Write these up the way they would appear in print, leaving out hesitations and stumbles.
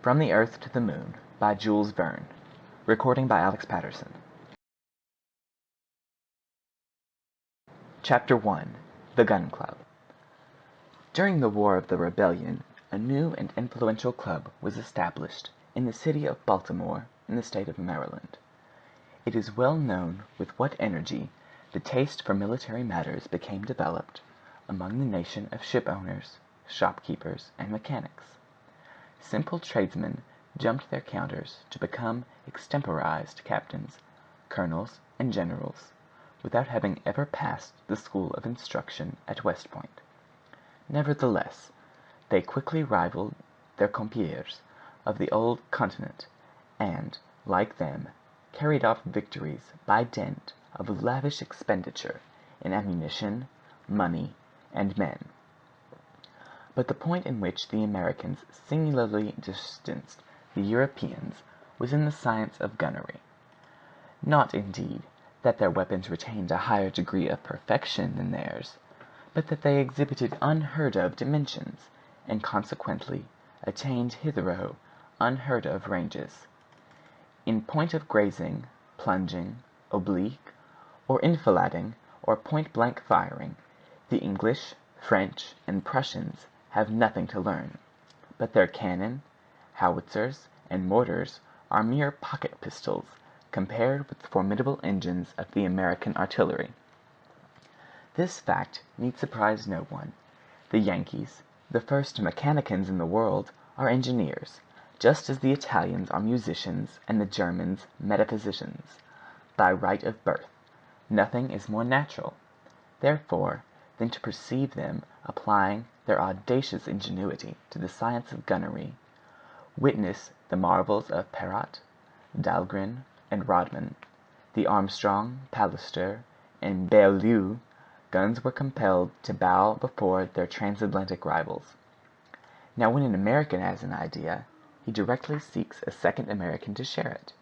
From the Earth to the Moon by Jules Verne. Recording by Patterson. Chapter 1. The Gun Club. During the War of the Rebellion, a new and influential club was established in the city of Baltimore in the state of Maryland. It is well known with what energy the taste for military matters became developed among the nation of ship owners, shopkeepers, and mechanics. Simple tradesmen jumped their counters to become extemporized captains, colonels, and generals, without having ever passed the school of instruction at West Point. Nevertheless, they quickly rivaled their compeers of the old continent, and, like them, carried off victories by dint of lavish expenditure in ammunition, money, and men. But the point in which the Americans singularly distanced the Europeans was in the science of gunnery. Not, indeed, that their weapons retained a higher degree of perfection than theirs, but that they exhibited unheard-of dimensions, and consequently attained hitherto unheard-of ranges. In point of grazing, plunging, oblique, or enfilading, or point-blank firing, the English, French, and Prussians have nothing to learn, but their cannon, howitzers, and mortars are mere pocket pistols compared with the formidable engines of the American artillery. This fact need surprise no one. The Yankees, the first mechanicians in the world, are engineers, just as the Italians are musicians and the Germans metaphysicians, by right of birth. Nothing is more natural, therefore, than to perceive them applying their audacious ingenuity to the science of gunnery. Witness the marvels of Perrott, Dahlgren, and Rodman. The Armstrong, Palliser, and Beaulieu guns were compelled to bow before their transatlantic rivals. Now when an American has an idea, he directly seeks a second American to share it.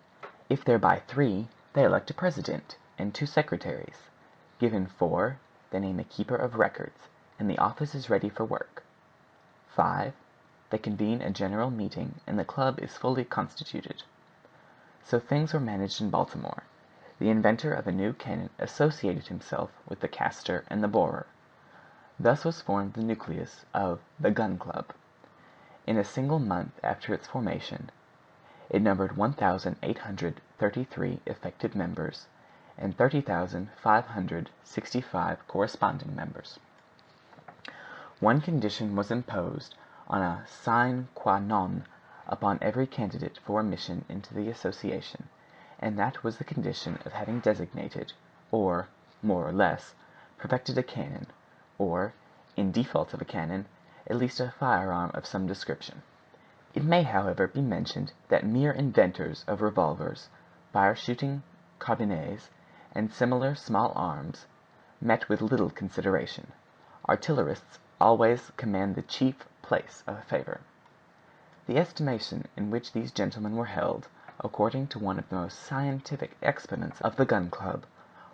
If there be 3, they elect a president and 2 secretaries. Given 4, they name a keeper of records, and the office is ready for work. 5, they convene a general meeting, and the club is fully constituted. So things were managed in Baltimore. The inventor of a new cannon associated himself with the caster and the borer. Thus was formed the nucleus of the Gun Club. In a single month after its formation, it numbered 1,833 effective members, and 30,565 corresponding members. One condition was imposed on a sine qua non upon every candidate for admission into the association, and that was the condition of having designated, or, more or less, perfected a cannon, or, in default of a cannon, at least a firearm of some description. It may, however, be mentioned that mere inventors of revolvers, fire-shooting carbines, and similar small arms met with little consideration. Artillerists always command the chief place of favor. The estimation in which these gentlemen were held, according to one of the most scientific exponents of the Gun Club,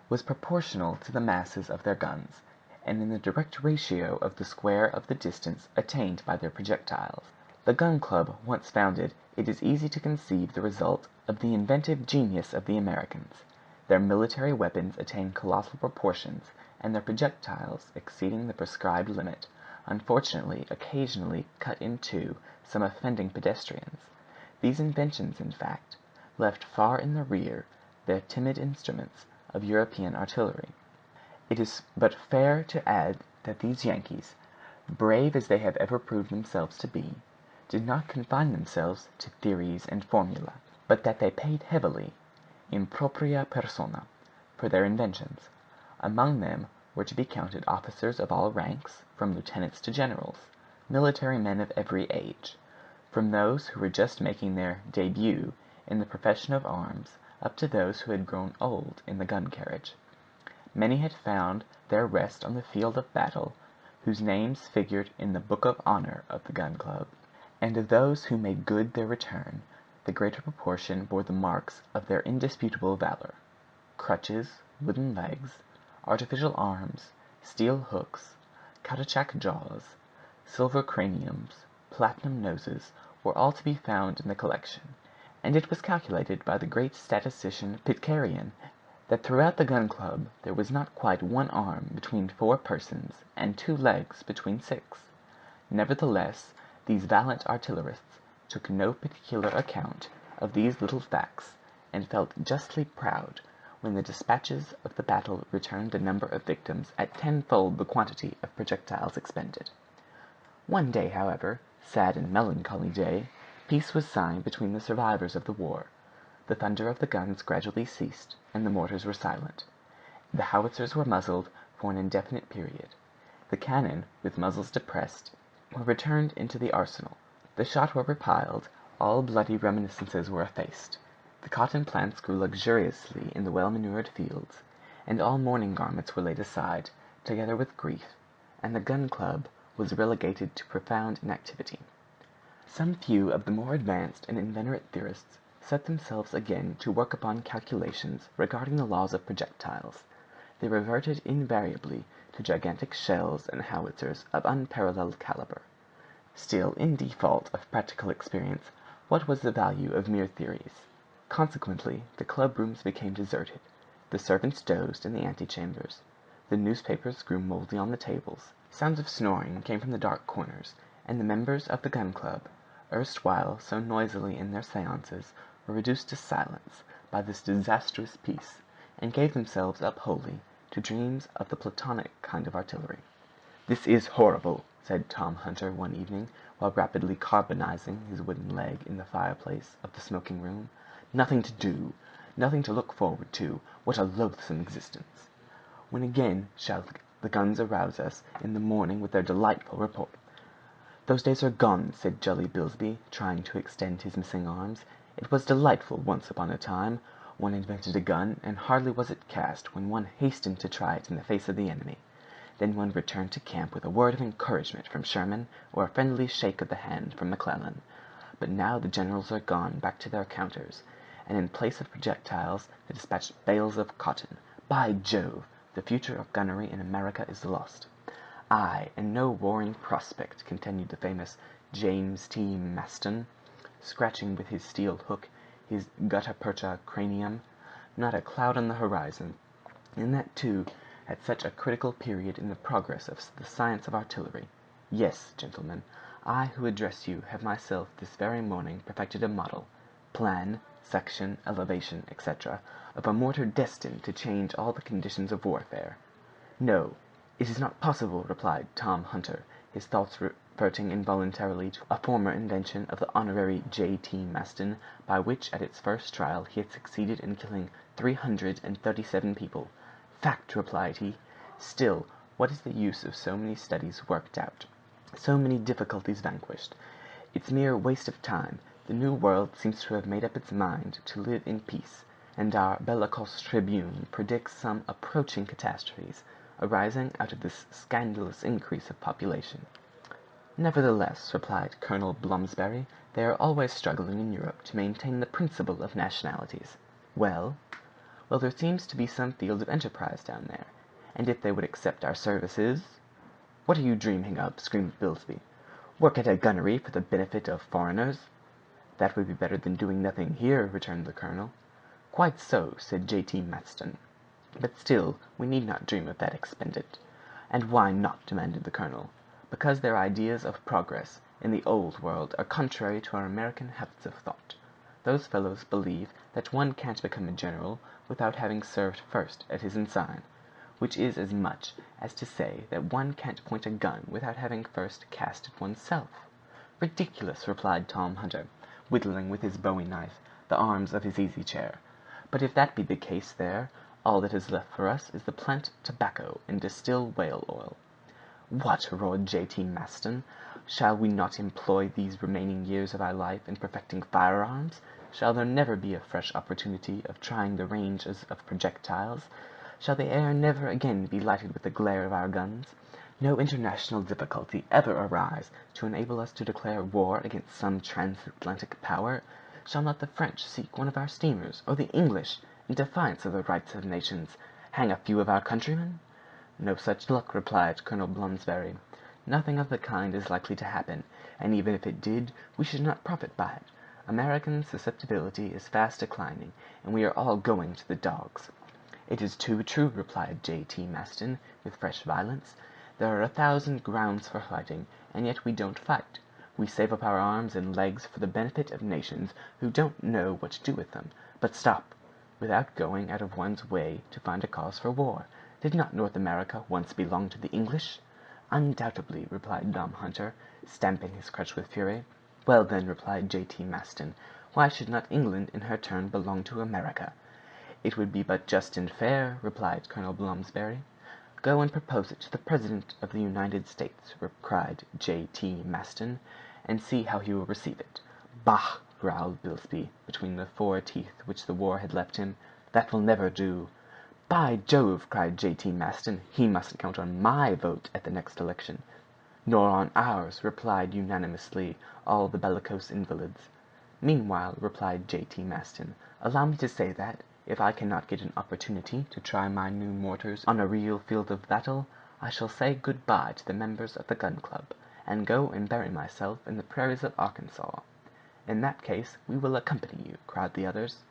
was proportional to the masses of their guns, and in the direct ratio of the square of the distance attained by their projectiles. The Gun Club once founded, it is easy to conceive the result of the inventive genius of the Americans. Their military weapons attained colossal proportions, and their projectiles, exceeding the prescribed limit, unfortunately occasionally cut in two some offending pedestrians. These inventions, in fact, left far in the rear the timid instruments of European artillery. It is but fair to add that these Yankees, brave as they have ever proved themselves to be, did not confine themselves to theories and formulae, but that they paid heavily, in propria persona, for their inventions. Among them were to be counted officers of all ranks, from lieutenants to generals, military men of every age, from those who were just making their début in the profession of arms, up to those who had grown old in the gun carriage. Many had found their rest on the field of battle, whose names figured in the book of honor of the Gun Club, and of those who made good their return, the greater proportion bore the marks of their indisputable valor. Crutches, wooden legs, artificial arms, steel hooks, caoutchouc jaws, silver craniums, platinum noses, were all to be found in the collection, and it was calculated by the great statistician Pitcairn that throughout the Gun Club there was not quite one arm between 4 persons and 2 legs between 6. Nevertheless, these valiant artillerists took no particular account of these little facts, and felt justly proud when the dispatches of the battle returned the number of victims at tenfold the quantity of projectiles expended. One day, however, sad and melancholy day, peace was signed between the survivors of the war. The thunder of the guns gradually ceased, and the mortars were silent. The howitzers were muzzled for an indefinite period. The cannon, with muzzles depressed, were returned into the arsenal. The shot were repiled, all bloody reminiscences were effaced. The cotton plants grew luxuriously in the well-manured fields, and all mourning garments were laid aside, together with grief, and the Gun Club was relegated to profound inactivity. Some few of the more advanced and inveterate theorists set themselves again to work upon calculations regarding the laws of projectiles. They reverted invariably to gigantic shells and howitzers of unparalleled caliber. Still, in default of practical experience, what was the value of mere theories? Consequently, the club rooms became deserted. The servants dozed in the antechambers. The newspapers grew moldy on the tables. Sounds of snoring came from the dark corners, and the members of the Gun Club, erstwhile so noisily in their séances, were reduced to silence by this disastrous peace, and gave themselves up wholly to dreams of the Platonic kind of artillery. "This is horrible," said Tom Hunter one evening, while rapidly carbonizing his wooden leg in the fireplace of the smoking room. "Nothing to do, nothing to look forward to. What a loathsome existence! When again shall the guns arouse us in the morning with their delightful report?" "Those days are gone," said Jolly Bilsby, trying to extend his missing arms. "It was delightful once upon a time. One invented a gun, and hardly was it cast when one hastened to try it in the face of the enemy. Then one returned to camp with a word of encouragement from Sherman or a friendly shake of the hand from McClellan. But now the generals are gone back to their counters, and in place of projectiles they dispatch bales of cotton. By Jove! The future of gunnery in America is lost." "Aye, and no roaring prospect," continued the famous James T. Maston, scratching with his steel hook his gutta percha cranium. "Not a cloud on the horizon, and that, too, at such a critical period in the progress of the science of artillery. Yes, gentlemen, I who address you have myself this very morning perfected a model, plan, section, elevation, etc., of a mortar destined to change all the conditions of warfare." "No, it is not possible," replied Tom Hunter, his thoughts reverting involuntarily to a former invention of the Honorary J. T. Maston, by which at its first trial he had succeeded in killing 337 people. "Fact," replied he. "Still, what is the use of so many studies worked out, so many difficulties vanquished? It's mere waste of time. The New World seems to have made up its mind to live in peace, and our bellicose tribune predicts some approaching catastrophes arising out of this scandalous increase of population." "Nevertheless," replied Colonel Blomsberry, "they are always struggling in Europe to maintain the principle of nationalities." "Well?" "Well, there seems to be some field of enterprise down there, and if they would accept our services—" "What are you dreaming of?" screamed Bilsby. "Work at a gunnery for the benefit of foreigners?" "That would be better than doing nothing here," returned the colonel. "Quite so," said J. T. Maston. "But still we need not dream of that expedient." "And why not?" demanded the colonel. "Because their ideas of progress in the Old World are contrary to our American habits of thought. Those fellows believe that one can't become a general without having served first at his ensign, which is as much as to say that one can't point a gun without having first cast it oneself." "Ridiculous!" replied Tom Hunter, whittling with his bowie knife the arms of his easy chair. "But if that be the case there, all that is left for us is to plant tobacco and distill whale oil." "What!" roared J. T. Maston. "Shall we not employ these remaining years of our life in perfecting firearms? Shall there never be a fresh opportunity of trying the ranges of projectiles? Shall the air never again be lighted with the glare of our guns? No international difficulty ever arise to enable us to declare war against some transatlantic power? Shall not the French seek one of our steamers, or the English, in defiance of the rights of nations, hang a few of our countrymen?" "No such luck," replied Colonel Blomsberry. Nothing of the kind is likely to happen, and even if it did, we should not profit by it. American susceptibility is fast declining, and we are all going to the dogs." "It is too true," replied J.T. Maston, with fresh violence. "There are 1,000 grounds for fighting, and yet we don't fight. We save up our arms and legs for the benefit of nations who don't know what to do with them. But stop! Without going out of one's way to find a cause for war. Did not North America once belong to the English?" "Undoubtedly," replied Dom Hunter, stamping his crutch with fury. "Well, then," replied J.T. Maston, "why should not England in her turn belong to America?" "It would be but just and fair," replied Colonel Blomsberry. "Go and propose it to the President of the United States," cried J.T. Maston, "and see how he will receive it." "Bah!" growled Bilsby, between the 4 teeth which the war had left him. "That will never do." "By Jove!" cried J.T. Maston, "he mustn't count on my vote at the next election." "Nor on ours," replied unanimously all the bellicose invalids. "Meanwhile," replied J.T. Maston, "allow me to say that, if I cannot get an opportunity to try my new mortars on a real field of battle, I shall say good bye to the members of the Gun Club, and go and bury myself in the prairies of Arkansas." "In that case we will accompany you," cried the others.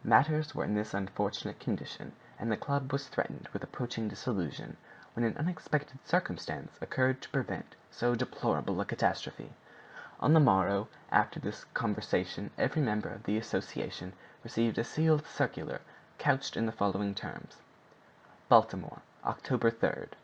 Matters were in this unfortunate condition, and the club was threatened with approaching dissolution, when an unexpected circumstance occurred to prevent so deplorable a catastrophe. On the morrow after this conversation every member of the association received a sealed circular couched in the following terms: Baltimore, October 3rd.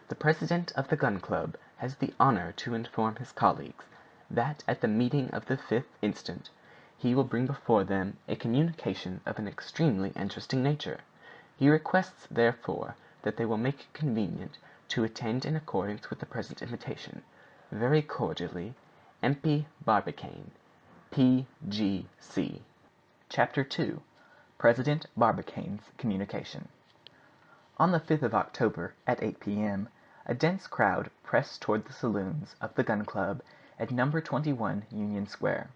The President of the Gun Club has the honor to inform his colleagues that at the meeting of the 5th instant he will bring before them a communication of an extremely interesting nature. He requests, therefore, that they will make it convenient to attend in accordance with the present invitation. Very cordially, M.P. Barbicane, P.G.C. Chapter 2. President Barbicane's Communication. On the 5th of October, at 8 p.m., a dense crowd pressed toward the saloons of the Gun Club at No. 21 Union Square.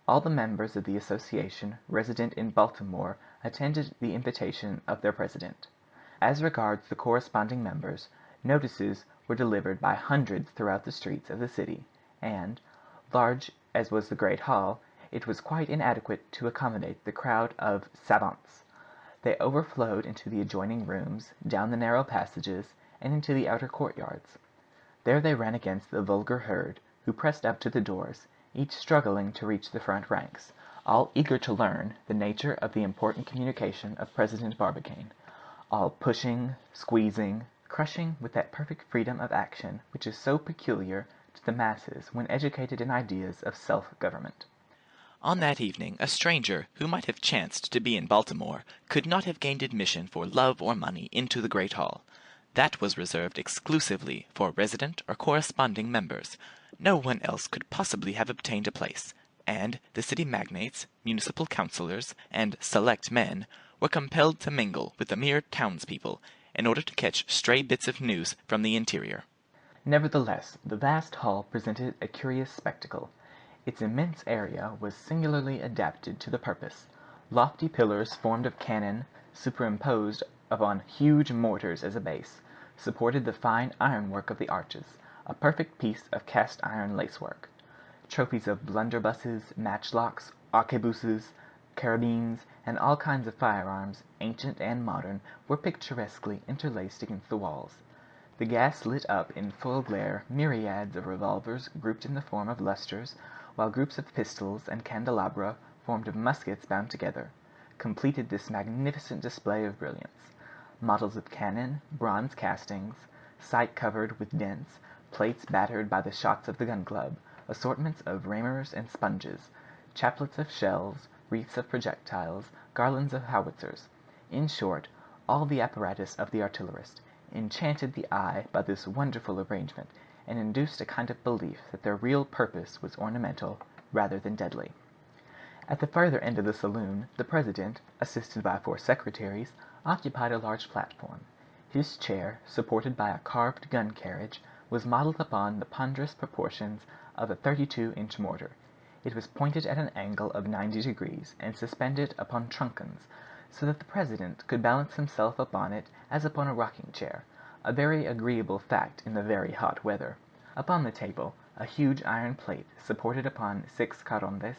All the members of the association resident in Baltimore attended the invitation of their president. As regards the corresponding members, notices were delivered by hundreds throughout the streets of the city, and, large as was the great hall, it was quite inadequate to accommodate the crowd of savants. They overflowed into the adjoining rooms, down the narrow passages, and into the outer courtyards. There they ran against the vulgar herd, who pressed up to the doors, each struggling to reach the front ranks, all eager to learn the nature of the important communication of President Barbicane, all pushing, squeezing, crushing with that perfect freedom of action which is so peculiar to the masses when educated in ideas of self-government. On that evening, a stranger who might have chanced to be in Baltimore could not have gained admission for love or money into the great hall. That was reserved exclusively for resident or corresponding members. No one else could possibly have obtained a place, and the city magnates, municipal councilors, and select men were compelled to mingle with the mere townspeople in order to catch stray bits of news from the interior. Nevertheless, the vast hall presented a curious spectacle. Its immense area was singularly adapted to the purpose. Lofty pillars formed of cannon, superimposed upon huge mortars as a base, supported the fine ironwork of the arches, a perfect piece of cast-iron lacework. Trophies of blunderbusses, matchlocks, arquebuses, carabines, and all kinds of firearms, ancient and modern, were picturesquely interlaced against the walls. The gas lit up in full glare myriads of revolvers grouped in the form of lustres, while groups of pistols and candelabra, formed of muskets bound together, completed this magnificent display of brilliance. Models of cannon, bronze castings, sight covered with dents, plates battered by the shots of the Gun Club, assortments of ramers and sponges, chaplets of shells, wreaths of projectiles, garlands of howitzers, in short, all the apparatus of the artillerist, enchanted the eye by this wonderful arrangement, and induced a kind of belief that their real purpose was ornamental rather than deadly. At the further end of the saloon, the president, assisted by 4 secretaries, occupied a large platform. His chair, supported by a carved gun carriage, was modeled upon the ponderous proportions of a 32-inch mortar. It was pointed at an angle of 90 degrees and suspended upon trunkens, so that the president could balance himself upon it as upon a rocking chair, a very agreeable fact in the very hot weather. Upon the table, a huge iron plate, supported upon 6 carrombes,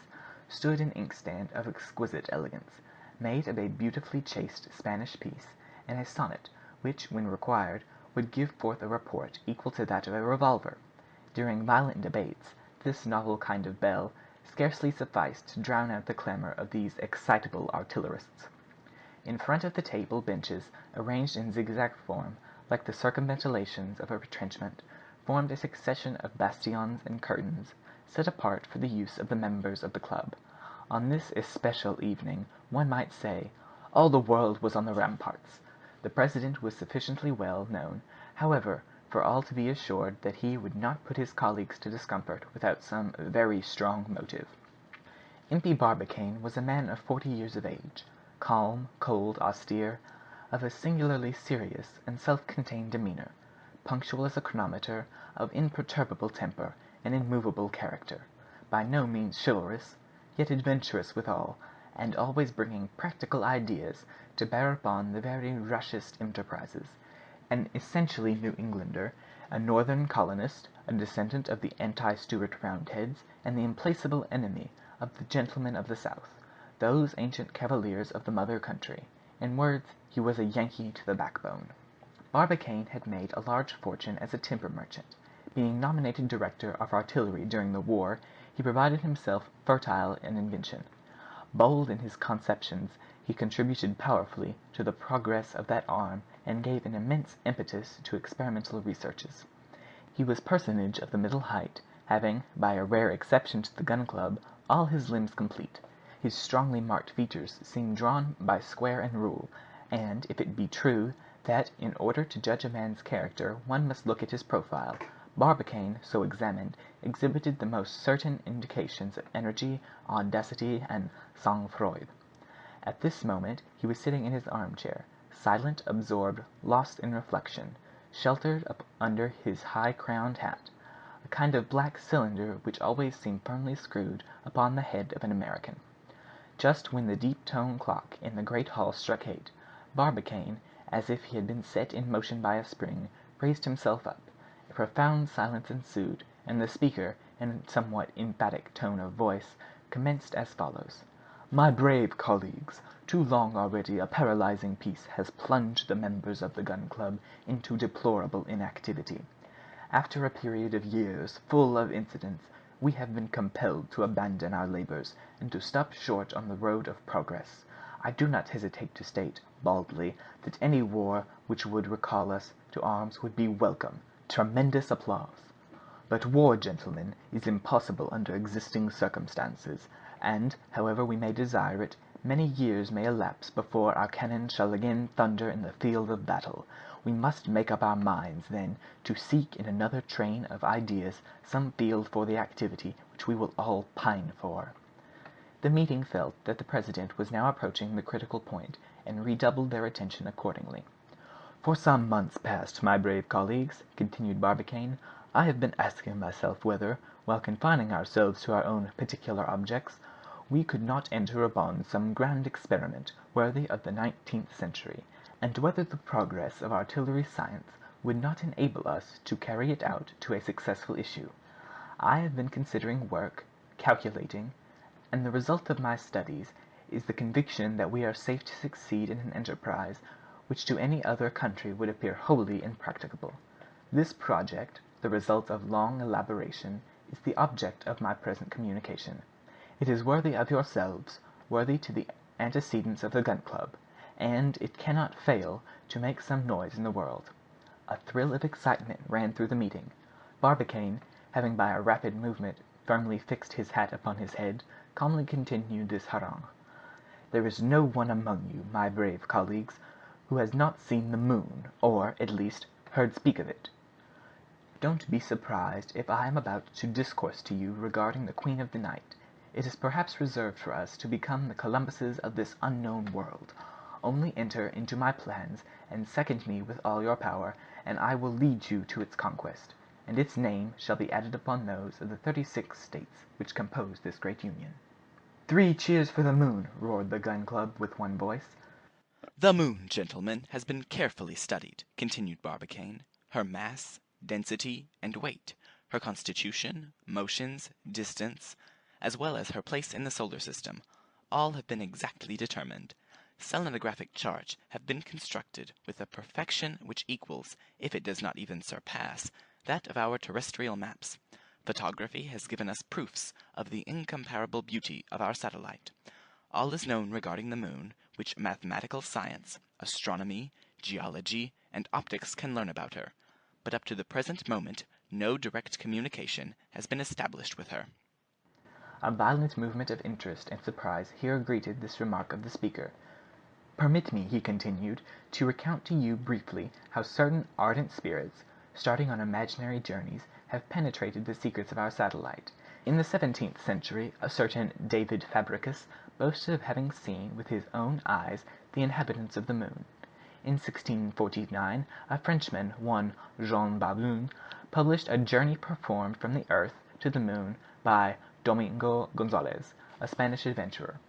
stood an inkstand of exquisite elegance, made of a beautifully chased Spanish piece, and a sonnet, which, when required, would give forth a report equal to that of a revolver. During violent debates, this novel kind of bell scarcely sufficed to drown out the clamor of these excitable artillerists. In front of the table benches, arranged in zigzag form, like the circumvallations of a retrenchment, formed a succession of bastions and curtains, set apart for the use of the members of the club. On this especial evening, one might say, all the world was on the ramparts. The president was sufficiently well known, however, for all to be assured that he would not put his colleagues to discomfort without some very strong motive. Impey Barbicane was a man of 40 years of age, calm, cold, austere, of a singularly serious and self-contained demeanor, punctual as a chronometer, of imperturbable temper and immovable character, by no means chivalrous, yet adventurous withal, and always bringing practical ideas to bear upon the very rashest enterprises. An essentially New Englander, a northern colonist, a descendant of the anti-Stuart Roundheads, and the implacable enemy of the gentlemen of the South, those ancient cavaliers of the mother country. In words, he was a Yankee to the backbone. Barbicane had made a large fortune as a timber merchant. Being nominated director of artillery during the war, he provided himself fertile in invention. Bold in his conceptions, he contributed powerfully to the progress of that arm and gave an immense impetus to experimental researches. He was personage of the middle height, having, by a rare exception to the Gun Club, all his limbs complete. His strongly marked features seemed drawn by square and rule, and if it be true that in order to judge a man's character one must look at his profile, Barbicane, so examined, exhibited the most certain indications of energy, audacity, and sang-froid. At this moment he was sitting in his armchair, silent, absorbed, lost in reflection, sheltered up under his high-crowned hat, a kind of black cylinder which always seemed firmly screwed upon the head of an American. Just when the deep-toned clock in the great hall struck 8, Barbicane, as if he had been set in motion by a spring, raised himself up. A profound silence ensued, and the speaker, in a somewhat emphatic tone of voice, commenced as follows: "My brave colleagues, too long already a paralyzing peace has plunged the members of the Gun Club into deplorable inactivity. After a period of years full of incidents, we have been compelled to abandon our labors and to stop short on the road of progress. I do not hesitate to state, baldly, that any war which would recall us to arms would be welcome." Tremendous applause. "But war, gentlemen, is impossible under existing circumstances, and, however we may desire it, many years may elapse before our cannon shall again thunder in the field of battle. We must make up our minds, then, to seek in another train of ideas some field for the activity which we will all pine for." The meeting felt that the president was now approaching the critical point, and redoubled their attention accordingly. "For some months past, my brave colleagues," continued Barbicane, "I have been asking myself whether, while confining ourselves to our own particular objects, we could not enter upon some grand experiment worthy of the 19th century, and whether the progress of artillery science would not enable us to carry it out to a successful issue. I have been considering work, calculating, and the result of my studies is the conviction that we are safe to succeed in an enterprise which to any other country would appear wholly impracticable. This project, the result of long elaboration, is the object of my present communication. It is worthy of yourselves, worthy to the antecedents of the Gun Club, and it cannot fail to make some noise in the world." A thrill of excitement ran through the meeting. Barbicane, having by a rapid movement firmly fixed his hat upon his head, calmly continued this harangue: "There is no one among you, my brave colleagues, who has not seen the moon, or, at least, heard speak of it. Don't be surprised if I am about to discourse to you regarding the Queen of the Night. It is perhaps reserved for us to become the Columbuses of this unknown world. Only enter into my plans and second me with all your power, and I will lead you to its conquest, and its name shall be added upon those of the 36 states which compose this great union." "Three cheers for the moon!" roared the Gun Club with one voice. "The moon, gentlemen, has been carefully studied," continued Barbicane. "Her mass, density, and weight, her constitution, motions, distance, as well as her place in the solar system, all have been exactly determined. Selenographic charts have been constructed with a perfection which equals, if it does not even surpass, that of our terrestrial maps. Photography has given us proofs of the incomparable beauty of our satellite. All is known regarding the moon, which mathematical science, astronomy, geology, and optics can learn about her. But up to the present moment no direct communication has been established with her." A violent movement of interest and surprise here greeted this remark of the speaker. "Permit me," he continued, "to recount to you briefly how certain ardent spirits, starting on imaginary journeys, have penetrated the secrets of our satellite. In the 17th century a certain David Fabricius boasted of having seen with his own eyes the inhabitants of the moon. In 1649 a Frenchman, one Jean Ballun, published a journey performed from the earth to the moon by Domingo Gonzalez, a Spanish adventurer.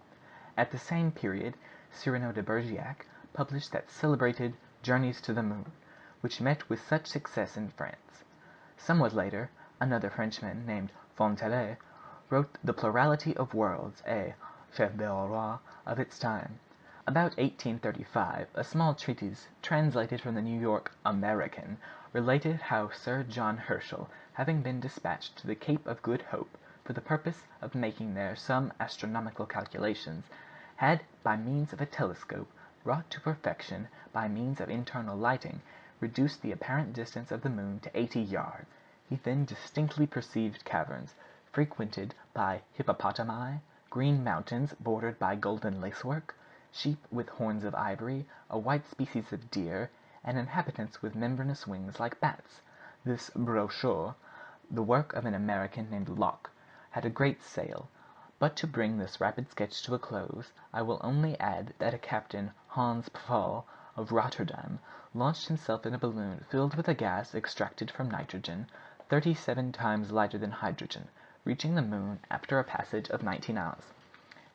At the same period Cyrano de Bergerac published that celebrated Journeys to the Moon, which met with such success in France. Somewhat later, another Frenchman, named Fontenelle, wrote The Plurality of Worlds, a chef d'oeuvre of its time. About 1835 a small treatise, translated from the New York American, related how Sir John Herschel, having been dispatched to the Cape of Good Hope for the purpose of making there some astronomical calculations, had, by means of a telescope brought to perfection by means of internal lighting, reduced the apparent distance of the moon to 80 yards. He then distinctly perceived caverns, frequented by hippopotami, green mountains bordered by golden lacework, sheep with horns of ivory, a white species of deer, and inhabitants with membranous wings like bats. This brochure, the work of an American named Locke, had a great sale. But to bring this rapid sketch to a close, I will only add that a Captain Hans Pfaall, of Rotterdam, launched himself in a balloon filled with a gas extracted from nitrogen, 37 times lighter than hydrogen, reaching the moon after a passage of 19 hours.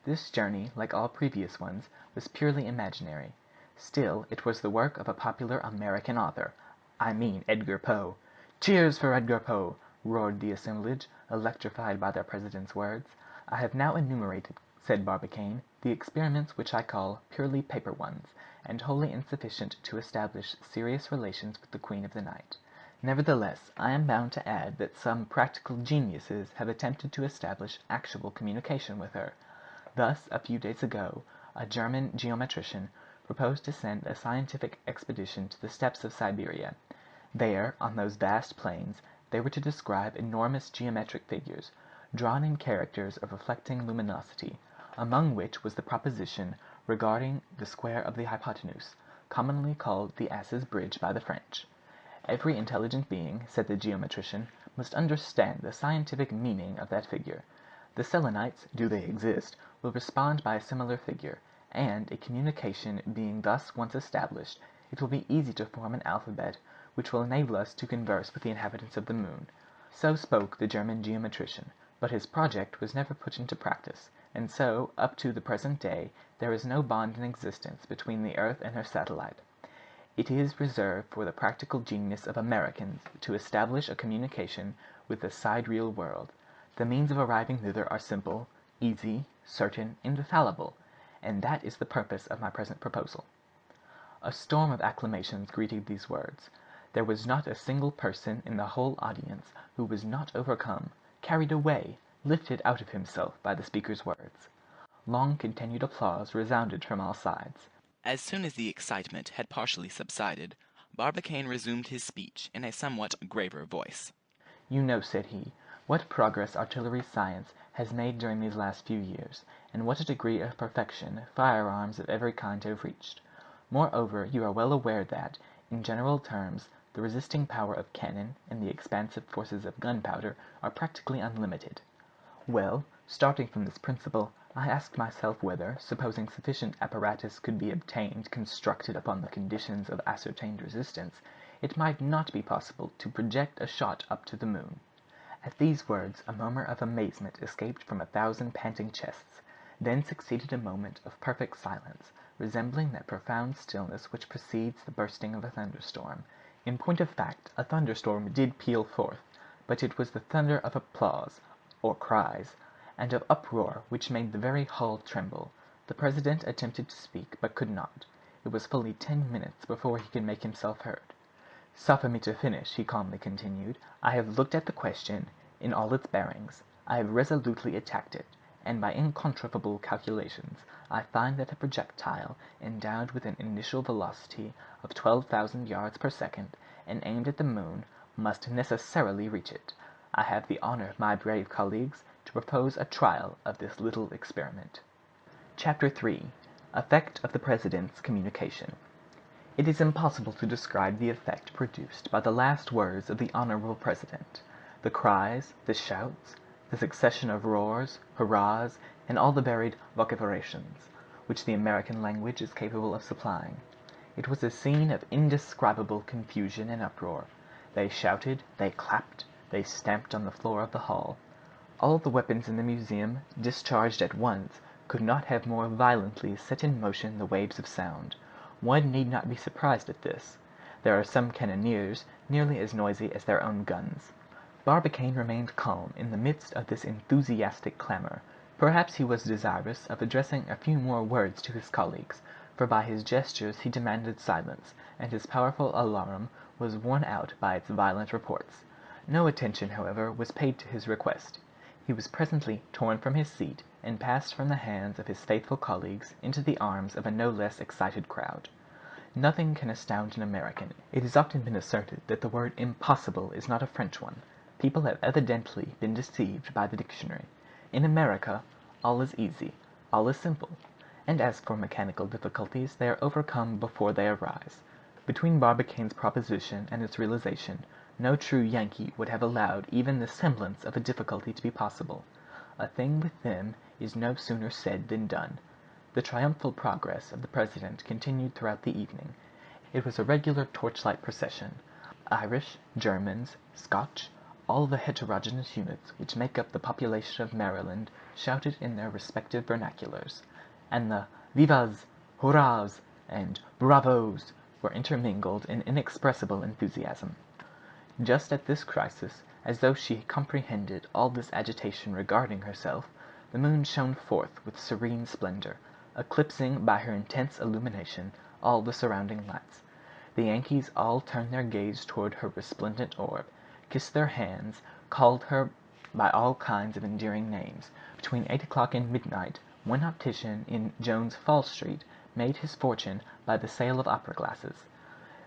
This journey, like all previous ones, was purely imaginary. Still, it was the work of a popular American author, I mean Edgar Poe. "Cheers for Edgar Poe!" roared the assemblage, electrified by their president's words. "I have now enumerated," said Barbicane, "the experiments which I call purely paper ones, and wholly insufficient to establish serious relations with the Queen of the Night. Nevertheless, I am bound to add that some practical geniuses have attempted to establish actual communication with her. Thus, a few days ago, a German geometrician proposed to send a scientific expedition to the steppes of Siberia. There, on those vast plains, they were to describe enormous geometric figures, drawn in characters of reflecting luminosity, among which was the proposition regarding the square of the hypotenuse, commonly called the Ass's Bridge by the French. Every intelligent being, said the geometrician, must understand the scientific meaning of that figure. The Selenites, do they exist, will respond by a similar figure, and, a communication being thus once established, it will be easy to form an alphabet which will enable us to converse with the inhabitants of the moon." So spoke the German geometrician, but his project was never put into practice, and so, up to the present day, there is no bond in existence between the earth and her satellite. It is reserved for the practical genius of Americans to establish a communication with the sidereal world. The means of arriving thither are simple, easy, certain, infallible, and that is the purpose of my present proposal." A storm of acclamations greeted these words. There was not a single person in the whole audience who was not overcome, carried away, lifted out of himself by the speaker's words. Long continued applause resounded from all sides. As soon as the excitement had partially subsided, Barbicane resumed his speech in a somewhat graver voice. "You know," said he, "what progress artillery science has made during these last few years, and what a degree of perfection firearms of every kind have reached. Moreover, you are well aware that, in general terms, the resisting power of cannon and the expansive forces of gunpowder are practically unlimited. Well, starting from this principle, I asked myself whether, supposing sufficient apparatus could be obtained constructed upon the conditions of ascertained resistance, it might not be possible to project a shot up to the moon." At these words a murmur of amazement escaped from 1,000 panting chests. Then succeeded a moment of perfect silence, resembling that profound stillness which precedes the bursting of a thunderstorm. In point of fact, a thunderstorm did peal forth, but it was the thunder of applause, or cries, and of uproar which made the very hall tremble. The president attempted to speak, but could not. It was fully 10 minutes before he could make himself heard. "Suffer me to finish," he calmly continued. "I have looked at the question in all its bearings. I have resolutely attacked it, and by incontrovertible calculations I find that a projectile endowed with an initial velocity of 12,000 yards per second and aimed at the moon must necessarily reach it. I have the honor, my brave colleagues, to propose a trial of this little experiment." Chapter 3. Effect of the President's Communication. It is impossible to describe the effect produced by the last words of the honorable president. The cries, the shouts, the succession of roars, hurrahs, and all the varied vociferations which the American language is capable of supplying. It was a scene of indescribable confusion and uproar. They shouted, they clapped, they stamped on the floor of the hall. All the weapons in the museum, discharged at once, could not have more violently set in motion the waves of sound. One need not be surprised at this. There are some cannoneers nearly as noisy as their own guns. Barbicane remained calm in the midst of this enthusiastic clamor. Perhaps he was desirous of addressing a few more words to his colleagues, for by his gestures he demanded silence, and his powerful alarum was worn out by its violent reports. No attention, however, was paid to his request. He was presently torn from his seat and passed from the hands of his faithful colleagues into the arms of a no less excited crowd. Nothing can astound an American. It has often been asserted that the word impossible is not a French one. People have evidently been deceived by the dictionary. In America, all is easy, all is simple, and as for mechanical difficulties, they are overcome before they arise. Between Barbicane's proposition and its realization, no true Yankee would have allowed even the semblance of a difficulty to be possible. A thing with them is no sooner said than done. The triumphal progress of the president continued throughout the evening. It was a regular torchlight procession. Irish, Germans, Scotch, all the heterogeneous units which make up the population of Maryland shouted in their respective vernaculars, and the vivas, hurrahs, and bravos were intermingled in inexpressible enthusiasm. Just at this crisis, as though she comprehended all this agitation regarding herself, the moon shone forth with serene splendor, eclipsing by her intense illumination all the surrounding lights. The Yankees all turned their gaze toward her resplendent orb, kissed their hands, called her by all kinds of endearing names. Between 8 o'clock and midnight, one optician in Jones Fall Street made his fortune by the sale of opera glasses.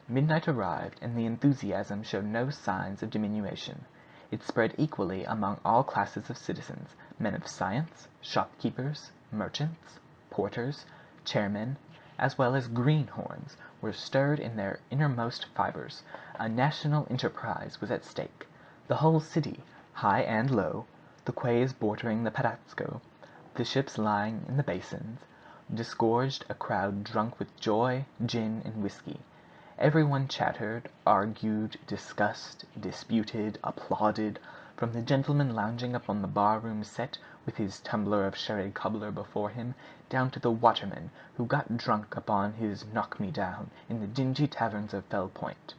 Midnight arrived, and the enthusiasm showed no signs of diminution. It spread equally among all classes of citizens. Men of science, shopkeepers, merchants, porters, chairmen, as well as greenhorns, were stirred in their innermost fibers. A national enterprise was at stake. The whole city, high and low, the quays bordering the Patapsco, the ships lying in the basins, disgorged a crowd drunk with joy, gin, and whiskey. Everyone chattered, argued, discussed, disputed, applauded, from the gentleman lounging upon the bar-room set with his tumbler of sherry cobbler before him, down to the waterman who got drunk upon his knock-me-down in the dingy taverns of Fell Point.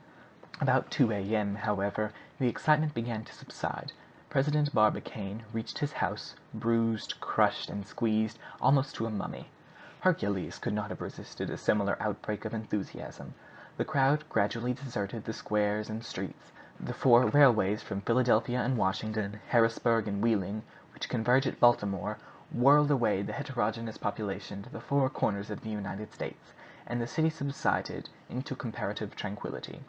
About 2 a.m., however, the excitement began to subside. President Barbicane reached his house, bruised, crushed, and squeezed almost to a mummy. Hercules could not have resisted a similar outbreak of enthusiasm. The crowd gradually deserted the squares and streets. The 4 railways from Philadelphia and Washington, Harrisburg and Wheeling, which converge at Baltimore, whirled away the heterogeneous population to the 4 corners of the United States, and the city subsided into comparative tranquillity.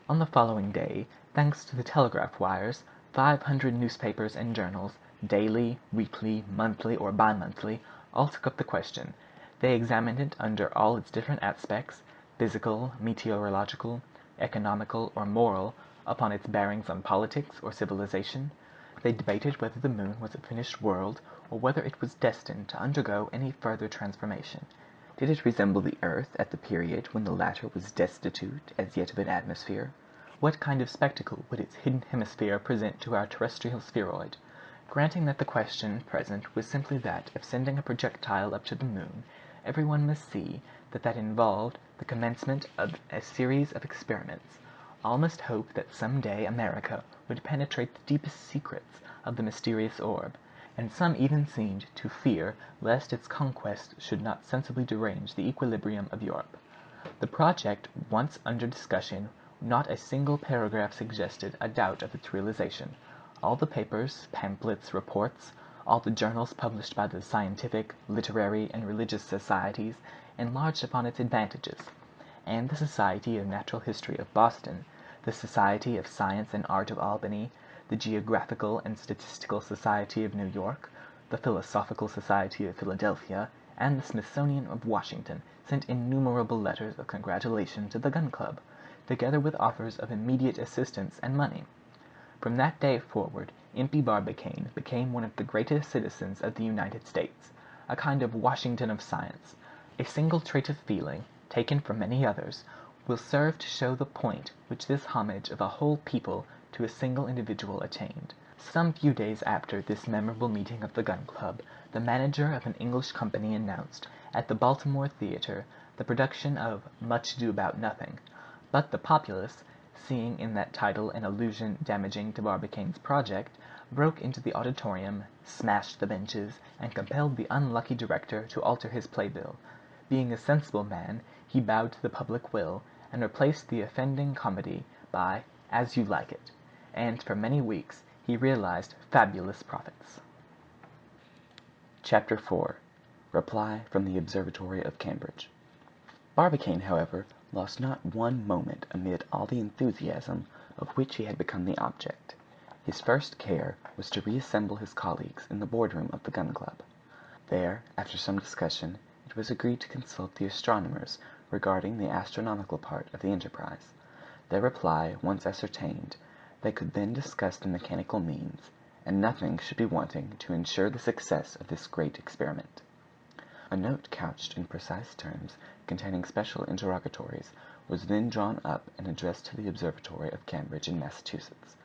On the following day, thanks to the telegraph wires, 500 newspapers and journals, daily, weekly, monthly, or bi-monthly, all took up the question. They examined it under all its different aspects, physical, meteorological, economical, or moral, upon its bearings on politics or civilization. They debated whether the moon was a finished world, or whether it was destined to undergo any further transformation. Did it resemble the earth at the period when the latter was destitute as yet of an atmosphere? What kind of spectacle would its hidden hemisphere present to our terrestrial spheroid? Granting that the question present was simply that of sending a projectile up to the moon, everyone must see that involved the commencement of a series of experiments. All must hope that some day America would penetrate the deepest secrets of the mysterious orb, and some even seemed to fear lest its conquest should not sensibly derange the equilibrium of Europe. The project once under discussion, not a single paragraph suggested a doubt of its realization. All the papers, pamphlets, reports, all the journals published by the scientific, literary, and religious societies enlarged upon its advantages, and the Society of Natural History of Boston, the Society of Science and Art of Albany, the Geographical and Statistical Society of New York, the Philosophical Society of Philadelphia, and the Smithsonian of Washington sent innumerable letters of congratulation to the Gun Club, together with offers of immediate assistance and money. From that day forward, Impey Barbicane became one of the greatest citizens of the United States, a kind of Washington of science. A single trait of feeling, taken from many others, will serve to show the point which this homage of a whole people to a single individual attained. Some few days after this memorable meeting of the Gun Club, the manager of an English company announced, at the Baltimore Theatre, the production of Much Ado About Nothing, but the populace, seeing in that title an allusion damaging to Barbicane's project, broke into the auditorium, smashed the benches, and compelled the unlucky director to alter his playbill. Being a sensible man, he bowed to the public will, and replaced the offending comedy by As You Like It, and for many weeks he realized fabulous profits. Chapter 4. Reply from the Observatory of Cambridge. Barbicane, however, lost not one moment amid all the enthusiasm of which he had become the object. His first care was to reassemble his colleagues in the boardroom of the Gun Club. There, after some discussion, it was agreed to consult the astronomers regarding the astronomical part of the enterprise. Their reply once ascertained, they could then discuss the mechanical means, and nothing should be wanting to ensure the success of this great experiment. A note couched in precise terms, containing special interrogatories, was then drawn up and addressed to the Observatory of Cambridge in Massachusetts.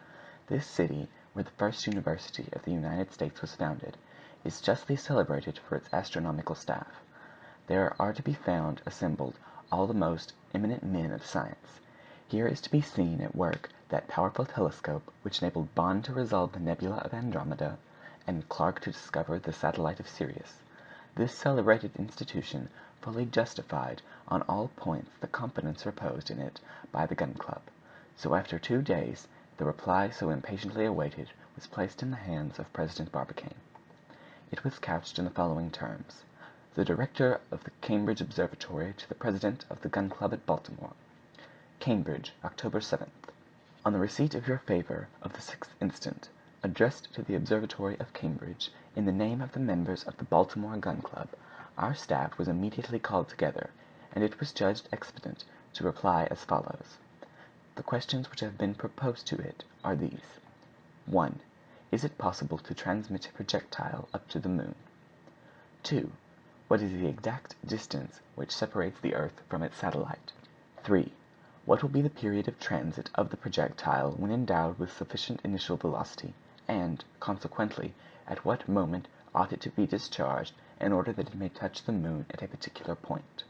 This city, where the first university of the United States was founded, is justly celebrated for its astronomical staff. There are to be found assembled all the most eminent men of science. Here is to be seen at work that powerful telescope which enabled Bond to resolve the nebula of Andromeda, and Clark to discover the satellite of Sirius. This celebrated institution fully justified on all points the confidence reposed in it by the Gun Club. So after 2 days, the reply so impatiently awaited was placed in the hands of President Barbicane. It was couched in the following terms: The Director of the Cambridge Observatory to the President of the Gun Club at Baltimore. Cambridge, October 7th. On the receipt of your favor of the 6th instant, addressed to the Observatory of Cambridge in the name of the members of the Baltimore Gun Club, our staff was immediately called together, and it was judged expedient to reply as follows. The questions which have been proposed to it are these: 1. Is it possible to transmit a projectile up to the moon? 2. What is the exact distance which separates the Earth from its satellite? 3. What will be the period of transit of the projectile when endowed with sufficient initial velocity, and, consequently, at what moment ought it to be discharged in order that it may touch the moon at a particular point?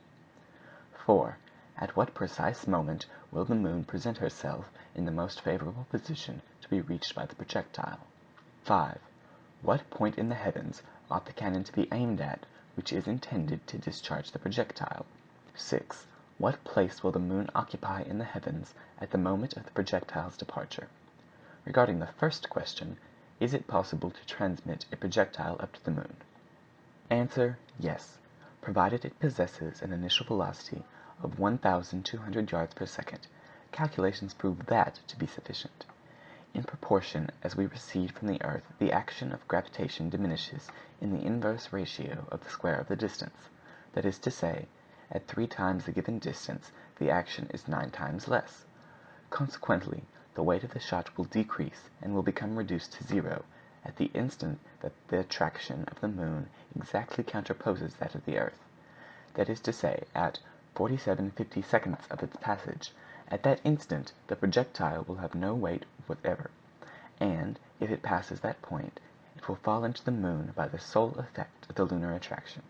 4. At what precise moment will the moon present herself in the most favorable position to be reached by the projectile? 5. What point in the heavens ought the cannon to be aimed at which is intended to discharge the projectile? 6. What place will the moon occupy in the heavens at the moment of the projectile's departure? Regarding the first question, is it possible to transmit a projectile up to the moon? Answer, yes, provided it possesses an initial velocity of 1,200 yards per second. Calculations prove that to be sufficient. In proportion as we recede from the earth, the action of gravitation diminishes in the inverse ratio of the square of the distance. That is to say, at 3 times the given distance, the action is 9 times less. Consequently, the weight of the shot will decrease and will become reduced to 0 at the instant that the attraction of the moon exactly counterposes that of the earth. That is to say, at 47/50 seconds of its passage. At that instant the projectile will have no weight whatever, and if it passes that point, it will fall into the moon by the sole effect of the lunar attraction.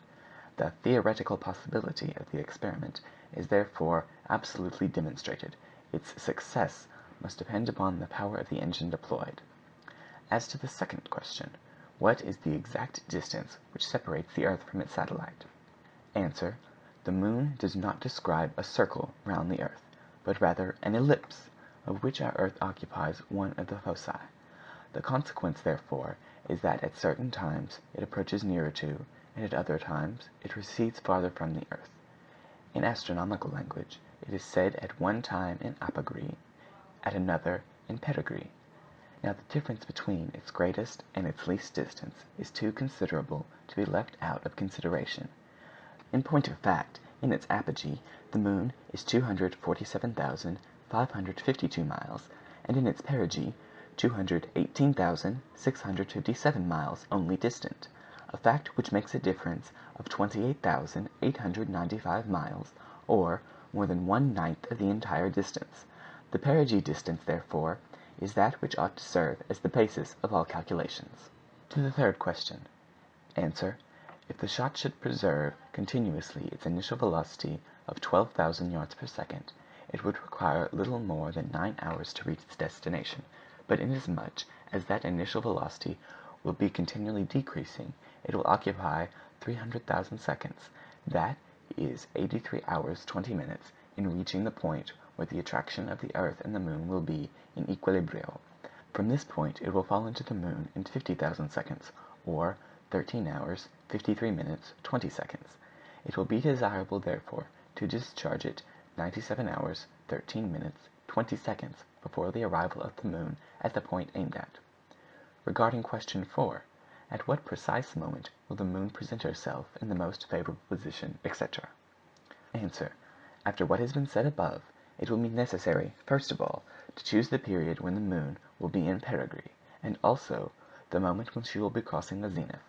The theoretical possibility of the experiment is therefore absolutely demonstrated. Its success must depend upon the power of the engine deployed. As to the second question, what is the exact distance which separates the earth from its satellite? Answer. The moon does not describe a circle round the earth, but rather an ellipse, of which our earth occupies one of the foci. The consequence, therefore, is that at certain times it approaches nearer to, and at other times it recedes farther from the earth. In astronomical language, it is said at one time in apogee, at another in perigee. Now the difference between its greatest and its least distance is too considerable to be left out of consideration. In point of fact, in its apogee, the moon is 247,552 miles, and in its perigee, 218,657 miles only distant, a fact which makes a difference of 28,895 miles, or more than 1/9 of the entire distance. The perigee distance, therefore, is that which ought to serve as the basis of all calculations. To the third question. Answer. If the shot should preserve continuously its initial velocity of 12,000 yards per second, it would require little more than 9 hours to reach its destination, but inasmuch as that initial velocity will be continually decreasing, it will occupy 300,000 seconds, that is 83 hours 20 minutes, in reaching the point where the attraction of the earth and the moon will be in equilibrio. From this point it will fall into the moon in 50,000 seconds, or 13 hours, 53 minutes, 20 seconds. It will be desirable, therefore, to discharge it 97 hours, 13 minutes, 20 seconds before the arrival of the moon at the point aimed at. Regarding question 4, at what precise moment will the moon present herself in the most favorable position, etc.? Answer. After what has been said above, it will be necessary, first of all, to choose the period when the moon will be in perigee, and also the moment when she will be crossing the zenith,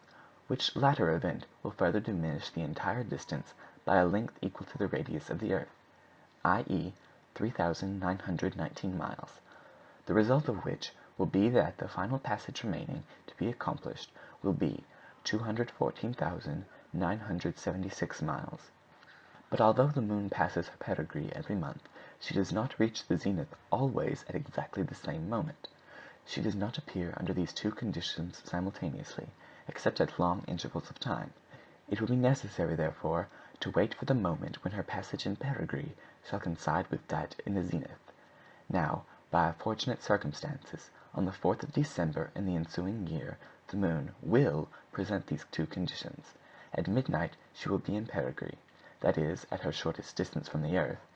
which latter event will further diminish the entire distance by a length equal to the radius of the earth, i.e. 3,919 miles, the result of which will be that the final passage remaining to be accomplished will be 214,976 miles. But although the moon passes her perigee every month, she does not reach the zenith always at exactly the same moment. She does not appear under these two conditions simultaneously, except at long intervals of time. It will be necessary, therefore, to wait for the moment when her passage in perigee shall coincide with that in the zenith. Now, by fortunate circumstances, on the 4th of December in the ensuing year, the moon will present these two conditions. At midnight she will be in perigee, that is, at her shortest distance from the earth,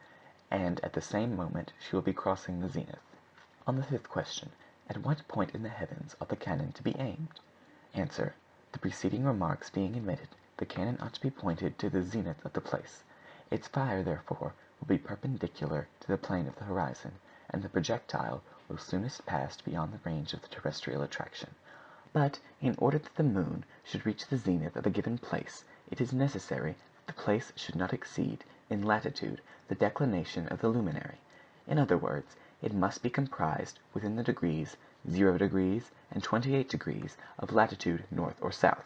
and at the same moment she will be crossing the zenith. On the fifth question, at what point in the heavens ought the cannon to be aimed? Answer. The preceding remarks being admitted, the cannon ought to be pointed to the zenith of the place. Its fire, therefore, will be perpendicular to the plane of the horizon, and the projectile will soonest pass beyond the range of the terrestrial attraction. But, in order that the moon should reach the zenith of a given place, it is necessary that the place should not exceed, in latitude, the declination of the luminary. In other words, it must be comprised within the degrees 0 degrees and 28 degrees of latitude north or south.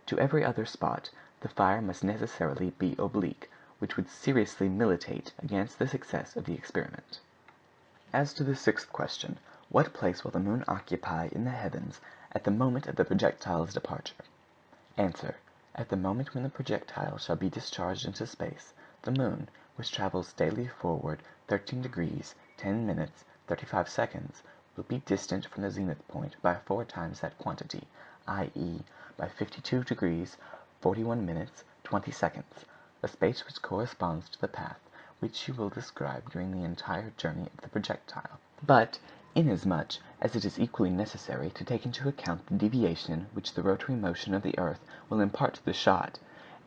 To every other spot the fire must necessarily be oblique, which would seriously militate against the success of the experiment. As to the sixth question, what place will the moon occupy in the heavens at the moment of the projectile's departure? Answer. At the moment when the projectile shall be discharged into space, the moon, which travels daily forward 13 degrees, 10 minutes, 35 seconds, will be distant from the zenith point by 4 times that quantity, i.e. by 52 degrees, 41 minutes, 20 seconds, a space which corresponds to the path which she will describe during the entire journey of the projectile. But, inasmuch as it is equally necessary to take into account the deviation which the rotary motion of the earth will impart to the shot,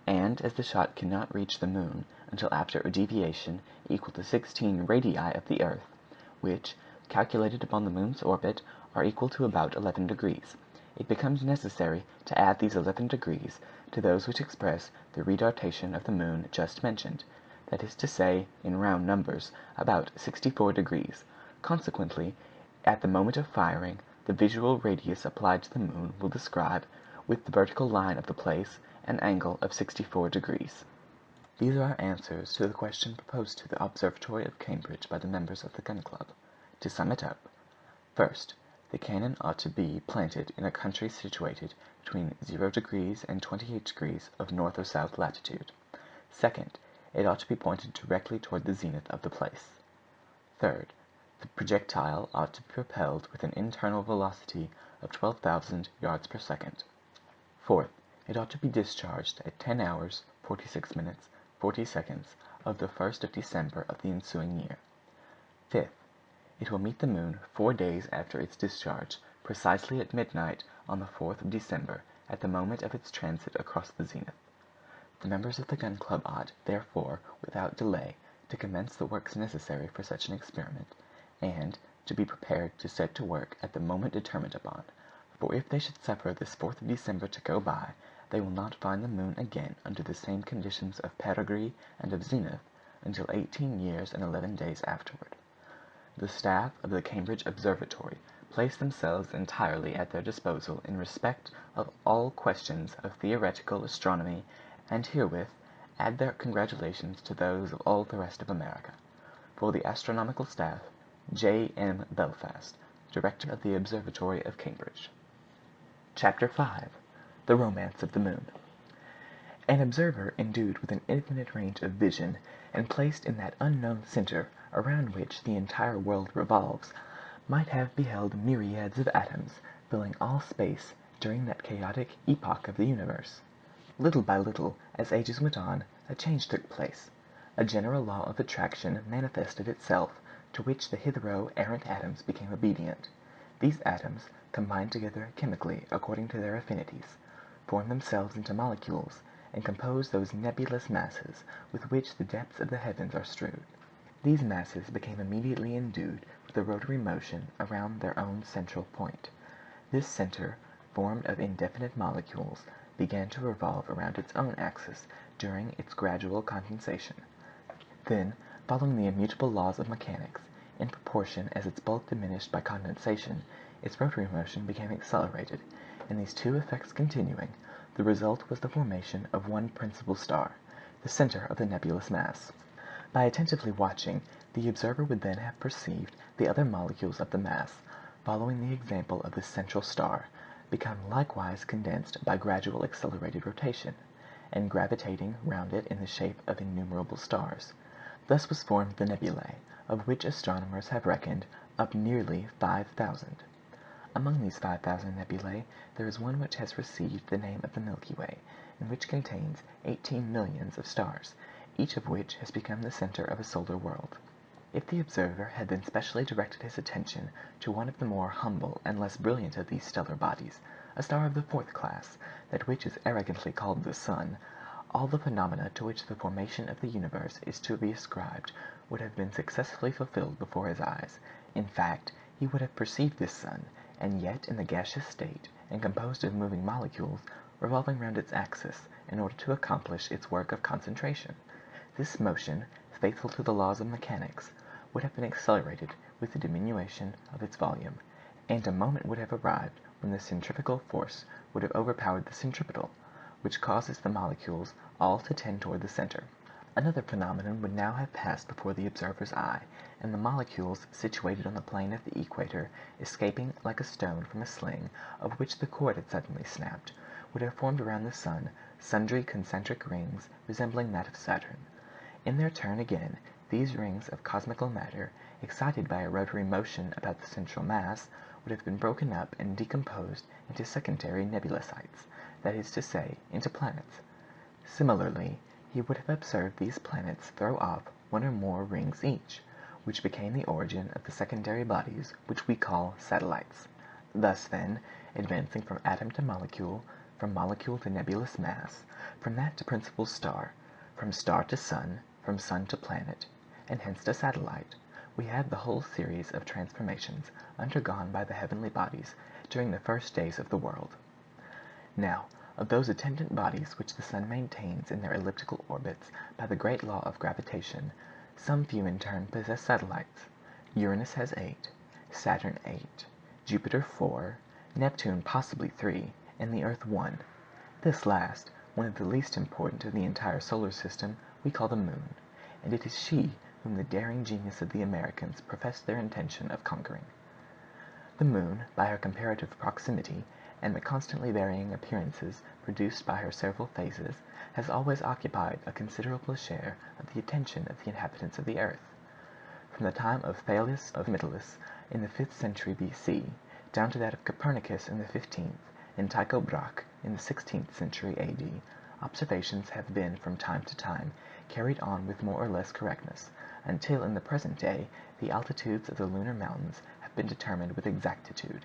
and as the shot cannot reach the moon until after a deviation equal to 16 radii of the earth, which, calculated upon the moon's orbit, are equal to about 11 degrees, it becomes necessary to add these 11 degrees to those which express the retardation of the moon just mentioned, that is to say, in round numbers, about 64 degrees. Consequently, at the moment of firing, the visual radius applied to the moon will describe, with the vertical line of the place an angle of 64 degrees. These are our answers to the question proposed to the Observatory of Cambridge by the members of the Gun Club. To sum it up: first, the cannon ought to be planted in a country situated between 0 degrees and 28 degrees of north or south latitude. Second, it ought to be pointed directly toward the zenith of the place. Third, the projectile ought to be propelled with an internal velocity of 12,000 yards per second. Fourth, it ought to be discharged at 10 hours, 46 minutes, 40 seconds of the 1st of December of the ensuing year. Fifth, it will meet the moon 4 days after its discharge, precisely at midnight on the 4th of December, at the moment of its transit across the zenith. The members of the Gun Club ought, therefore, without delay, to commence the works necessary for such an experiment, and to be prepared to set to work at the moment determined upon, for if they should suffer this 4th of December to go by, they will not find the moon again under the same conditions of perigee and of zenith until 18 years and 11 days afterward. The staff of the Cambridge Observatory place themselves entirely at their disposal in respect of all questions of theoretical astronomy, and herewith add their congratulations to those of all the rest of America. For the astronomical staff, J. M. Belfast, Director of the Observatory of Cambridge. Chapter 5. The Romance of the Moon. An observer endued with an infinite range of vision, and placed in that unknown center around which the entire world revolves, might have beheld myriads of atoms filling all space during that chaotic epoch of the universe. Little by little, as ages went on, a change took place. A general law of attraction manifested itself, to which the hitherto errant atoms became obedient. These atoms, combined together chemically according to their affinities, form themselves into molecules, and compose those nebulous masses with which the depths of the heavens are strewed. These masses became immediately endued with a rotary motion around their own central point. This center, formed of indefinite molecules, began to revolve around its own axis during its gradual condensation. Then, following the immutable laws of mechanics, in proportion as its bulk diminished by condensation, its rotary motion became accelerated, and these two effects continuing, the result was the formation of one principal star, the center of the nebulous mass. By attentively watching, the observer would then have perceived the other molecules of the mass, following the example of this central star, become likewise condensed by gradual accelerated rotation, and gravitating round it in the shape of innumerable stars. Thus was formed the nebulae, of which astronomers have reckoned up nearly 5,000. Among these 5,000 nebulae there is one which has received the name of the Milky Way, and which contains 18 millions of stars, each of which has become the center of a solar world. If the observer had then specially directed his attention to one of the more humble and less brilliant of these stellar bodies, a star of the 4th class, that which is arrogantly called the sun, all the phenomena to which the formation of the universe is to be ascribed would have been successfully fulfilled before his eyes. In fact, he would have perceived this sun, and yet in the gaseous state, and composed of moving molecules, revolving round its axis in order to accomplish its work of concentration. This motion, faithful to the laws of mechanics, would have been accelerated with the diminution of its volume, and a moment would have arrived when the centrifugal force would have overpowered the centripetal, which causes the molecules all to tend toward the center. Another phenomenon would now have passed before the observer's eye, and the molecules situated on the plane of the equator, escaping like a stone from a sling of which the cord had suddenly snapped, would have formed around the sun sundry concentric rings resembling that of Saturn. In their turn again, these rings of cosmical matter, excited by a rotary motion about the central mass, would have been broken up and decomposed into secondary nebulocytes, that is to say, into planets. Similarly, he would have observed these planets throw off one or more rings each, which became the origin of the secondary bodies which we call satellites. Thus, then, advancing from atom to molecule, from molecule to nebulous mass, from that to principal star, from star to sun, from sun to planet, and hence to satellite, we have the whole series of transformations undergone by the heavenly bodies during the first days of the world. Now, of those attendant bodies which the sun maintains in their elliptical orbits by the great law of gravitation, some few in turn possess satellites. Uranus has 8, Saturn 8, Jupiter 4, Neptune possibly 3, and the Earth 1. This last, one of the least important of the entire solar system, we call the moon, and it is she whom the daring genius of the Americans professed their intention of conquering. The moon, by her comparative proximity, and the constantly varying appearances produced by her several phases, has always occupied a considerable share of the attention of the inhabitants of the earth. From the time of Thales of Miletus in the 5th century B.C., down to that of Copernicus in the 15th, and Tycho Brahe in the 16th century A.D., observations have been from time to time carried on with more or less correctness, until in the present day the altitudes of the lunar mountains have been determined with exactitude.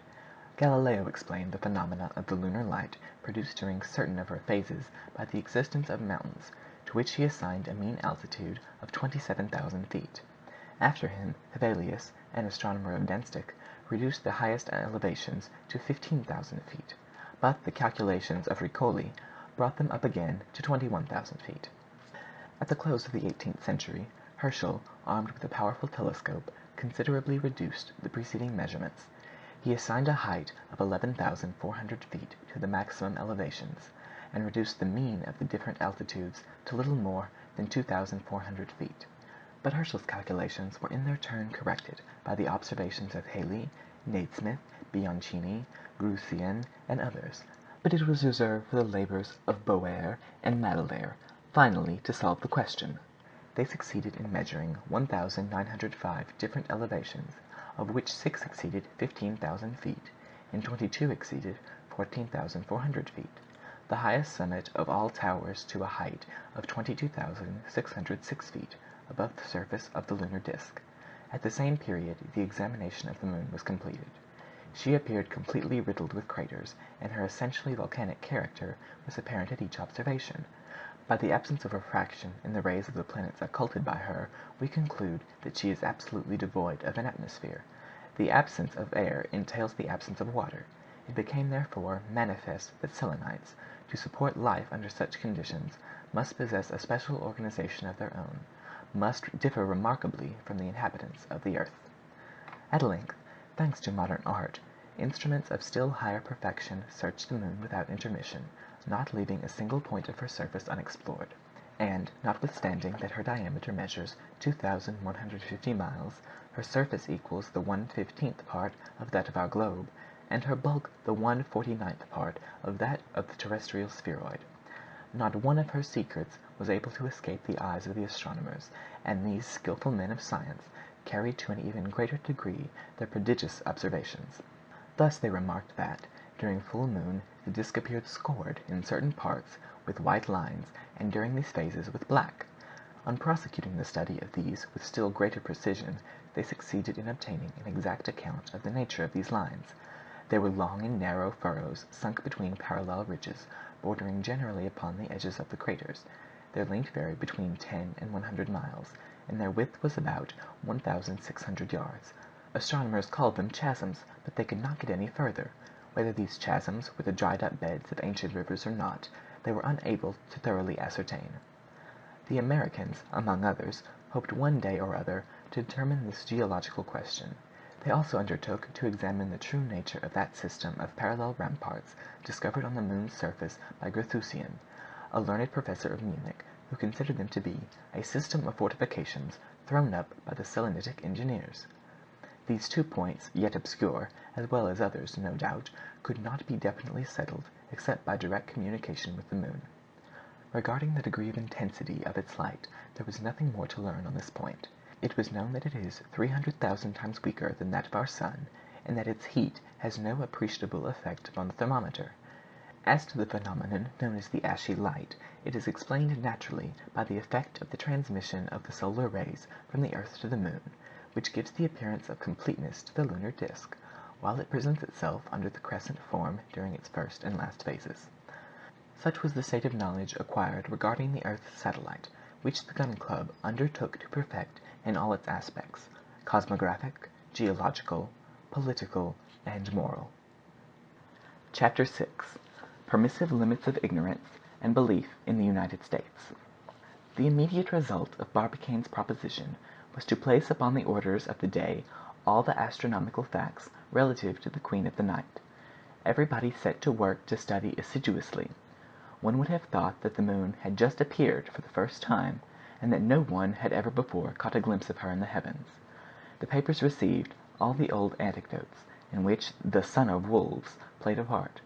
Galileo explained the phenomena of the lunar light produced during certain of her phases by the existence of mountains, to which he assigned a mean altitude of 27,000 feet. After him, Hevelius, an astronomer of Denstic, reduced the highest elevations to 15,000 feet, but the calculations of Riccoli brought them up again to 21,000 feet. At the close of the 18th century, Herschel, armed with a powerful telescope, considerably reduced the preceding measurements. He assigned a height of 11,400 feet to the maximum elevations, and reduced the mean of the different altitudes to little more than 2,400 feet. But Herschel's calculations were in their turn corrected by the observations of Halley, Nasmyth, Bianchini, Grützian, and others, but it was reserved for the labors of Boer and Madelaire finally to solve the question. They succeeded in measuring 1,905 different elevations, of which 6 exceeded 15,000 feet, and 22 exceeded 14,400 feet, the highest summit of all towers to a height of 22,606 feet above the surface of the lunar disk. At the same period the examination of the moon was completed. She appeared completely riddled with craters, and her essentially volcanic character was apparent at each observation. By the absence of refraction in the rays of the planets occulted by her, we conclude that she is absolutely devoid of an atmosphere. The absence of air entails the absence of water. It became therefore manifest that selenites, to support life under such conditions, must possess a special organization of their own, must differ remarkably from the inhabitants of the earth. At length, thanks to modern art, instruments of still higher perfection searched the moon without intermission, not leaving a single point of her surface unexplored, and, notwithstanding that her diameter measures 2,150 miles, her surface equals the 1/15th part of that of our globe, and her bulk the 1/49th part of that of the terrestrial spheroid. Not one of her secrets was able to escape the eyes of the astronomers, and these skilful men of science carried to an even greater degree their prodigious observations. Thus they remarked that, during full moon, the disk appeared scored in certain parts with white lines, and during these phases with black. On prosecuting the study of these with still greater precision, they succeeded in obtaining an exact account of the nature of these lines. They were long and narrow furrows sunk between parallel ridges, bordering generally upon the edges of the craters. Their length varied between 10 and 100 miles, and their width was about 1,600 yards. Astronomers called them chasms, but they could not get any further. Whether these chasms were the dried-up beds of ancient rivers or not, they were unable to thoroughly ascertain. The Americans, among others, hoped one day or other to determine this geological question. They also undertook to examine the true nature of that system of parallel ramparts discovered on the moon's surface by Grützian, a learned professor of Munich, who considered them to be a system of fortifications thrown up by the Selenitic engineers. These 2 points, yet obscure, as well as others, no doubt, could not be definitely settled except by direct communication with the moon. Regarding the degree of intensity of its light, there was nothing more to learn on this point. It was known that it is 300,000 times weaker than that of our sun, and that its heat has no appreciable effect upon the thermometer. As to the phenomenon known as the ashy light, it is explained naturally by the effect of the transmission of the solar rays from the earth to the moon, which gives the appearance of completeness to the lunar disk, while it presents itself under the crescent form during its first and last phases. Such was the state of knowledge acquired regarding the earth's satellite, which the Gun Club undertook to perfect in all its aspects, cosmographic, geological, political, and moral. Chapter 6. Permissive Limits of Ignorance and Belief in the United States. The immediate result of Barbicane's proposition was to place upon the orders of the day all the astronomical facts relative to the Queen of the Night. Everybody set to work to study assiduously. one would have thought that the moon had just appeared for the first time, and that no one had ever before caught a glimpse of her in the heavens. The papers received all the old anecdotes in which the son of wolves played a part.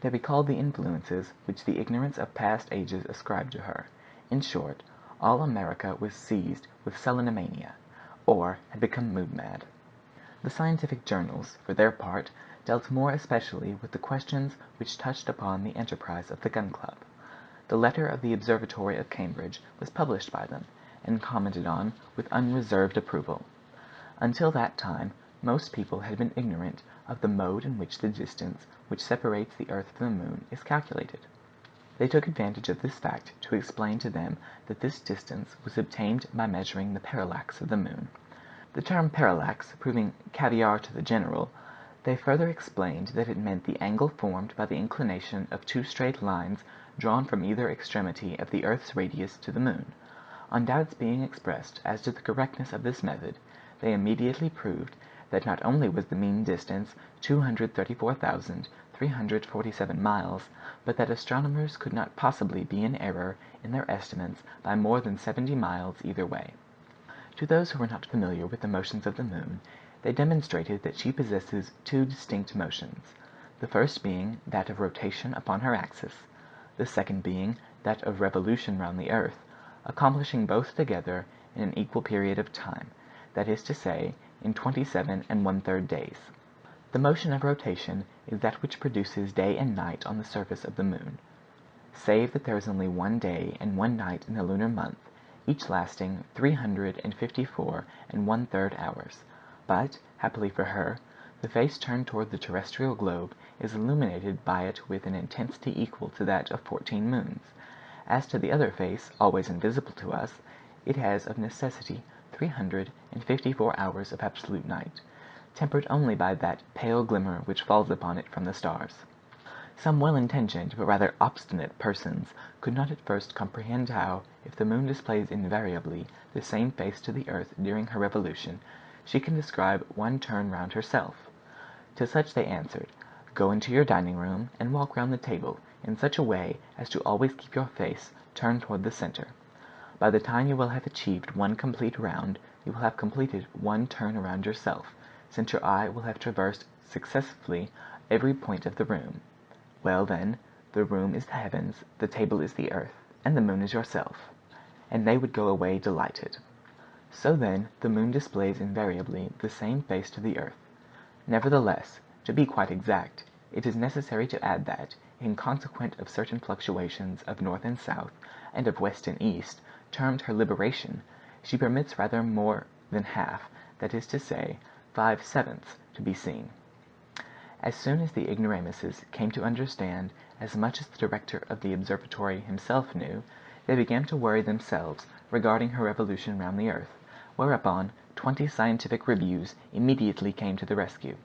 They recalled the influences which the ignorance of past ages ascribed to her. In short, all America was seized with selenomania, or had become mood-mad. The scientific journals, for their part, dealt more especially with the questions which touched upon the enterprise of the Gun Club. The letter of the Observatory of Cambridge was published by them, and commented on with unreserved approval. Until that time, most people had been ignorant of the mode in which the distance which separates the earth from the moon is calculated. They took advantage of this fact to explain to them that this distance was obtained by measuring the parallax of the moon. The term parallax proving caviar to the general, they further explained that it meant the angle formed by the inclination of two straight lines drawn from either extremity of the earth's radius to the moon. On doubts being expressed as to the correctness of this method, they immediately proved that not only was the mean distance 234,347 miles, but that astronomers could not possibly be in error in their estimates by more than 70 miles either way. To those who were not familiar with the motions of the moon, they demonstrated that she possesses two distinct motions, the first being that of rotation upon her axis, the second being that of revolution round the earth, accomplishing both together in an equal period of time, that is to say, in 27 1/3 days. The motion of rotation is that which produces day and night on the surface of the moon, save that there is only 1 day and 1 night in the lunar month, each lasting 354 1/3 hours. But, happily for her, the face turned toward the terrestrial globe is illuminated by it with an intensity equal to that of 14 moons. As to the other face, always invisible to us, it has of necessity 354 hours of absolute night, tempered only by that pale glimmer which falls upon it from the stars. Some well-intentioned but rather obstinate persons could not at first comprehend how, if the moon displays invariably the same face to the earth during her revolution, she can describe one turn round herself. To such they answered, "Go into your dining room and walk round the table in such a way as to always keep your face turned toward the center. By the time you will have achieved one complete round, you will have completed one turn around yourself, since your eye will have traversed successively every point of the room. Well, then, the room is the heavens, the table is the earth, and the moon is yourself." And they would go away delighted. So then, the moon displays invariably the same face to the earth. Nevertheless, to be quite exact, it is necessary to add that, in consequence of certain fluctuations of north and south, and of west and east, termed her libration, she permits rather more than half, that is to say, 5/7, to be seen. As soon as the ignoramuses came to understand as much as the director of the observatory himself knew, they began to worry themselves regarding her revolution round the earth, whereupon 20 scientific reviews immediately came to the rescue.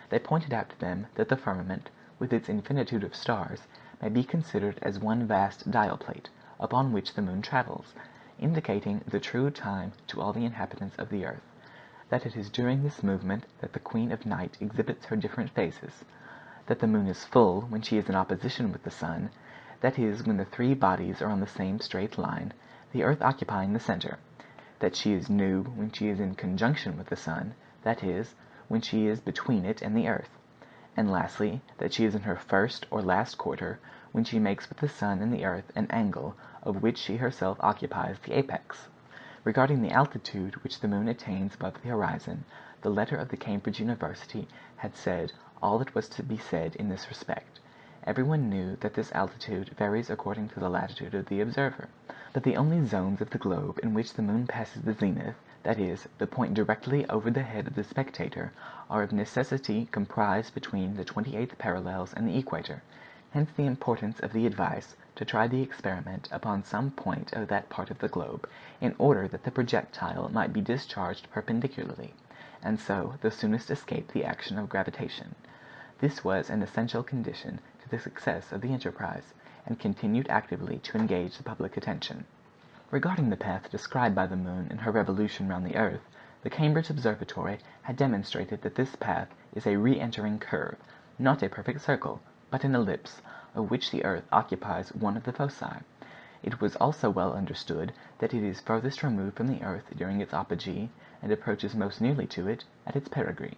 They pointed out to them that the firmament, with its infinitude of stars, may be considered as one vast dial plate, upon which the moon travels, indicating the true time to all the inhabitants of the earth; that it is during this movement that the Queen of Night exhibits her different phases; that the moon is full when she is in opposition with the sun, that is, when the three bodies are on the same straight line, the earth occupying the center; that she is new when she is in conjunction with the sun, that is, when she is between it and the earth; and lastly, that she is in her first or last quarter when she makes with the sun and the earth an angle of which she herself occupies the apex. Regarding the altitude which the moon attains above the horizon, the letter of the Cambridge University had said all that was to be said in this respect. Everyone knew that this altitude varies according to the latitude of the observer, but the only zones of the globe in which the moon passes the zenith, that is, the point directly over the head of the spectator, are of necessity comprised between the 28th parallels and the equator. Hence the importance of the advice to try the experiment upon some point of that part of the globe, in order that the projectile might be discharged perpendicularly, and so the soonest escape the action of gravitation. This was an essential condition to the success of the enterprise, and continued actively to engage the public attention. Regarding the path described by the moon in her revolution round the earth, the Cambridge Observatory had demonstrated that this path is a re-entering curve, not a perfect circle, but an ellipse, of which the earth occupies one of the foci. It was also well understood that it is furthest removed from the earth during its apogee, and approaches most nearly to it at its perigee.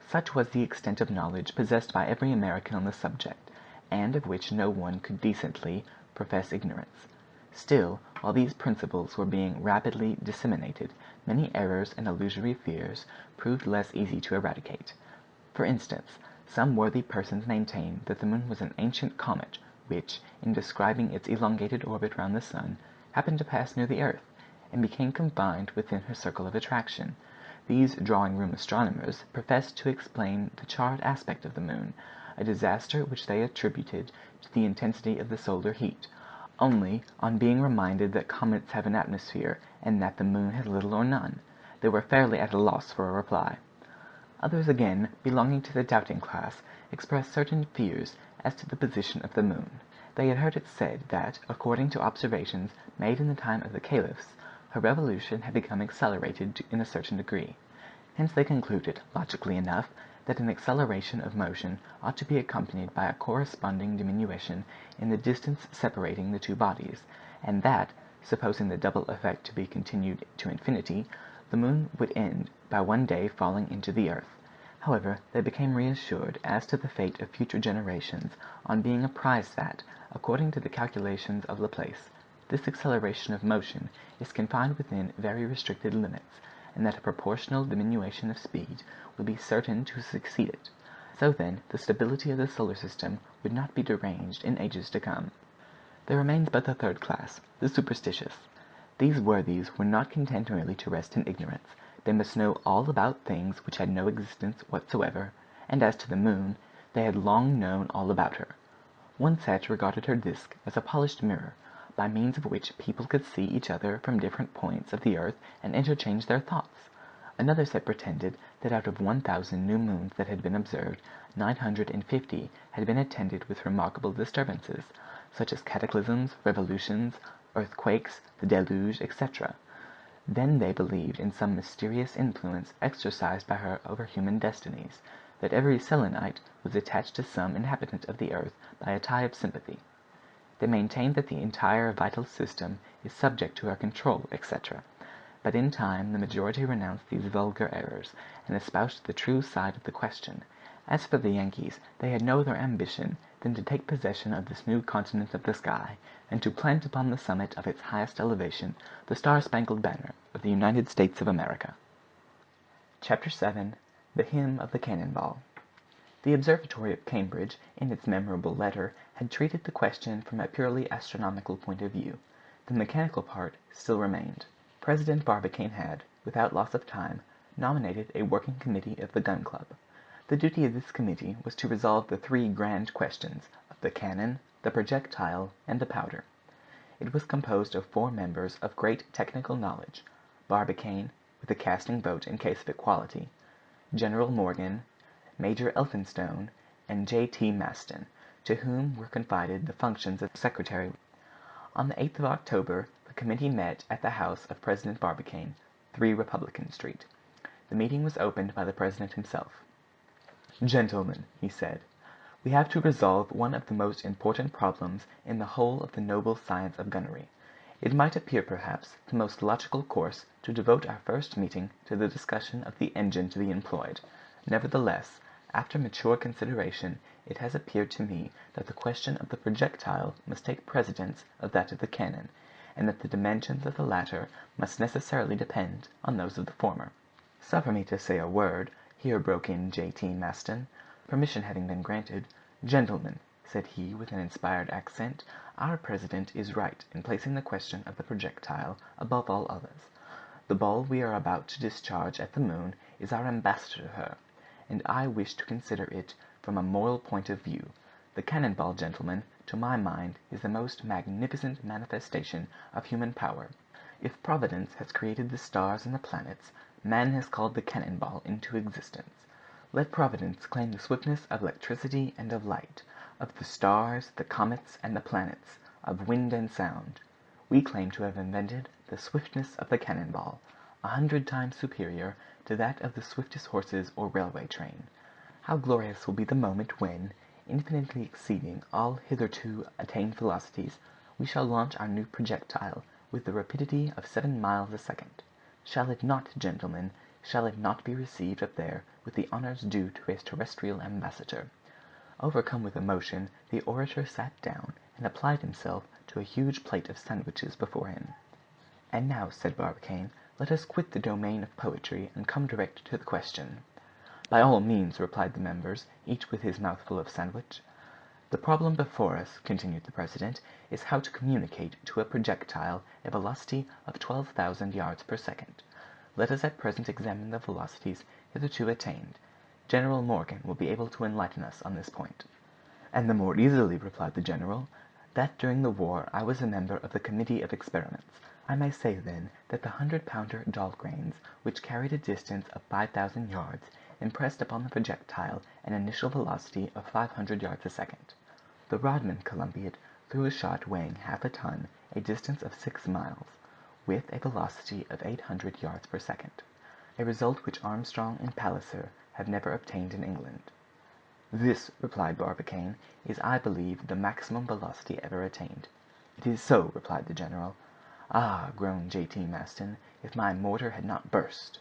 Such was the extent of knowledge possessed by every American on the subject, and of which no one could decently profess ignorance. Still, while these principles were being rapidly disseminated, many errors and illusory fears proved less easy to eradicate. For instance, some worthy persons maintained that the moon was an ancient comet which, in describing its elongated orbit round the sun, happened to pass near the earth, and became confined within her circle of attraction. These drawing-room astronomers professed to explain the charred aspect of the moon, a disaster which they attributed to the intensity of the solar heat. Only, on being reminded that comets have an atmosphere, and that the moon has little or none, they were fairly at a loss for a reply. Others again, belonging to the doubting class, expressed certain fears as to the position of the moon. They had heard it said that, according to observations made in the time of the caliphs, her revolution had become accelerated in a certain degree. Hence they concluded, logically enough, that an acceleration of motion ought to be accompanied by a corresponding diminution in the distance separating the two bodies, and that, supposing the double effect to be continued to infinity, the moon would end by one day falling into the earth. However, they became reassured as to the fate of future generations on being apprised that, according to the calculations of Laplace, this acceleration of motion is confined within very restricted limits, and that a proportional diminution of speed would be certain to succeed it. So then, the stability of the solar system would not be deranged in ages to come. There remains but the third class, the superstitious. These worthies were not content merely to rest in ignorance. They must know all about things which had no existence whatsoever, and as to the moon, they had long known all about her. One set regarded her disk as a polished mirror, by means of which people could see each other from different points of the earth and interchange their thoughts. Another set pretended that out of 1,000 new moons that had been observed, 950 had been attended with remarkable disturbances, such as cataclysms, revolutions, earthquakes, the deluge, etc. Then they believed in some mysterious influence exercised by her over human destinies, that every Selenite was attached to some inhabitant of the earth by a tie of sympathy. They maintained that the entire vital system is subject to her control, etc. But in time the majority renounced these vulgar errors, and espoused the true side of the question. As for the Yankees, they had no other ambition than to take possession of this new continent of the sky, and to plant upon the summit of its highest elevation the star-spangled banner of the United States of America. Chapter 7. The Hymn of the Cannon-Ball. The Observatory of Cambridge, in its memorable letter, had treated the question from a purely astronomical point of view. The mechanical part still remained. President Barbicane had, without loss of time, nominated a working committee of the Gun Club. The duty of this committee was to resolve the three grand questions of the cannon, the projectile, and the powder. It was composed of 4 members of great technical knowledge: Barbicane, with a casting vote in case of equality, General Morgan, Major Elphinstone, and J.T. Maston, to whom were confided the functions of secretary. On the 8th of October the committee met at the house of President Barbicane, 3 Republican Street. The meeting was opened by the president himself. "Gentlemen," he said, "we have to resolve one of the most important problems in the whole of the noble science of gunnery. It might appear, perhaps, the most logical course to devote our first meeting to the discussion of the engine to be employed. Nevertheless, after mature consideration, it has appeared to me that the question of the projectile must take precedence of that of the cannon, and that the dimensions of the latter must necessarily depend on those of the former." "Suffer me to say a word," here broke in J.T. Maston. Permission having been granted, "Gentlemen," said he with an inspired accent, "our president is right in placing the question of the projectile above all others. The ball we are about to discharge at the moon is our ambassador to her, and I wish to consider it from a moral point of view. The cannon ball, gentlemen, to my mind, is the most magnificent manifestation of human power. If Providence has created the stars and the planets, man has called the cannon ball into existence. Let Providence claim the swiftness of electricity and of light, of the stars, the comets, and the planets, of wind and sound. We claim to have invented the swiftness of the cannon ball, 100 times superior to that of the swiftest horses or railway train. How glorious will be the moment when, infinitely exceeding all hitherto attained velocities, we shall launch our new projectile with the rapidity of 7 miles a second. Shall it not, gentlemen, shall it not be received up there with the honors due to a terrestrial ambassador?" Overcome with emotion, the orator sat down and applied himself to a huge plate of sandwiches before him. "And now," said Barbicane, "let us quit the domain of poetry and come direct to the question." "By all means," replied the members, each with his mouthful of sandwich. "The problem before us," continued the president, "is how to communicate to a projectile a velocity of 12,000 yards per second. Let us at present examine the velocities hitherto attained. General Morgan will be able to enlighten us on this point." "And the more easily," replied the general, "that during the war I was a member of the committee of experiments. I may say, then, that the 100-pounder Dahlgrens, which carried a distance of 5,000 yards, impressed upon the projectile an initial velocity of 500 yards a second. The Rodman Columbiad threw a shot weighing half a ton, a distance of 6 miles, with a velocity of 800 yards per second, a result which Armstrong and Palliser have never obtained in England." "This," replied Barbicane, "is, I believe, the maximum velocity ever attained." "It is so," replied the general. "Ah!" groaned J.T. Maston, "if my mortar had not burst!"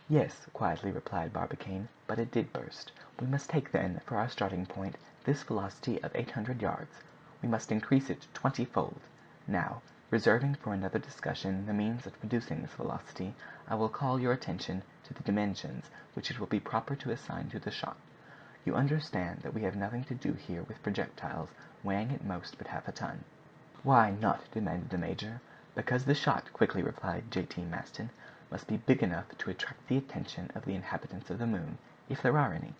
"Yes," quietly replied Barbicane, "but it did burst. We must take, then, for our starting point this velocity of 800 yards. We must increase it 20-fold. Now, reserving for another discussion the means of producing this velocity, I will call your attention to the dimensions which it will be proper to assign to the shot. You understand that we have nothing to do here with projectiles weighing at most but half a ton." "Why not?" demanded the major. "Because the shot," quickly replied J.T. Maston, "must be big enough to attract the attention of the inhabitants of the moon, if there are any."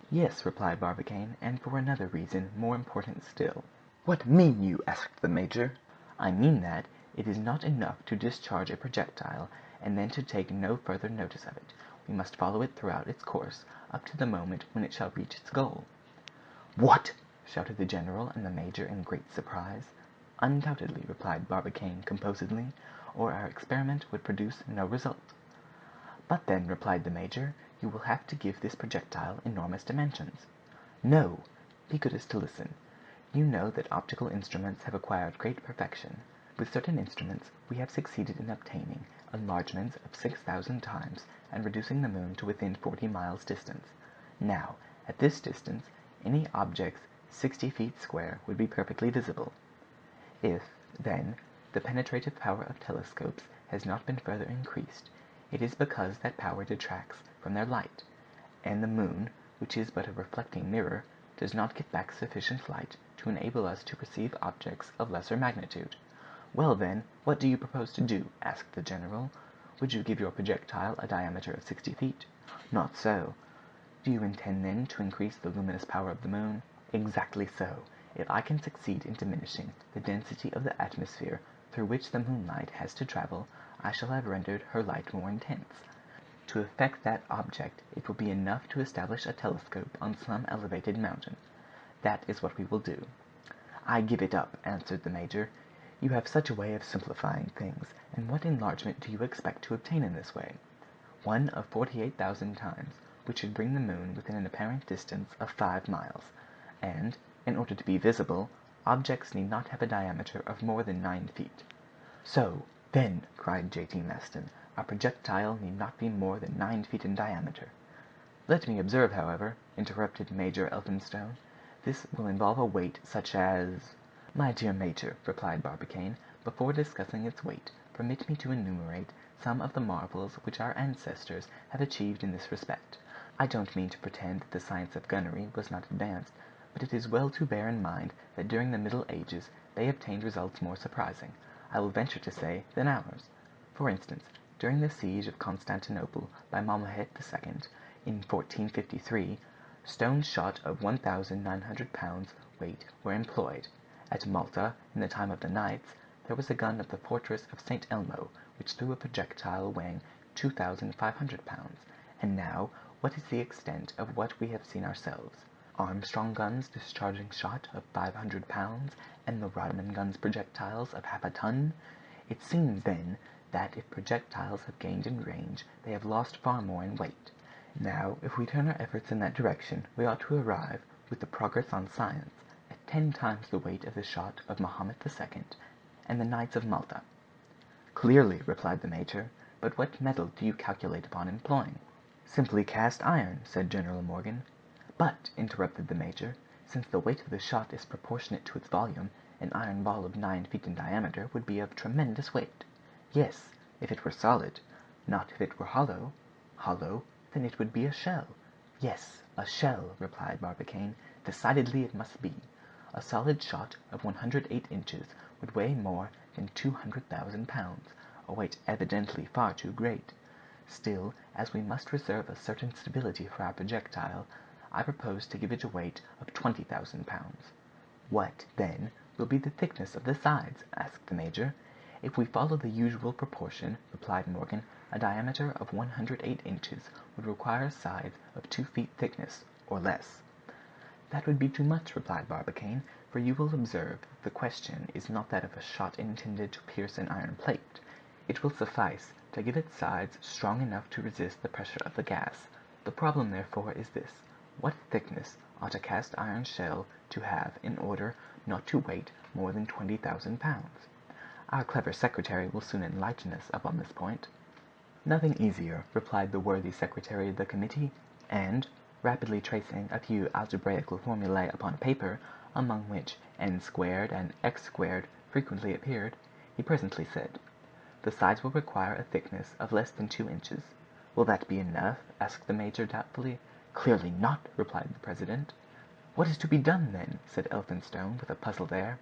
"Yes," replied Barbicane, "and for another reason more important still." "What mean you?" asked the major. "I mean that it is not enough to discharge a projectile and then to take no further notice of it. We must follow it throughout its course, up to the moment when it shall reach its goal." "What!" shouted the general and the major in great surprise. "Undoubtedly," replied Barbicane composedly, "or our experiment would produce no result." "But then," replied the major, "you will have to give this projectile enormous dimensions." "No." "Be good as to listen. You know that optical instruments have acquired great perfection. With certain instruments we have succeeded in obtaining enlargements of 6,000 times and reducing the moon to within 40 miles distance. Now, at this distance, any objects 60 feet square would be perfectly visible. If, then, the penetrative power of telescopes has not been further increased, it is because that power detracts from their light, and the moon, which is but a reflecting mirror, does not get back sufficient light to enable us to perceive objects of lesser magnitude." "Well, then, what do you propose to do?" asked the general. "Would you give your projectile a diameter of 60 feet?" "Not so." "Do you intend, then, to increase the luminous power of the moon?" "Exactly so. If I can succeed in diminishing the density of the atmosphere through which the moonlight has to travel, I shall have rendered her light more intense. To effect that object it will be enough to establish a telescope on some elevated mountain. That is what we will do." "I give it up," answered the major. "You have such a way of simplifying things, and what enlargement do you expect to obtain in this way?" "One of 48,000 times, which should bring the moon within an apparent distance of 5 miles, and, in order to be visible, objects need not have a diameter of more than 9 feet." "So, then," cried J.T. Maston, "our projectile need not be more than 9 feet in diameter." "Let me observe, however," interrupted Major Elphinstone, "this will involve a weight such as—" "My dear major," replied Barbicane, "before discussing its weight, permit me to enumerate some of the marvels which our ancestors have achieved in this respect. I don't mean to pretend that the science of gunnery was not advanced, but it is well to bear in mind that during the Middle Ages they obtained results more surprising, I will venture to say, than ours. For instance, during the siege of Constantinople by Mahomet II, in 1453, stones shot of 1,900 pounds weight were employed. At Malta, in the time of the knights, there was a gun of the fortress of St. Elmo which threw a projectile weighing 2,500 pounds. And now, what is the extent of what we have seen ourselves? Armstrong guns discharging shot of 500 pounds, and the Rodman guns projectiles of half a ton. It seems, then, that if projectiles have gained in range, they have lost far more in weight. Now, if we turn our efforts in that direction, we ought to arrive, with the progress on science at 10 times the weight of the shot of Mahomet II and the Knights of Malta. Clearly, replied the major, but what metal do you calculate upon employing? Simply cast iron, said General Morgan. But, interrupted the major, since the weight of the shot is proportionate to its volume, an iron ball of 9 feet in diameter would be of tremendous weight. Yes, if it were solid, not if it were hollow. Hollow, then it would be a shell. Yes, a shell, replied Barbicane. Decidedly it must be. A solid shot of 108 inches would weigh more than 200,000 pounds, a weight evidently far too great. Still, as we must reserve a certain stability for our projectile, I propose to give it a weight of 20,000 pounds. What, then, will be the thickness of the sides? asked the major. If we follow the usual proportion, replied Morgan, a diameter of 108 inches would require sides of 2 feet thickness, or less. That would be too much, replied Barbicane, for you will observe that the question is not that of a shot intended to pierce an iron plate. It will suffice to give its sides strong enough to resist the pressure of the gas. The problem, therefore, is this: what thickness ought a cast iron shell to have in order not to weight more than 20,000 pounds? Our clever secretary will soon enlighten us upon this point. Nothing easier, replied the worthy secretary of the committee, and, rapidly tracing a few algebraical formulae upon paper, among which n squared and x squared frequently appeared, he presently said, "The sides will require a thickness of less than 2 inches." "Will that be enough?" asked the major doubtfully. "Clearly not," replied the president. "What is to be done, then?" said Elphinstone, with a puzzled air.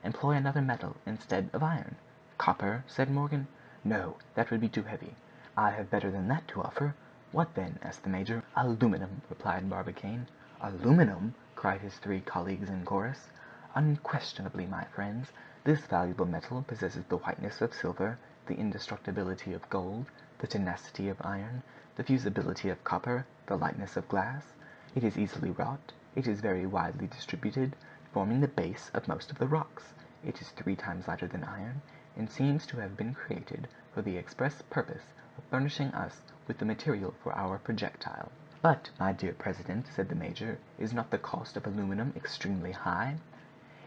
"Employ another metal instead of iron." "Copper?" said Morgan. "No, that would be too heavy. I have better than that to offer." "What, then?" asked the major. "Aluminum," replied Barbicane. "Aluminum!" cried his 3 colleagues in chorus. "Unquestionably, my friends, this valuable metal possesses the whiteness of silver, the indestructibility of gold, the tenacity of iron, the fusibility of copper, the lightness of glass. It is easily wrought. It is very widely distributed, forming the base of most of the rocks. It is 3 times lighter than iron, and seems to have been created for the express purpose of furnishing us with the material for our projectile." "But, my dear president," said the major, "is not the cost of aluminum extremely high?"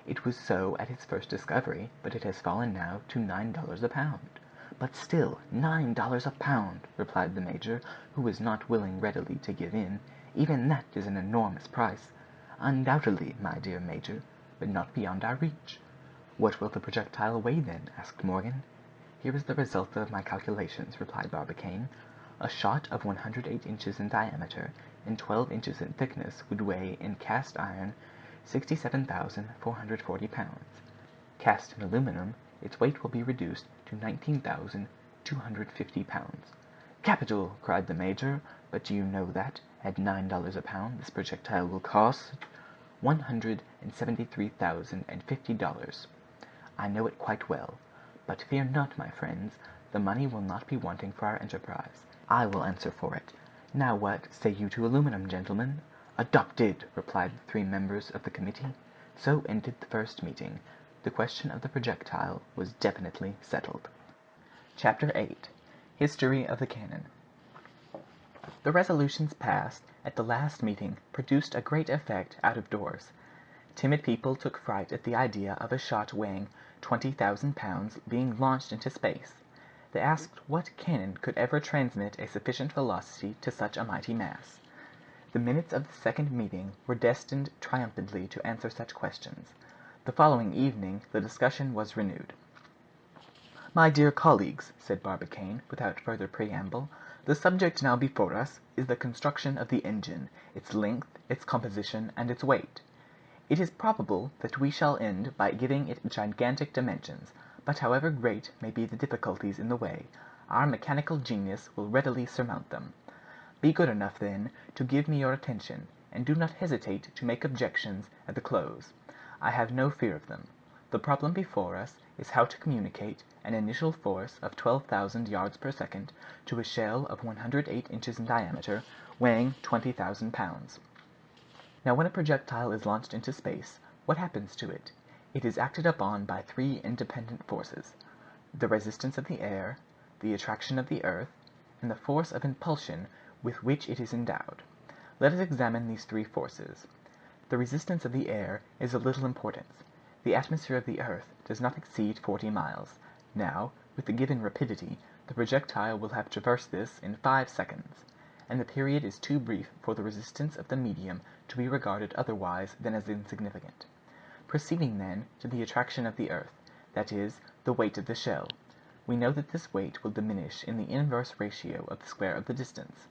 "It was so at its first discovery, but it has fallen now to $9 a pound." "But still, $9 a pound!" replied the major, who was not willing readily to give in. "Even that is an enormous price." "Undoubtedly, my dear major, but not beyond our reach." "What will the projectile weigh, then?" asked Morgan. "Here is the result of my calculations," replied Barbicane. "A shot of 108 inches in diameter and 12 inches in thickness would weigh in cast iron 67,440 pounds. Cast in aluminum, its weight will be reduced to 19,250 pounds." "Capital!" cried the major. "But do you know that, at $9 a pound, this projectile will cost $173,050. "I know it quite well. But fear not, my friends, the money will not be wanting for our enterprise. I will answer for it. Now what say you to aluminum, gentlemen?" "Adopted!" replied the 3 members of the committee. So ended the first meeting. The question of the projectile was definitely settled. Chapter 8. History of the Cannon. The resolutions passed at the last meeting produced a great effect out of doors. Timid people took fright at the idea of a shot weighing 20,000 pounds being launched into space. They asked what cannon could ever transmit a sufficient velocity to such a mighty mass. The minutes of the second meeting were destined triumphantly to answer such questions. The following evening the discussion was renewed. "My dear colleagues," said Barbicane, without further preamble, "the subject now before us is the construction of the engine, its length, its composition, and its weight. It is probable that we shall end by giving it gigantic dimensions, but however great may be the difficulties in the way, our mechanical genius will readily surmount them. Be good enough, then, to give me your attention, and do not hesitate to make objections at the close. I have no fear of them. The problem before us is how to communicate an initial force of 12,000 yards per second to a shell of 108 inches in diameter, weighing 20,000 pounds. Now, when a projectile is launched into space, what happens to it? It is acted upon by 3 independent forces: the resistance of the air, the attraction of the earth, and the force of impulsion with which it is endowed. Let us examine these 3 forces. The resistance of the air is of little importance. The atmosphere of the earth does not exceed 40 miles. Now, with the given rapidity, the projectile will have traversed this in 5 seconds, and the period is too brief for the resistance of the medium to be regarded otherwise than as insignificant. Proceeding then to the attraction of the earth, that is, the weight of the shell, we know that this weight will diminish in the inverse ratio of the square of the distance.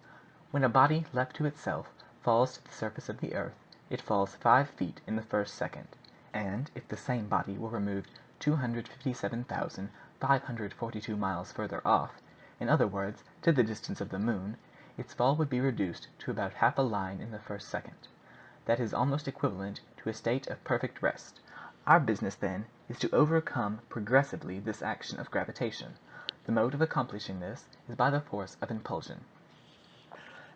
When a body left to itself falls to the surface of the earth, it falls 5 feet in the first second, and if the same body were removed 257,542 miles further off, in other words, to the distance of the moon, its fall would be reduced to about half a line in the first second. That is almost equivalent to a state of perfect rest. Our business, then, is to overcome progressively this action of gravitation. The mode of accomplishing this is by the force of impulsion.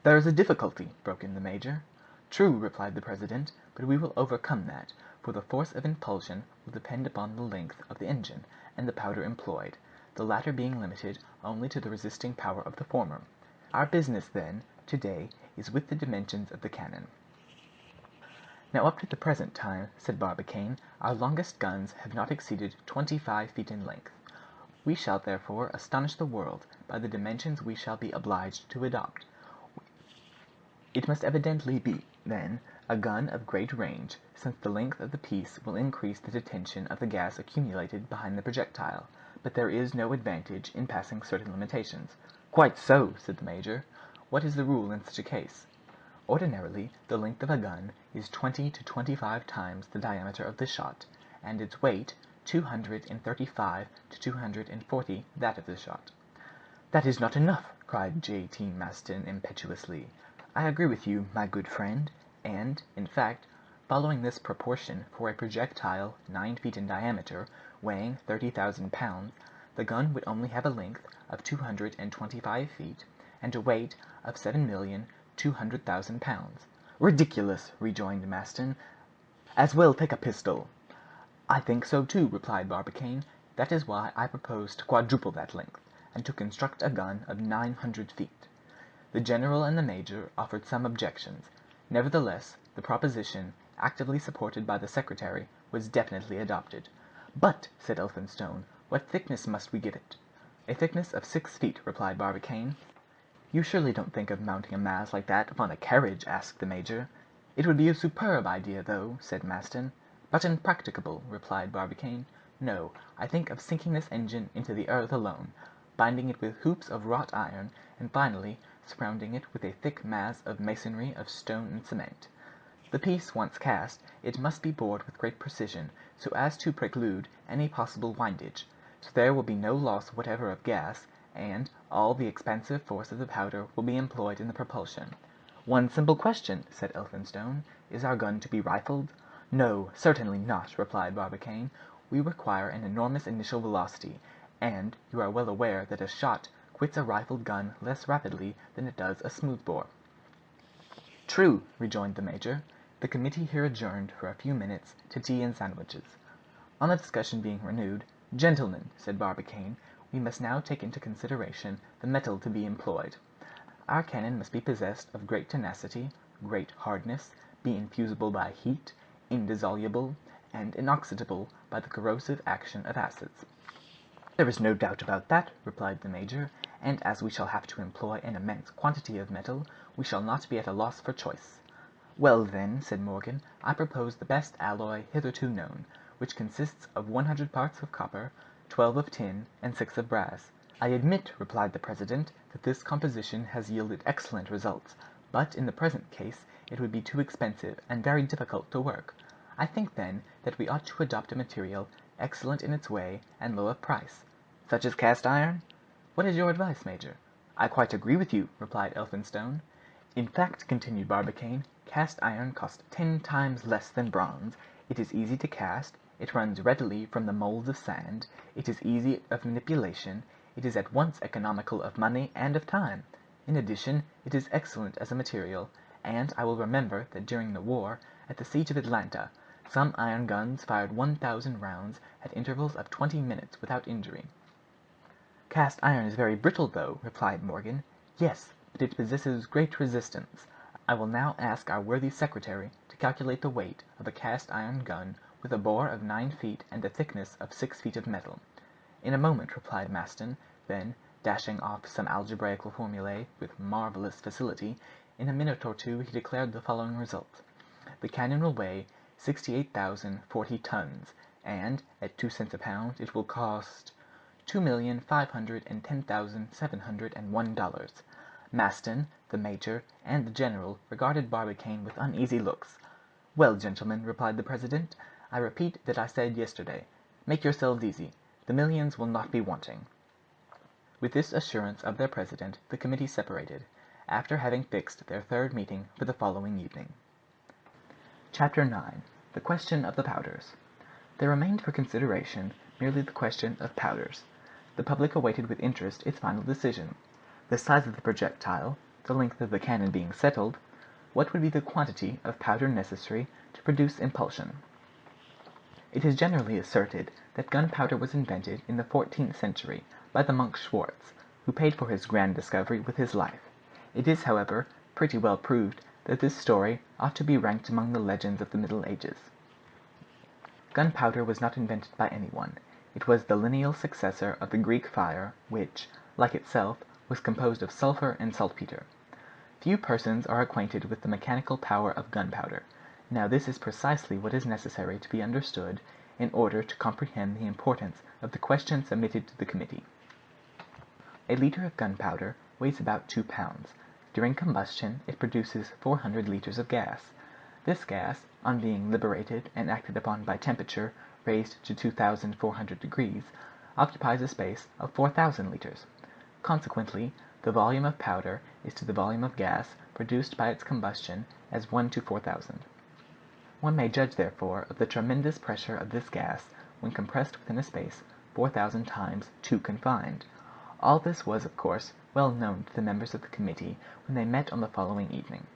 "There is a difficulty," broke in the major. "True," replied the president, "but we will overcome that, for the force of impulsion will depend upon the length of the engine and the powder employed, the latter being limited only to the resisting power of the former. Our business, then, to-day is with the dimensions of the cannon." "Now up to the present time," said Barbicane, "our longest guns have not exceeded 25 feet in length. We shall therefore astonish the world by the dimensions we shall be obliged to adopt. It must evidently be, then, a gun of great range, since the length of the piece will increase the detention of the gas accumulated behind the projectile, but there is no advantage in passing certain limitations." "Quite so," said the major. "What is the rule in such a case?" "Ordinarily, the length of a gun is 20 to 25 times the diameter of the shot, and its weight 235 to 240 that of the shot." "That is not enough!" cried J.T. Maston impetuously. "I agree with you, my good friend, and, in fact, following this proportion for a projectile 9 feet in diameter, weighing 30,000 pounds, the gun would only have a length of 225 feet and a weight of 7,200,000 pounds." "Ridiculous!" rejoined Maston. "As well take a pistol." "I think so too," replied Barbicane. "That is why I propose to quadruple that length, and to construct a gun of 900 feet." The general and the major offered some objections. Nevertheless, the proposition, actively supported by the secretary, was definitely adopted. "But," said Elphinstone, "what thickness must we give it?" "A thickness of 6 feet," replied Barbicane. "You surely don't think of mounting a mass like that upon a carriage?" asked the major. "It would be a superb idea, though," said Maston. "But impracticable," replied Barbicane. "No, I think of sinking this engine into the earth alone, binding it with hoops of wrought iron, and finally surrounding it with a thick mass of masonry of stone and cement. The piece once cast, it must be bored with great precision, so as to preclude any possible windage, so there will be no loss whatever of gas, and all the expansive force of the powder will be employed in the propulsion." "One simple question," said Elphinstone. "Is our gun to be rifled?" "No, certainly not," replied Barbicane. "We require an enormous initial velocity, and you are well aware that a shot quits a rifled gun less rapidly than it does a smooth-bore." "True," rejoined the major. The committee here adjourned for a few minutes to tea and sandwiches. On the discussion being renewed, "Gentlemen," said Barbicane, "we must now take into consideration the metal to be employed. Our cannon must be possessed of great tenacity, great hardness, be infusible by heat, indissoluble, and inoxidable by the corrosive action of acids." "There is no doubt about that," replied the major, "and as we shall have to employ an immense quantity of metal, we shall not be at a loss for choice." "Well, then," said Morgan, "I propose the best alloy hitherto known, which consists of 100 parts of copper, 12 of tin, and 6 of brass." "I admit," replied the president, "that this composition has yielded excellent results, but in the present case it would be too expensive and very difficult to work. I think, then, that we ought to adopt a material excellent in its way and low of price." "Such as cast iron?" "What is your advice, major?" "I quite agree with you," replied Elphinstone. "In fact," continued Barbicane, "cast iron costs 10 times less than bronze. It is easy to cast, it runs readily from the molds of sand, it is easy of manipulation, it is at once economical of money and of time. In addition, it is excellent as a material, and I will remember that during the war, at the siege of Atlanta, some iron guns fired 1,000 rounds at intervals of 20 minutes without injury." "Cast iron is very brittle, though," replied Morgan. "Yes, but it possesses great resistance. I will now ask our worthy secretary to to calculate the weight of a cast-iron gun with a bore of 9 feet and a thickness of 6 feet of metal." "In a moment," replied Maston; then, dashing off some algebraical formulae with marvelous facility, in a minute or two he declared the following result: "The cannon will weigh 68,040 tons, and at 2 cents a pound it will cost $2,510,701. Maston, the major, and the general regarded Barbicane with uneasy looks. "Well, gentlemen," replied the president, "I repeat what I said yesterday. Make yourselves easy. The millions will not be wanting." With this assurance of their president, the committee separated, after having fixed their third meeting for the following evening. Chapter 9. The Question of the Powders. There remained for consideration merely the question of powders. The public awaited with interest its final decision. The size of the projectile, the length of the cannon being settled, what would be the quantity of powder necessary to produce impulsion? It is generally asserted that gunpowder was invented in the 14th century by the monk Schwartz, who paid for his grand discovery with his life. It is, however, pretty well proved that this story ought to be ranked among the legends of the Middle Ages. Gunpowder was not invented by anyone. It was the lineal successor of the Greek fire, which, like itself, was composed of sulfur and saltpeter. Few persons are acquainted with the mechanical power of gunpowder. Now this is precisely what is necessary to be understood in order to comprehend the importance of the question submitted to the committee. A liter of gunpowder weighs about 2 pounds. During combustion it produces 400 liters of gas. This gas, on being liberated and acted upon by temperature raised to 2,400 degrees, occupies a space of 4,000 liters. Consequently, the volume of powder is to the volume of gas produced by its combustion as 1 to 4,000. One may judge, therefore, of the tremendous pressure of this gas when compressed within a space 4,000 times too confined. All this was, of course, well known to the members of the committee when they met on the following evening.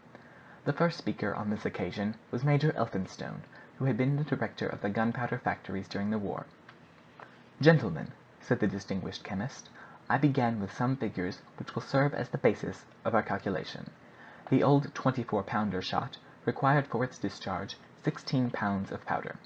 The first speaker on this occasion was Major Elphinstone, who had been the director of the gunpowder factories during the war. "Gentlemen," said the distinguished chemist, "I began with some figures which will serve as the basis of our calculation. The old 24-pounder shot required for its discharge 16 pounds of powder."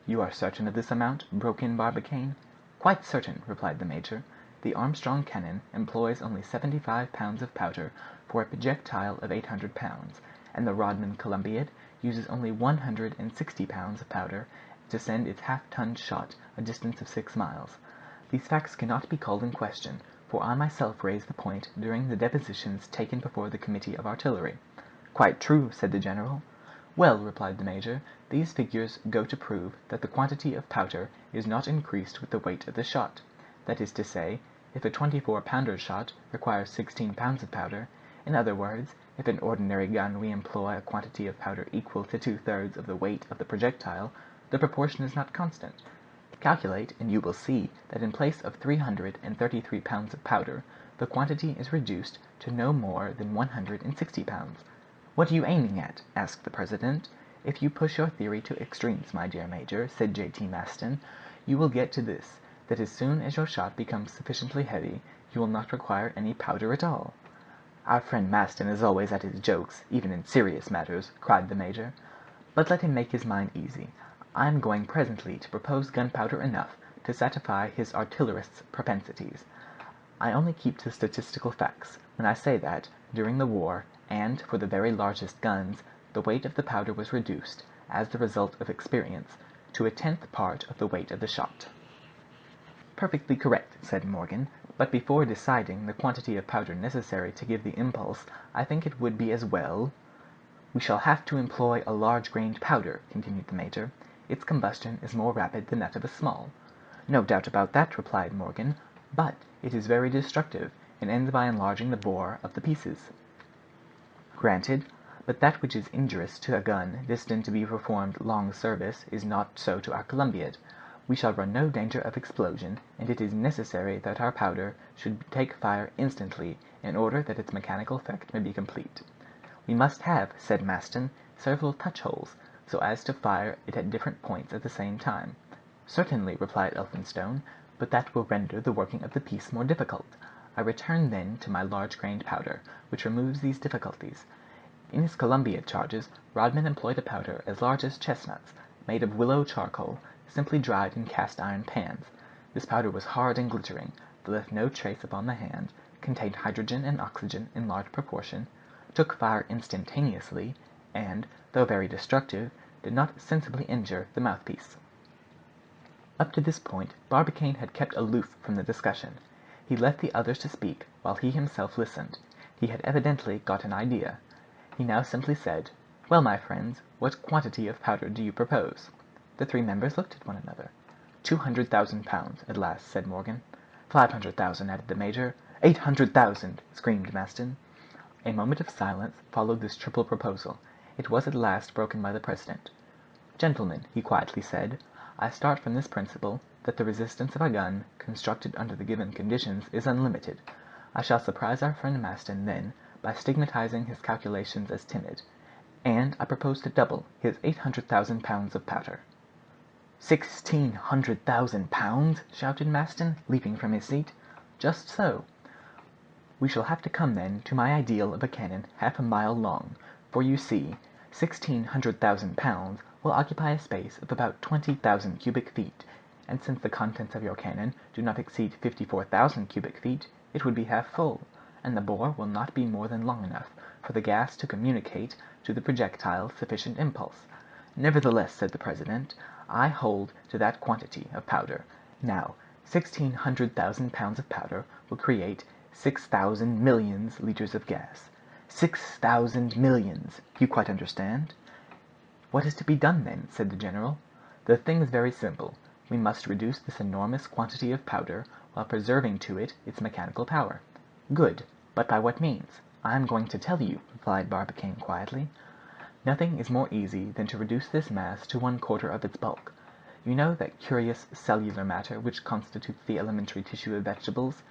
"You are certain of this amount?" broke in Barbicane. "Quite certain," replied the major. "The Armstrong cannon employs only 75 pounds of powder for a projectile of 800 pounds, and the Rodman Columbiad uses only 160 pounds of powder to send its half-ton shot a distance of 6 miles. These facts cannot be called in question, for I myself raised the point during the depositions taken before the Committee of Artillery." "Quite true," said the general. "Well," replied the major, "these figures go to prove that the quantity of powder is not increased with the weight of the shot. That is to say, if a 24-pounder shot requires 16 pounds of powder, in other words, if in ordinary gun we employ a quantity of powder equal to 2/3 of the weight of the projectile, the proportion is not constant. Calculate, and you will see that in place of 333 pounds of powder, the quantity is reduced to no more than 160 pounds. "What are you aiming at?" asked the president. "If you push your theory to extremes, my dear major," said J.T. Maston, "you will get to this, that as soon as your shot becomes sufficiently heavy, you will not require any powder at all." "Our friend Maston is always at his jokes, even in serious matters," cried the major. "But let him make his mind easy. I am going presently to propose gunpowder enough to satisfy his artillerist's propensities. I only keep to statistical facts when I say that, during the war, and for the very largest guns, the weight of the powder was reduced, as the result of experience, to 1/10 part of the weight of the shot." "Perfectly correct," said Morgan, "but before deciding the quantity of powder necessary to give the impulse, I think it would be as well—" "We shall have to employ a large-grained powder," continued the major. "Its combustion is more rapid than that of a small." "No doubt about that," replied Morgan, "but it is very destructive, and ends by enlarging the bore of the pieces." "Granted, but that which is injurious to a gun destined to be performed long service is not so to our Columbiad. We shall run no danger of explosion, and it is necessary that our powder should take fire instantly in order that its mechanical effect may be complete." "We must have," said Maston, "several touch-holes, so as to fire it at different points at the same time." "Certainly," replied Elphinstone, "but that will render the working of the piece more difficult. I return, then, to my large-grained powder, which removes these difficulties. In his Columbiad charges, Rodman employed a powder as large as chestnuts, made of willow charcoal, simply dried in cast-iron pans. This powder was hard and glittering, but left no trace upon the hand, contained hydrogen and oxygen in large proportion, took fire instantaneously, and, though very destructive, did not sensibly injure the mouthpiece. Up to this point, Barbicane had kept aloof from the discussion. He left the others to speak, while he himself listened. He had evidently got an idea. He now simply said, "Well, my friends, what quantity of powder do you propose?" The three members looked at one another. 200,000 pounds, at last said Morgan. 500,000, added the major. 800,000, screamed Maston. A moment of silence followed this triple proposal. It was at last broken by the president. "Gentlemen," he quietly said, "I start from this principle, that the resistance of a gun, constructed under the given conditions, is unlimited. I shall surprise our friend Maston, then, by stigmatizing his calculations as timid, and I propose to double his 800,000 pounds of powder." 1,600,000 pounds!" shouted Maston, leaping from his seat. "Just so. We shall have to come, then, to my ideal of a cannon half a mile long, for you see, 1,600,000 pounds will occupy a space of about 20,000 cubic feet, and since the contents of your cannon do not exceed 54,000 cubic feet, it would be half full, and the bore will not be more than long enough for the gas to communicate to the projectile sufficient impulse. Nevertheless," said the president, "I hold to that quantity of powder. Now, 1,600,000 pounds of powder will create 6,000 millions liters of gas. 6,000 millions! You quite understand?" "What is to be done, then?" said the general. "The thing is very simple. We must reduce this enormous quantity of powder while preserving to it its mechanical power." "Good! But by what means?" "I am going to tell you," replied Barbicane quietly. "Nothing is more easy than to reduce this mass to 1/4 of its bulk. You know that curious cellular matter which constitutes the elementary tissue of vegetables?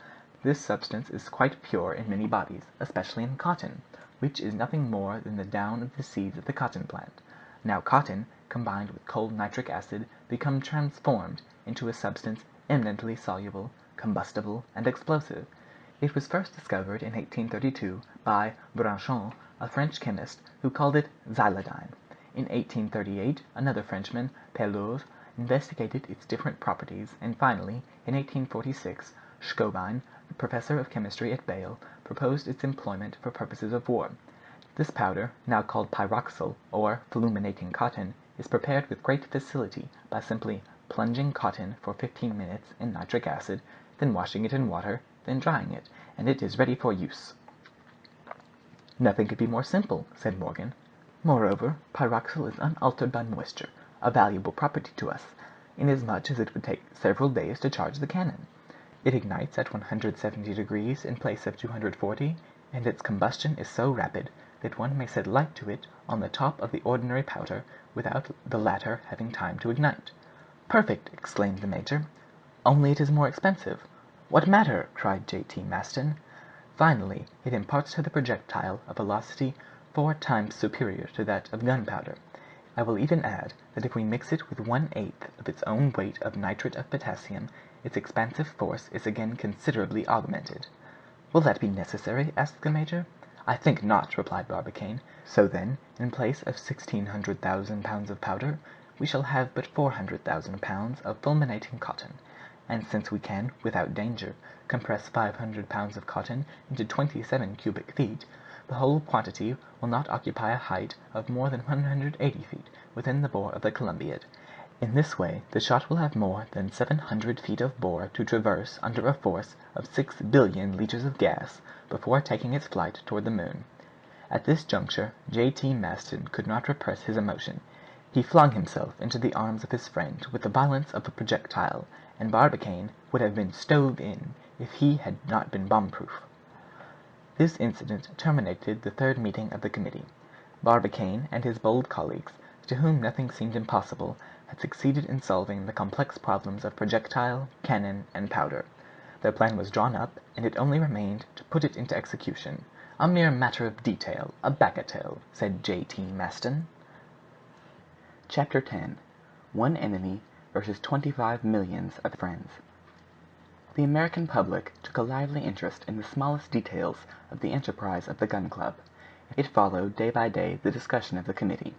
This substance is quite pure in many bodies, especially in cotton, which is nothing more than the down of the seeds of the cotton plant. Now cotton, combined with cold nitric acid, become transformed into a substance eminently soluble, combustible, and explosive. It was first discovered in 1832 by Branchon, a French chemist, who called it xyloidine. In 1838 another Frenchman, Pellour, investigated its different properties, and finally, in 1846, Schobine, professor of chemistry at Bâle, proposed its employment for purposes of war. This powder, now called pyroxyle, or fulminating cotton, is prepared with great facility by simply plunging cotton for 15 minutes in nitric acid, then washing it in water, then drying it, and it is ready for use." "Nothing could be more simple," said Morgan. "Moreover, pyroxyle is unaltered by moisture, a valuable property to us, inasmuch as it would take several days to charge the cannon. It ignites at 170 degrees in place of 240, and its combustion is so rapid that one may set light to it on the top of the ordinary powder without the latter having time to ignite." "Perfect!" exclaimed the major. "Only it is more expensive." "What matter?" cried J.T. Maston. "Finally, it imparts to the projectile a velocity 4 times superior to that of gunpowder. I will even add that if we mix it with 1/8 of its own weight of nitrate of potassium, its expansive force is again considerably augmented." "Will that be necessary?" asked the major. "I think not," replied Barbicane. "So then, in place of 1,600,000 pounds of powder, we shall have but 400,000 pounds of fulminating cotton; and since we can, without danger, compress 500 pounds of cotton into 27 cubic feet, the whole quantity will not occupy a height of more than 180 feet within the bore of the Columbiad. In this way the shot will have more than 700 feet of bore to traverse under a force of 6 billion liters of gas before taking its flight toward the moon." At this juncture J.T. Maston could not repress his emotion. He flung himself into the arms of his friend with the violence of a projectile, and Barbicane would have been stove in if he had not been bomb-proof. This incident terminated the third meeting of the committee. Barbicane and his bold colleagues, to whom nothing seemed impossible, had succeeded in solving the complex problems of projectile, cannon, and powder. Their plan was drawn up, and it only remained to put it into execution. "A mere matter of detail, a bagatelle," said J.T. Maston. Chapter 10. One Enemy versus 25 Millions of Friends. The American public took a lively interest in the smallest details of the enterprise of the Gun Club. It followed day by day the discussion of the committee.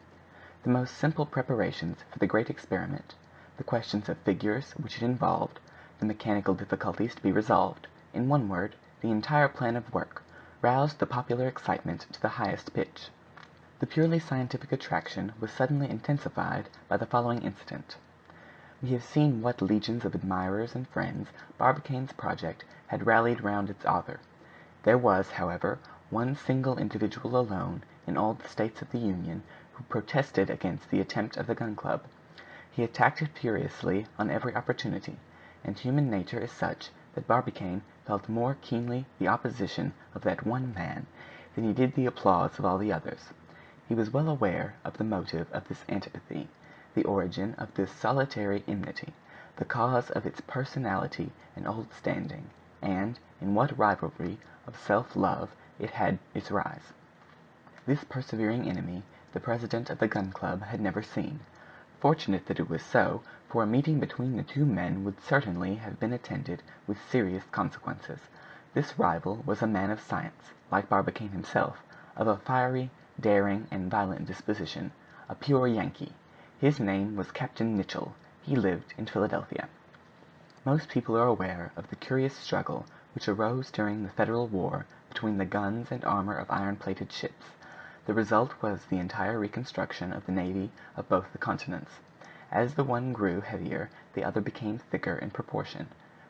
The most simple preparations for the great experiment, the questions of figures which it involved, the mechanical difficulties to be resolved, in one word, the entire plan of work, roused the popular excitement to the highest pitch. The purely scientific attraction was suddenly intensified by the following incident. We have seen what legions of admirers and friends Barbicane's project had rallied round its author. There was, however, one single individual alone in all the states of the Union who protested against the attempt of the Gun Club. He attacked it furiously on every opportunity, and human nature is such that Barbicane felt more keenly the opposition of that one man than he did the applause of all the others. He was well aware of the motive of this antipathy, the origin of this solitary enmity, the cause of its personality and old standing, and in what rivalry of self-love it had its rise. This persevering enemy the president of the Gun Club had never seen. Fortunate that it was so, for a meeting between the two men would certainly have been attended with serious consequences. This rival was a man of science, like Barbicane himself, of a fiery, daring, and violent disposition, a pure Yankee. His name was Captain Nicholl. He lived in Philadelphia. Most people are aware of the curious struggle which arose during the Federal War between the guns and armor of iron-plated ships. The result was the entire reconstruction of the navy of both the continents. As the one grew heavier, the other became thicker in proportion.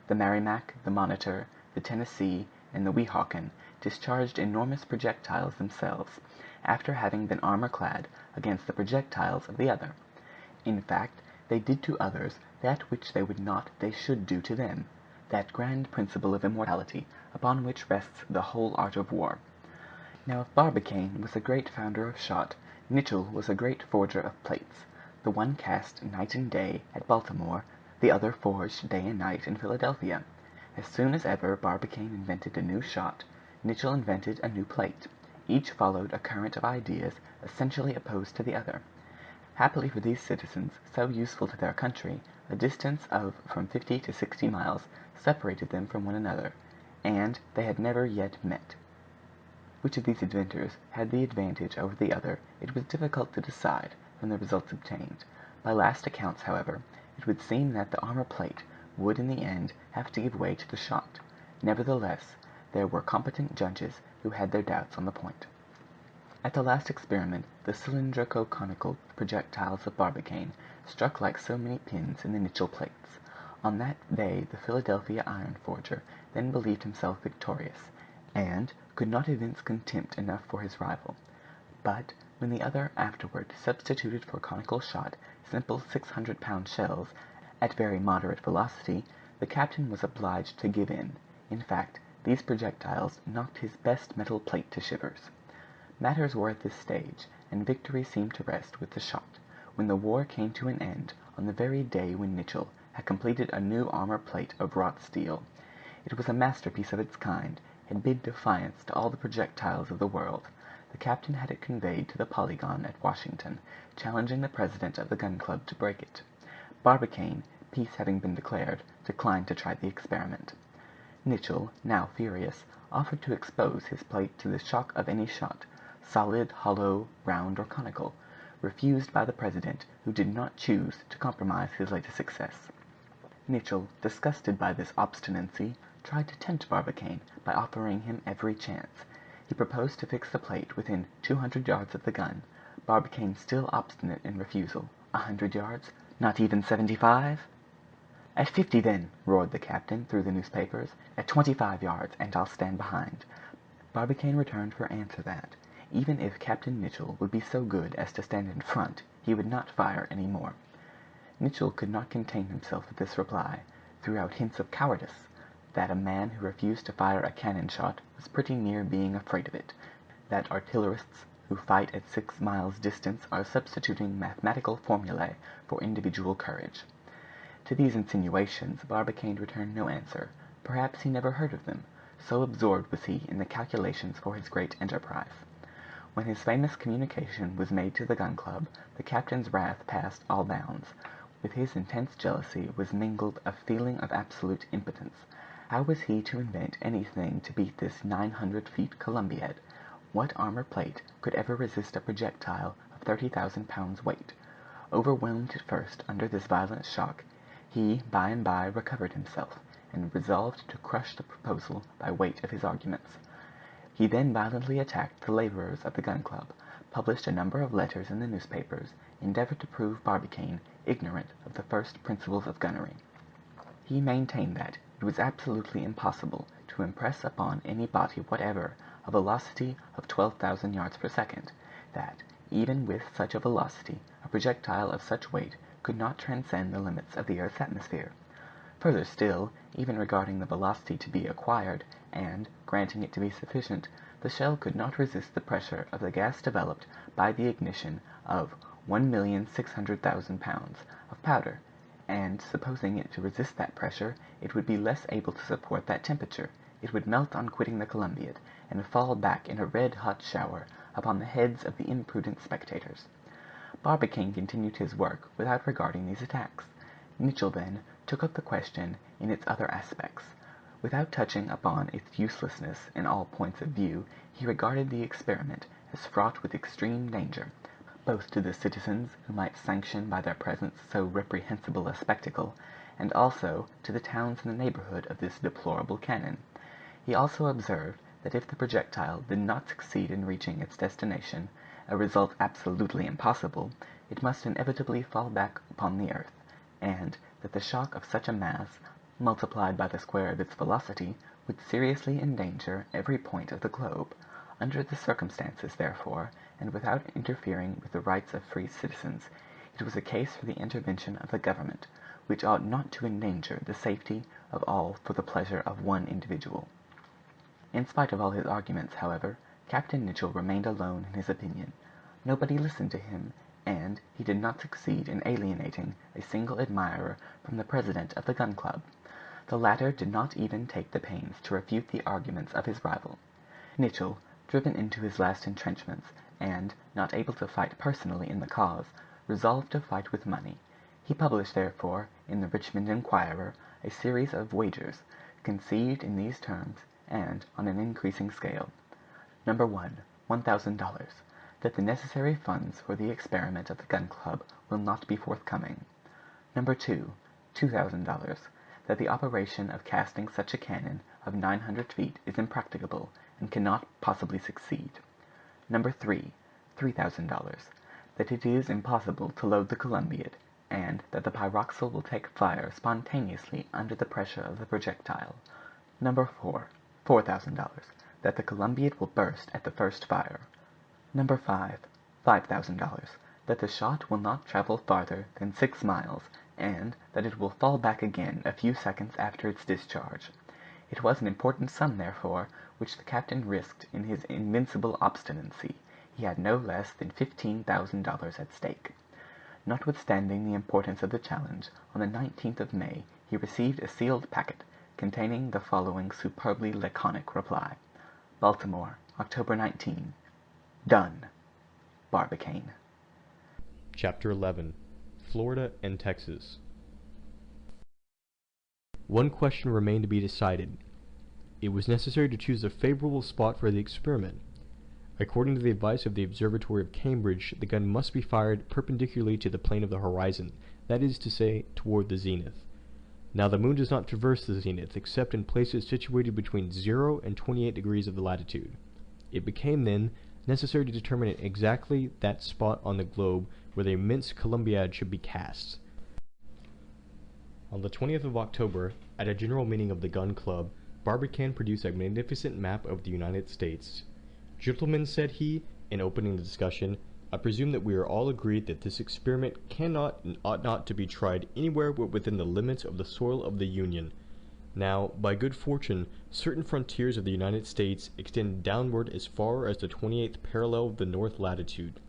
The Merrimac, the Monitor, the Tennessee, and the Weehawken discharged enormous projectiles themselves, after having been armor-clad against the projectiles of the other. In fact, they did to others that which they would not they should do to them, that grand principle of immortality upon which rests the whole art of war. Now if Barbicane was a great founder of shot, Nicholl was a great forger of plates. The one cast night and day at Baltimore, the other forged day and night in Philadelphia. As soon as ever Barbicane invented a new shot, Nicholl invented a new plate. Each followed a current of ideas essentially opposed to the other. Happily for these citizens, so useful to their country, a distance of from 50 to 60 miles separated them from one another, and they had never yet met. Which of these inventors had the advantage over the other it was difficult to decide from the results obtained. By last accounts, however, it would seem that the armor plate would in the end have to give way to the shot. Nevertheless, there were competent judges who had their doubts on the point. At the last experiment, the cylindrico-conical projectiles of Barbicane struck like so many pins in the Nicholl plates. On that day the Philadelphia iron forger then believed himself victorious, and could not evince contempt enough for his rival. But when the other afterward substituted for conical shot simple 600-pound shells at very moderate velocity, the captain was obliged to give in. In fact, these projectiles knocked his best metal plate to shivers. Matters were at this stage, and victory seemed to rest with the shot, when the war came to an end on the very day when Nicholl had completed a new armor plate of wrought steel. It was a masterpiece of its kind, and bid defiance to all the projectiles of the world. The captain had it conveyed to the Polygon at Washington, challenging the president of the Gun Club to break it. Barbicane, peace having been declared, declined to try the experiment. Nicholl, now furious, offered to expose his plate to the shock of any shot, solid, hollow, round, or conical, refused by the president, who did not choose to compromise his latest success. Nicholl, disgusted by this obstinacy, tried to tempt Barbicane by offering him every chance. He proposed to fix the plate within 200 yards of the gun. Barbicane still obstinate in refusal. 100 yards? Not even 75? At 50 then, roared the captain through the newspapers. At 25 yards, and I'll stand behind. Barbicane returned for answer that, even if Captain Nicholl would be so good as to stand in front, he would not fire any more. Nicholl could not contain himself at this reply, threw out hints of cowardice, that a man who refused to fire a cannon shot was pretty near being afraid of it, that artillerists who fight at 6 miles distance are substituting mathematical formulae for individual courage. To these insinuations Barbicane returned no answer. Perhaps he never heard of them, so absorbed was he in the calculations for his great enterprise. When his famous communication was made to the Gun Club, the captain's wrath passed all bounds. With his intense jealousy was mingled a feeling of absolute impotence. How was he to invent anything to beat this 900 feet Columbiad? What armor plate could ever resist a projectile of 30,000 pounds weight? Overwhelmed at first under this violent shock, he by and by recovered himself, and resolved to crush the proposal by weight of his arguments. He then violently attacked the laborers of the Gun Club, published a number of letters in the newspapers, endeavored to prove Barbicane ignorant of the first principles of gunnery. He maintained that it was absolutely impossible to impress upon any body whatever a velocity of 12,000 yards per second, that, even with such a velocity, a projectile of such weight could not transcend the limits of the earth's atmosphere. Further still, even regarding the velocity to be acquired, and granting it to be sufficient, the shell could not resist the pressure of the gas developed by the ignition of 1,600,000 pounds of powder, and supposing it to resist that pressure, it would be less able to support that temperature. It would melt on quitting the Columbiad, and fall back in a red-hot shower upon the heads of the imprudent spectators. Barbicane continued his work without regarding these attacks. Nicholl then took up the question in its other aspects. Without touching upon its uselessness in all points of view, he regarded the experiment as fraught with extreme danger, both to the citizens who might sanction by their presence so reprehensible a spectacle, and also to the towns in the neighborhood of this deplorable cannon. He also observed that if the projectile did not succeed in reaching its destination, a result absolutely impossible, it must inevitably fall back upon the earth, and that the shock of such a mass, multiplied by the square of its velocity, would seriously endanger every point of the globe. Under the circumstances, therefore, and without interfering with the rights of free citizens, it was a case for the intervention of the government, which ought not to endanger the safety of all for the pleasure of one individual. In spite of all his arguments, however, Captain Nicholl remained alone in his opinion. Nobody listened to him, and he did not succeed in alienating a single admirer from the president of the Gun Club. The latter did not even take the pains to refute the arguments of his rival. Nicholl, driven into his last entrenchments, and not able to fight personally in the cause, resolved to fight with money. He published, therefore, in the Richmond Enquirer, a series of wagers, conceived in these terms, and on an increasing scale. Number 1, $1,000, that the necessary funds for the experiment of the Gun Club will not be forthcoming. Number 2, $2,000, that the operation of casting such a cannon of 900 feet is impracticable, and cannot possibly succeed. Number 3, $3,000, that it is impossible to load the Columbiad, and that the pyroxyle will take fire spontaneously under the pressure of the projectile. Number 4, $4,000, that the Columbiad will burst at the first fire. Number 5, $5,000, that the shot will not travel farther than 6 miles, and that it will fall back again a few seconds after its discharge. It was an important sum, therefore, which the captain risked in his invincible obstinacy. He had no less than $15,000 at stake. Notwithstanding the importance of the challenge, on the 19th of May he received a sealed packet containing the following superbly laconic reply: Baltimore, October 19. Done. Barbicane. Chapter 11. Florida and Texas. One question remained to be decided. It was necessary to choose a favorable spot for the experiment. According to the advice of the Observatory of Cambridge, the gun must be fired perpendicularly to the plane of the horizon, that is to say, toward the zenith. Now the moon does not traverse the zenith except in places situated between 0 and 28 degrees of the latitude. It became, then, necessary to determine exactly that spot on the globe where the immense Columbiad should be cast. On the 20th of October, at a general meeting of the Gun Club, Barbicane produced a magnificent map of the United States. "Gentlemen," said he, in opening the discussion, "I presume that we are all agreed that this experiment cannot and ought not to be tried anywhere but within the limits of the soil of the Union. Now, by good fortune, certain frontiers of the United States extend downward as far as the 28th parallel of the north latitude.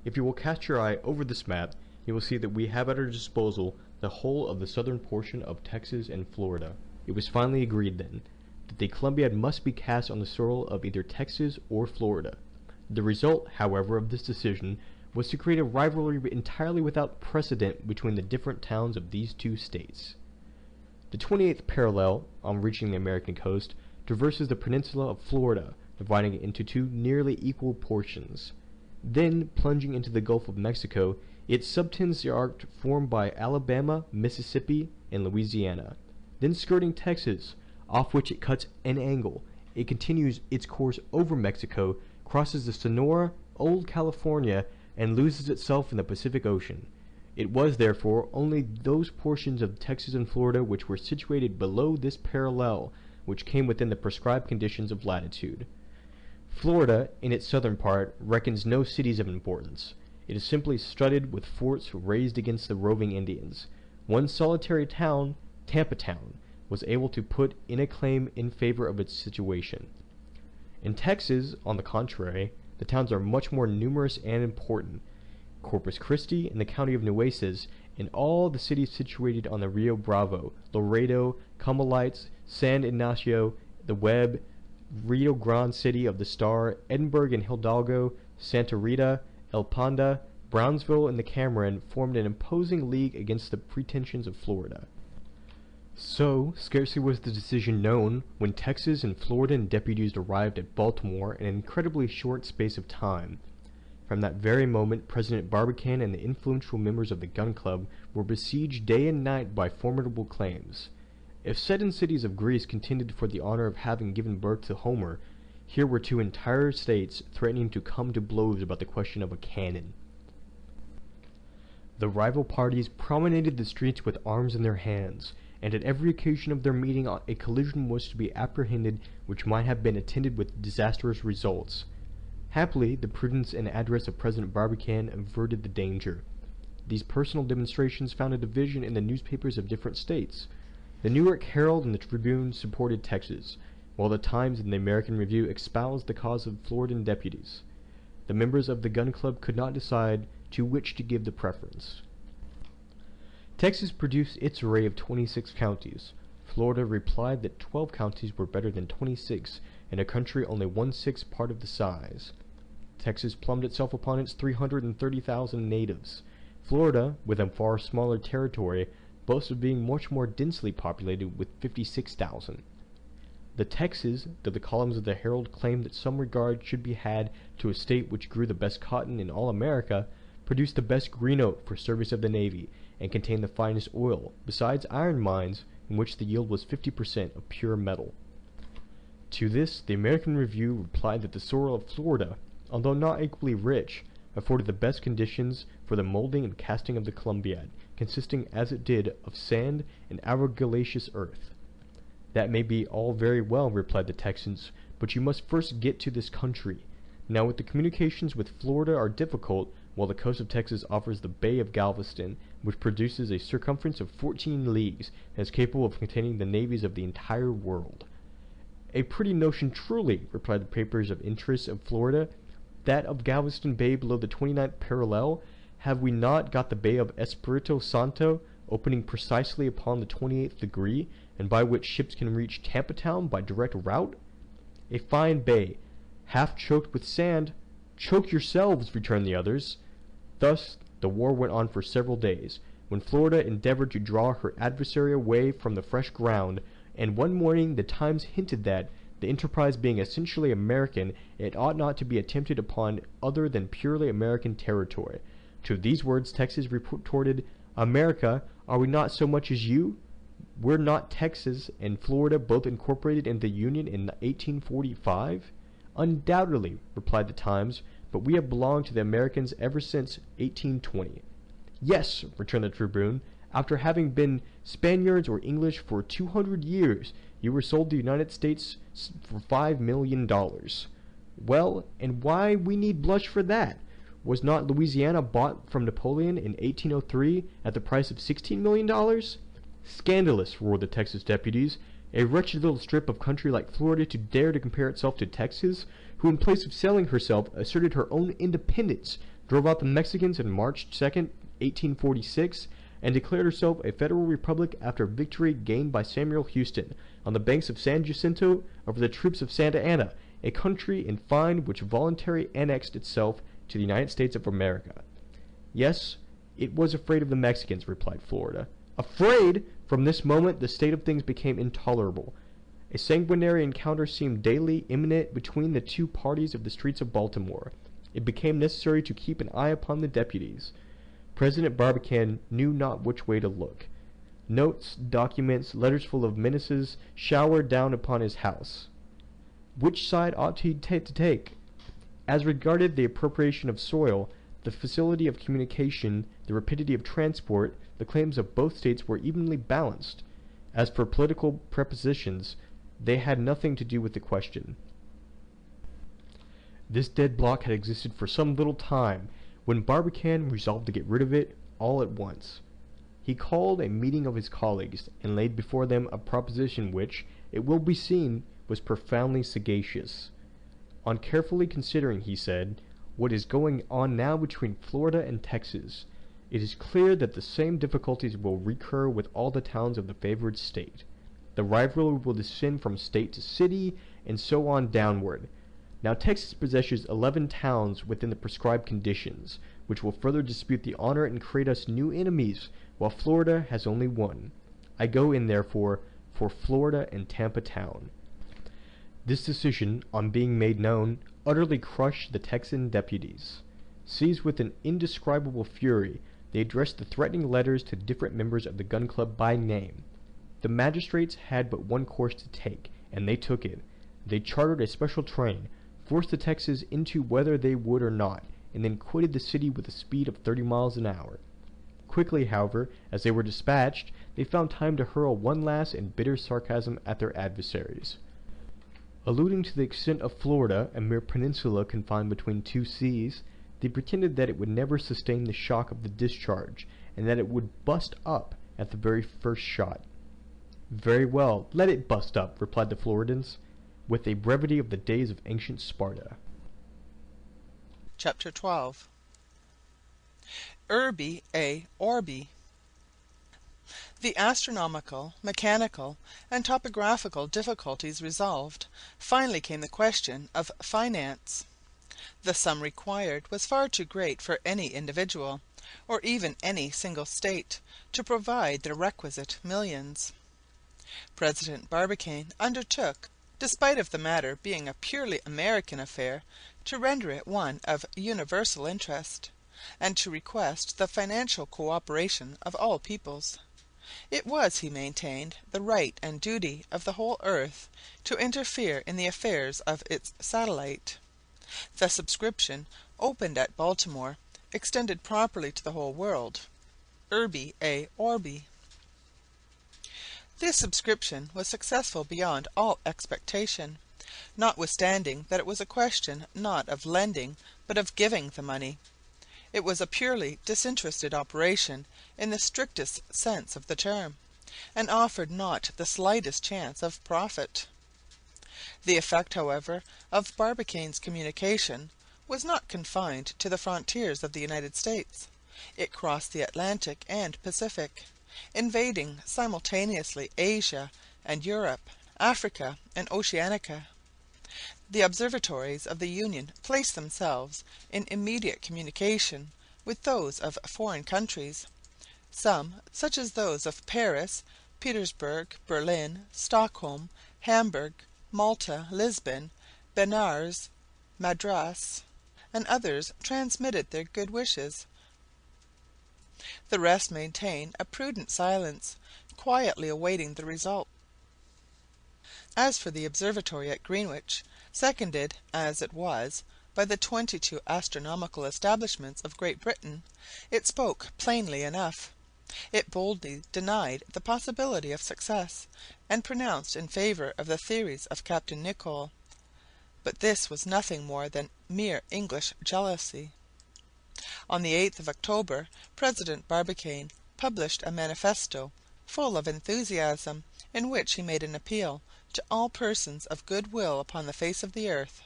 If you will cast your eye over this map, you will see that we have at our disposal the whole of the southern portion of Texas and Florida." It was finally agreed, then, that the Columbiad must be cast on the soil of either Texas or Florida. The result, however, of this decision was to create a rivalry entirely without precedent between the different towns of these two states. The 28th parallel, on reaching the American coast, traverses the peninsula of Florida, dividing it into two nearly equal portions. Then, plunging into the Gulf of Mexico, it subtends the arc formed by Alabama, Mississippi, and Louisiana. Then skirting Texas, off which it cuts an angle, it continues its course over Mexico, crosses the Sonora, Old California, and loses itself in the Pacific Ocean. It was, therefore, only those portions of Texas and Florida which were situated below this parallel which came within the prescribed conditions of latitude. Florida, in its southern part, reckons no cities of importance. It is simply studded with forts raised against the roving Indians. One solitary town, Tampa Town, was able to put in a claim in favor of its situation. In Texas, on the contrary, the towns are much more numerous and important. Corpus Christi in the county of Nueces, and all the cities situated on the Rio Bravo, Laredo, Carmelites, San Ignacio, the Webb, Rio Grande City of the Star, Edinburgh and Hidalgo, Santa Rita, El Panda, Brownsville, and the Cameron formed an imposing league against the pretensions of Florida. So, scarcely was the decision known when Texas and Floridan deputies arrived at Baltimore in an incredibly short space of time. From that very moment, President Barbicane and the influential members of the Gun Club were besieged day and night by formidable claims. If seven cities of Greece contended for the honor of having given birth to Homer, here were two entire states threatening to come to blows about the question of a cannon. The rival parties promenaded the streets with arms in their hands, and at every occasion of their meeting a collision was to be apprehended which might have been attended with disastrous results. Happily, the prudence and address of President Barbicane averted the danger. These personal demonstrations found a division in the newspapers of different states. The New York Herald and the Tribune supported Texas, while the Times and the American Review espoused the cause of Floridan deputies. The members of the Gun Club could not decide to which to give the preference. Texas produced its array of 26 counties. Florida replied that 12 counties were better than 26 in a country only 1/6 part of the size. Texas plumed itself upon its 330,000 natives. Florida, with a far smaller territory, boasts of being much more densely populated with 56,000. The Texas, though the columns of the Herald claimed that some regard should be had to a state which grew the best cotton in all America, produced the best green oak for service of the Navy, and contained the finest oil, besides iron mines, in which the yield was 50% of pure metal. To this, the American Review replied that the soil of Florida, although not equally rich, afforded the best conditions for the molding and casting of the Columbiad, consisting as it did of sand and argillaceous earth. That may be all very well, replied the Texans, but you must first get to this country. Now, with the communications with Florida are difficult, while the coast of Texas offers the Bay of Galveston, which produces a circumference of 14 leagues and is capable of containing the navies of the entire world. A pretty notion truly, replied the papers of interest of Florida, that of Galveston Bay below the 29th parallel. Have we not got the Bay of Espiritu Santo, opening precisely upon the 28th degree, and by which ships can reach Tampa Town by direct route? A fine bay, half choked with sand. Choke yourselves, returned the others. Thus the war went on for several days, when Florida endeavored to draw her adversary away from the fresh ground, and one morning the Times hinted that, the enterprise being essentially American, it ought not to be attempted upon other than purely American territory. To these words Texas retorted, America, are we not so much as you? Were not Texas and Florida both incorporated into the Union in 1845? Undoubtedly, replied the Times, but we have belonged to the Americans ever since 1820. Yes, returned the Tribune, after having been Spaniards or English for 200 years, you were sold to the United States for $5 million. Well, and why we need blush for that? Was not Louisiana bought from Napoleon in 1803 at the price of $16 million? Scandalous, roared the Texas deputies. A wretched little strip of country like Florida to dare to compare itself to Texas, who in place of selling herself asserted her own independence, drove out the Mexicans on March 2nd, 1846, and declared herself a federal republic after a victory gained by Samuel Houston on the banks of San Jacinto over the troops of Santa Anna, a country, in fine, which voluntarily annexed itself to the United States of America. Yes, it was afraid of the Mexicans, replied Florida. Afraid? From this moment the state of things became intolerable. A sanguinary encounter seemed daily imminent between the two parties of the streets of Baltimore. It became necessary to keep an eye upon the deputies. President Barbicane knew not which way to look. Notes, documents, letters full of menaces showered down upon his house. Which side ought he to take? As regarded the appropriation of soil, the facility of communication, the rapidity of transport, the claims of both states were evenly balanced. As for political prepossessions, they had nothing to do with the question. This deadlock had existed for some little time, when Barbicane resolved to get rid of it all at once. He called a meeting of his colleagues, and laid before them a proposition which, it will be seen, was profoundly sagacious. On carefully considering, he said, what is going on now between Florida and Texas, it is clear that the same difficulties will recur with all the towns of the favored state. The rivalry will descend from state to city, and so on downward. Now Texas possesses 11 towns within the prescribed conditions, which will further dispute the honor and create us new enemies, while Florida has only one. I go in, therefore, for Florida and Tampa Town. This decision, on being made known, utterly crushed the Texan deputies. Seized with an indescribable fury, they addressed the threatening letters to different members of the Gun Club by name. The magistrates had but one course to take, and they took it. They chartered a special train, forced the Texans into whether they would or not, and then quitted the city with a speed of 30 miles an hour. Quickly, however, as they were dispatched, they found time to hurl one last and bitter sarcasm at their adversaries. Alluding to the extent of Florida, a mere peninsula confined between two seas, they pretended that it would never sustain the shock of the discharge, and that it would bust up at the very first shot. Very well, let it bust up, replied the Floridans, with a brevity of the days of ancient Sparta. Chapter 12. Urbi et Orbi. The astronomical, mechanical, and topographical difficulties resolved, finally came the question of finance. The sum required was far too great for any individual, or even any single state, to provide the requisite millions. President Barbicane undertook, despite of the matter being a purely American affair, to render it one of universal interest, and to request the financial co-operation of all peoples. It was, he maintained, the right and duty of the whole earth to interfere in the affairs of its satellite. The subscription, opened at Baltimore, extended properly to the whole world. Urbi et Orbi. This subscription was successful beyond all expectation, notwithstanding that it was a question not of lending but of giving the money. It was a purely disinterested operation in the strictest sense of the term, and offered not the slightest chance of profit. The effect, however, of Barbicane's communication was not confined to the frontiers of the United States. It crossed the Atlantic and Pacific, invading simultaneously Asia and Europe, Africa and Oceanica. The observatories of the Union placed themselves in immediate communication with those of foreign countries. Some, such as those of Paris, Petersburg, Berlin, Stockholm, Hamburg, Malta, Lisbon, Benares, Madras, and others, transmitted their good wishes. The rest maintained a prudent silence, quietly awaiting the result. As for the observatory at Greenwich, seconded, as it was, by the 22 astronomical establishments of Great Britain, it spoke plainly enough. It boldly denied the possibility of success, and pronounced in favor of the theories of Captain Nicholl. But this was nothing more than mere English jealousy. On the 8th of October, President Barbicane published a manifesto full of enthusiasm, in which he made an appeal to all persons of good will upon the face of the earth.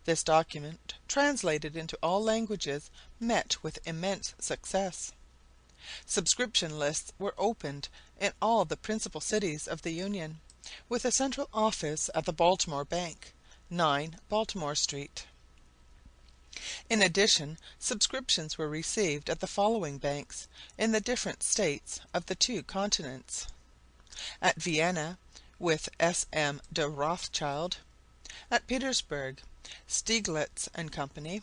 This document, translated into all languages, met with immense success. Subscription lists were opened in all the principal cities of the Union, with a central office at the Baltimore Bank, 9 Baltimore Street. In addition, subscriptions were received at the following banks in the different states of the two continents: at Vienna, with S.M. de Rothschild; at Petersburg, Stieglitz and Company;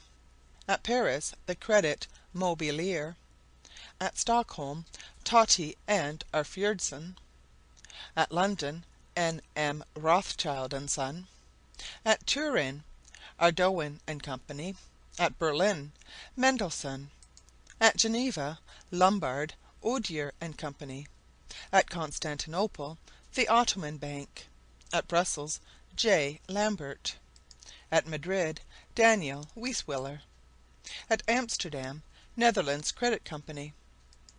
at Paris, the Credit Mobilier; at Stockholm, Tottie and Arfjerdson; at London, N.M. Rothschild and Son; at Turin, Ardouin and Company; at Berlin, Mendelssohn; at Geneva, Lombard, Odier and Company; at Constantinople, the Ottoman Bank; at Brussels, J. Lambert; at Madrid, Daniel Weiswiller; at Amsterdam, Netherlands Credit Company;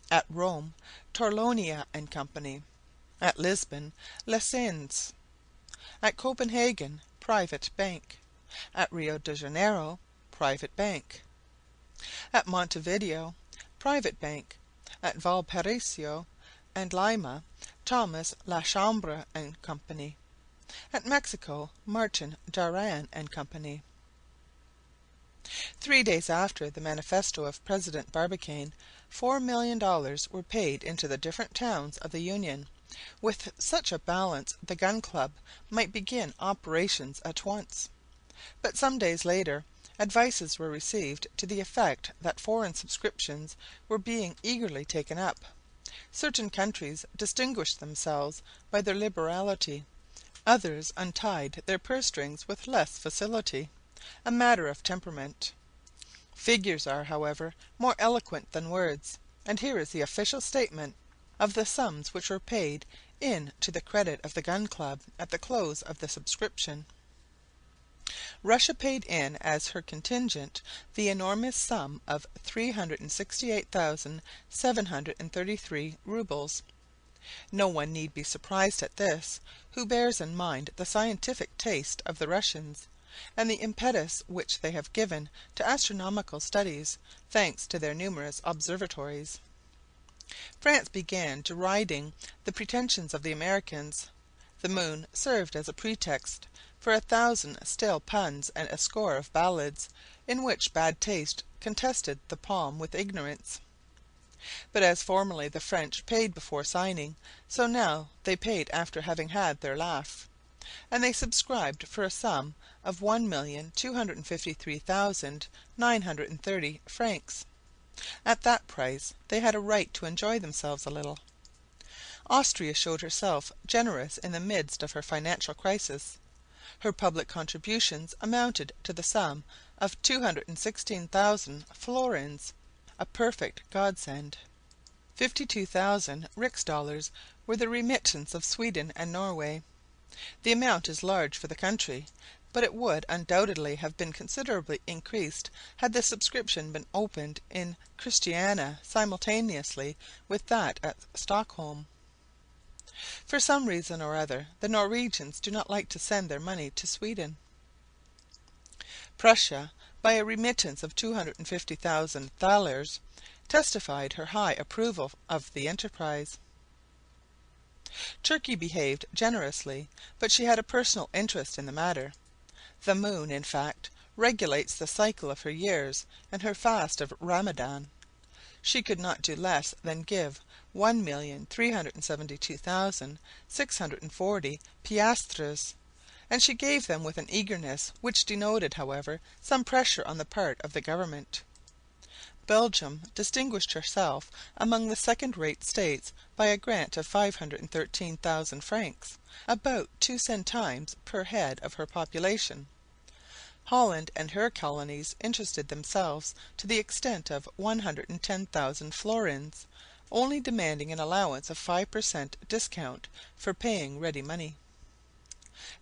at Rome, Torlonia and Company; at Lisbon, Lessenes; at Copenhagen, Private Bank; at Rio de Janeiro, Private Bank; at Montevideo, Private Bank; at Valparaiso and Lima, Thomas Lachambre and Company; at Mexico, Martin Daran and Company. 3 days after the manifesto of President Barbicane, $4,000,000 were paid into the different towns of the Union. With such a balance the Gun Club might begin operations at once. But some days later, advices were received to the effect that foreign subscriptions were being eagerly taken up. Certain countries distinguished themselves by their liberality; others untied their purse strings with less facility, a matter of temperament. Figures are, however, more eloquent than words, and here is the official statement of the sums which were paid in to the credit of the Gun Club at the close of the subscription. Russia paid in as her contingent the enormous sum of 368,733 rubles. No one need be surprised at this who bears in mind the scientific taste of the Russians, and the impetus which they have given to astronomical studies, thanks to their numerous observatories. France began deriding the pretensions of the Americans. The moon served as a pretext for 1,000 stale puns and a score of ballads, in which bad taste contested the palm with ignorance. But as formerly the French paid before signing, so now they paid after having had their laugh, and they subscribed for a sum of 1,253,930 francs. At that price they had a right to enjoy themselves a little. Austria showed herself generous in the midst of her financial crisis. Her public contributions amounted to the sum of 216,000 florins, a perfect godsend. 52,000 rix-dollars were the remittance of Sweden and Norway. The amount is large for the country, but it would undoubtedly have been considerably increased had the subscription been opened in Christiania simultaneously with that at Stockholm. For some reason or other the Norwegians do not like to send their money to Sweden. Prussia, by a remittance of 250,000 thalers, testified her high approval of the enterprise. Turkey behaved generously, but she had a personal interest in the matter. The moon, in fact, regulates the cycle of her years and her fast of Ramadan. She could not do less than give 1,372,640 piastres, and she gave them with an eagerness which denoted, however, some pressure on the part of the government. Belgium distinguished herself among the second-rate states by a grant of 513,000 francs, about 2 centimes per head of her population. Holland and her colonies interested themselves to the extent of 110,000 florins, only demanding an allowance of 5% discount for paying ready money.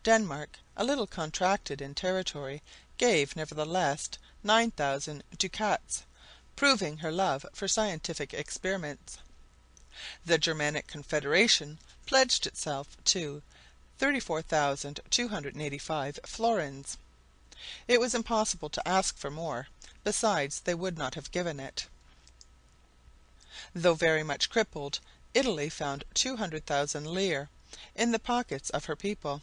Denmark, a little contracted in territory, gave nevertheless 9,000 ducats, proving her love for scientific experiments. The Germanic Confederation pledged itself to 34,285 florins. It was impossible to ask for more; besides, they would not have given it. Though very much crippled, Italy found 200,000 lire in the pockets of her people.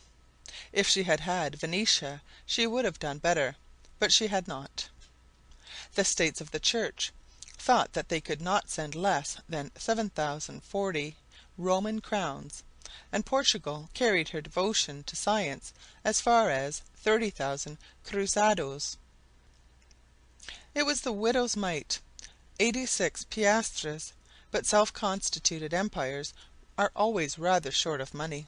If she had had Venetia she would have done better, but she had not. The States of the Church thought that they could not send less than 7,040 Roman crowns, and Portugal carried her devotion to science as far as 30,000 cruzados. It was the widow's mite, 86 piastres, but self-constituted empires are always rather short of money.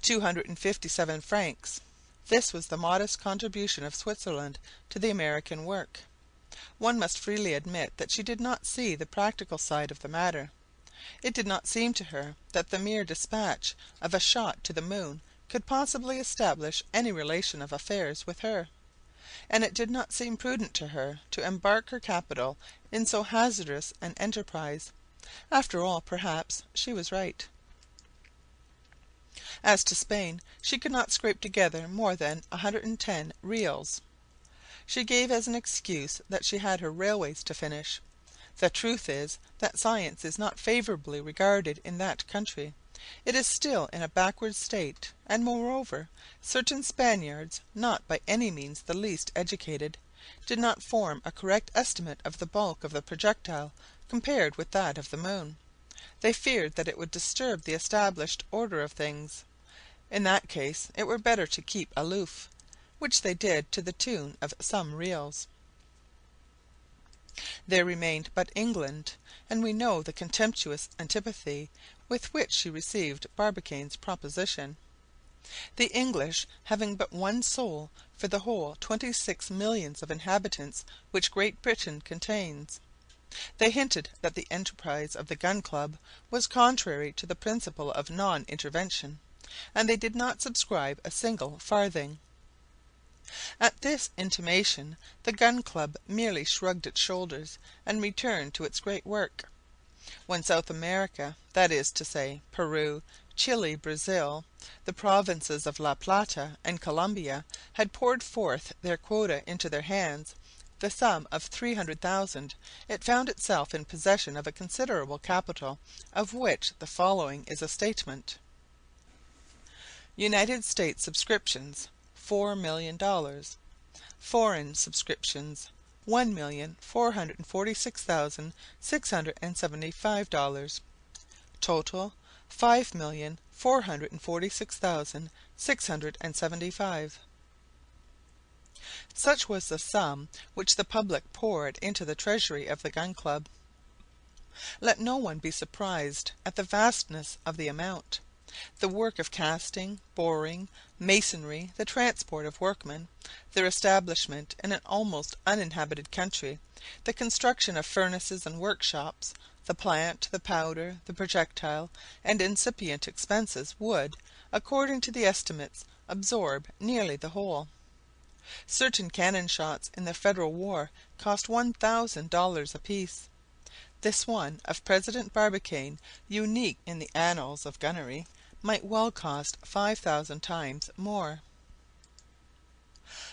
257 francs. This was the modest contribution of Switzerland to the American work. One must freely admit that she did not see the practical side of the matter. It did not seem to her that the mere dispatch of a shot to the moon could possibly establish any relation of affairs with her, and it did not seem prudent to her to embark her capital in so hazardous an enterprise. After all, perhaps she was right. As to Spain, she could not scrape together more than 110 reals. She gave as an excuse that she had her railways to finish. The truth is that science is not favourably regarded in that country. It is still in a backward state, and moreover, certain Spaniards, not by any means the least educated, did not form a correct estimate of the bulk of the projectile compared with that of the moon. They feared that it would disturb the established order of things. In that case it were better to keep aloof, which they did to the tune of some reals. There remained but England, and we know the contemptuous antipathy with which she received Barbicane's proposition. The English, having but one soul for the whole 26 millions of inhabitants which Great Britain contains, they hinted that the enterprise of the Gun Club was contrary to the principle of non-intervention, and they did not subscribe a single farthing. At this intimation the Gun Club merely shrugged its shoulders and returned to its great work. When South America, that is to say, Peru, Chile, Brazil, the provinces of La Plata and Colombia, had poured forth their quota into their hands, the sum of 300,000, it found itself in possession of a considerable capital, of which the following is a statement: United States subscriptions, $4,000,000. Foreign subscriptions, $1,446,675. Total, $5,446,675. Such was the sum which the public poured into the treasury of the Gun Club. Let no one be surprised at the vastness of the amount. The work of casting, boring, masonry, the transport of workmen, their establishment in an almost uninhabited country, the construction of furnaces and workshops, the plant, the powder, the projectile, and incipient expenses would, according to the estimates, absorb nearly the whole. Certain cannon shots in the Federal war cost $1,000 apiece. This one of President Barbicane, unique in the annals of gunnery, might well cost 5,000 times more.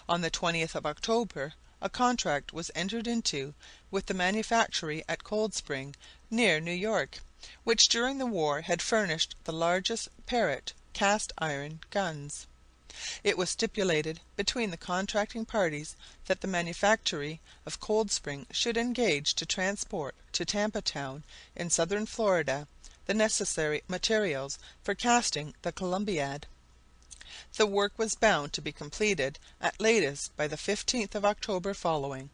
On the 20th of October a contract was entered into with the manufactory at Cold Spring, near New York, which during the war had furnished the largest Parrott cast-iron guns. It was stipulated between the contracting parties that the manufactory of Cold Spring should engage to transport to Tampa Town, in southern Florida, the necessary materials for casting the Columbiad. The work was bound to be completed at latest by the 15th of October following,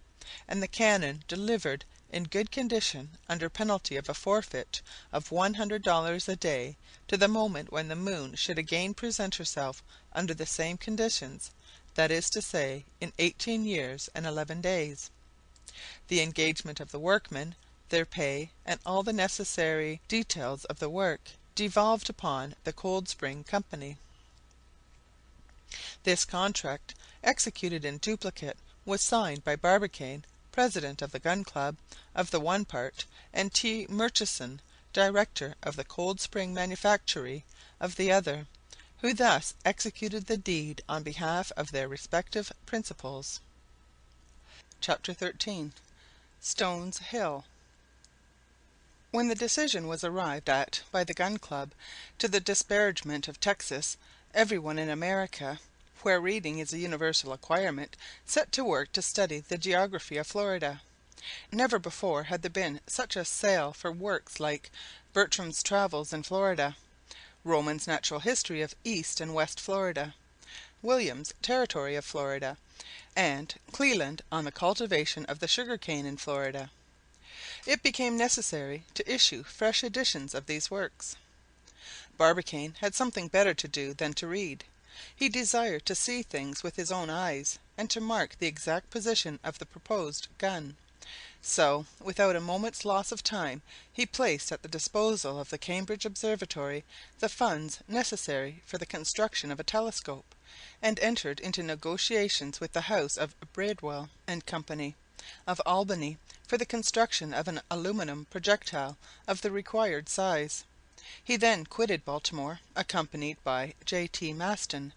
and the cannon delivered in good condition under penalty of a forfeit of $100 a day to the moment when the moon should again present herself under the same conditions, that is to say, in 18 years and 11 days. The engagement of the workmen, their pay, and all the necessary details of the work devolved upon the Cold Spring Company. This contract, executed in duplicate, was signed by Barbicane, president of the Gun Club, of the one part, and T. Murchison, director of the Cold Spring manufactory, of the other, who thus executed the deed on behalf of their respective principals. Chapter 13. Stones Hill. When the decision was arrived at by the Gun Club to the disparagement of Texas, everyone in America, where reading is a universal acquirement, set to work to study the geography of Florida. Never before had there been such a sale for works like Bertram's Travels in Florida, Roman's Natural History of East and West Florida, William's Territory of Florida, and Cleland on the Cultivation of the Sugar cane in Florida. It became necessary to issue fresh editions of these works. Barbicane had something better to do than to read. He desired to see things with his own eyes, and to mark the exact position of the proposed gun. So, without a moment's loss of time, he placed at the disposal of the Cambridge Observatory the funds necessary for the construction of a telescope, and entered into negotiations with the house of Bradwell and Company, of Albany, for the construction of an aluminum projectile of the required size. He then quitted Baltimore, accompanied by J.T. Maston,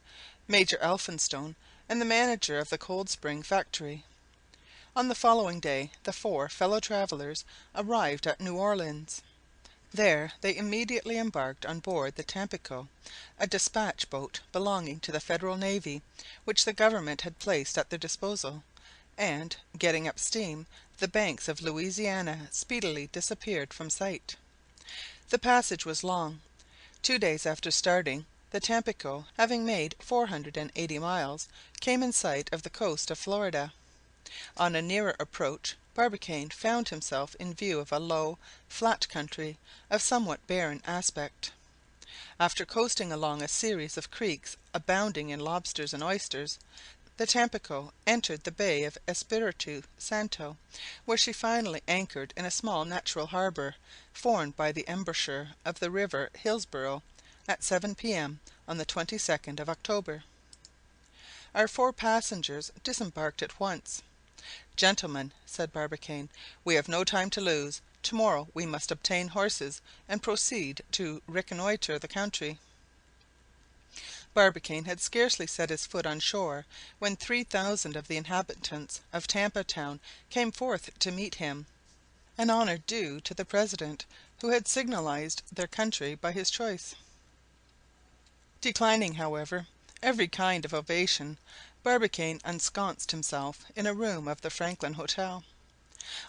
Major Elphinstone, and the manager of the Cold Spring factory. On the following day the four fellow travelers arrived at New Orleans. There they immediately embarked on board the Tampico, a despatch boat belonging to the Federal Navy, which the government had placed at their disposal, and, getting up steam, the banks of Louisiana speedily disappeared from sight. The passage was long. 2 days after starting, the Tampico, having made 480 miles, came in sight of the coast of Florida. On a nearer approach, Barbicane found himself in view of a low, flat country of somewhat barren aspect. After coasting along a series of creeks abounding in lobsters and oysters, the Tampico entered the Bay of Espiritu Santo, where she finally anchored in a small natural harbor formed by the embouchure of the river Hillsborough at 7 p.m. on the 22nd of October. Our four passengers disembarked at once. "Gentlemen," said Barbicane, "we have no time to lose. Tomorrow we must obtain horses and proceed to reconnoiter the country." Barbicane had scarcely set his foot on shore when 3,000 of the inhabitants of Tampa Town came forth to meet him, an honor due to the president, who had signalized their country by his choice. Declining, however, every kind of ovation, Barbicane ensconced himself in a room of the Franklin Hotel.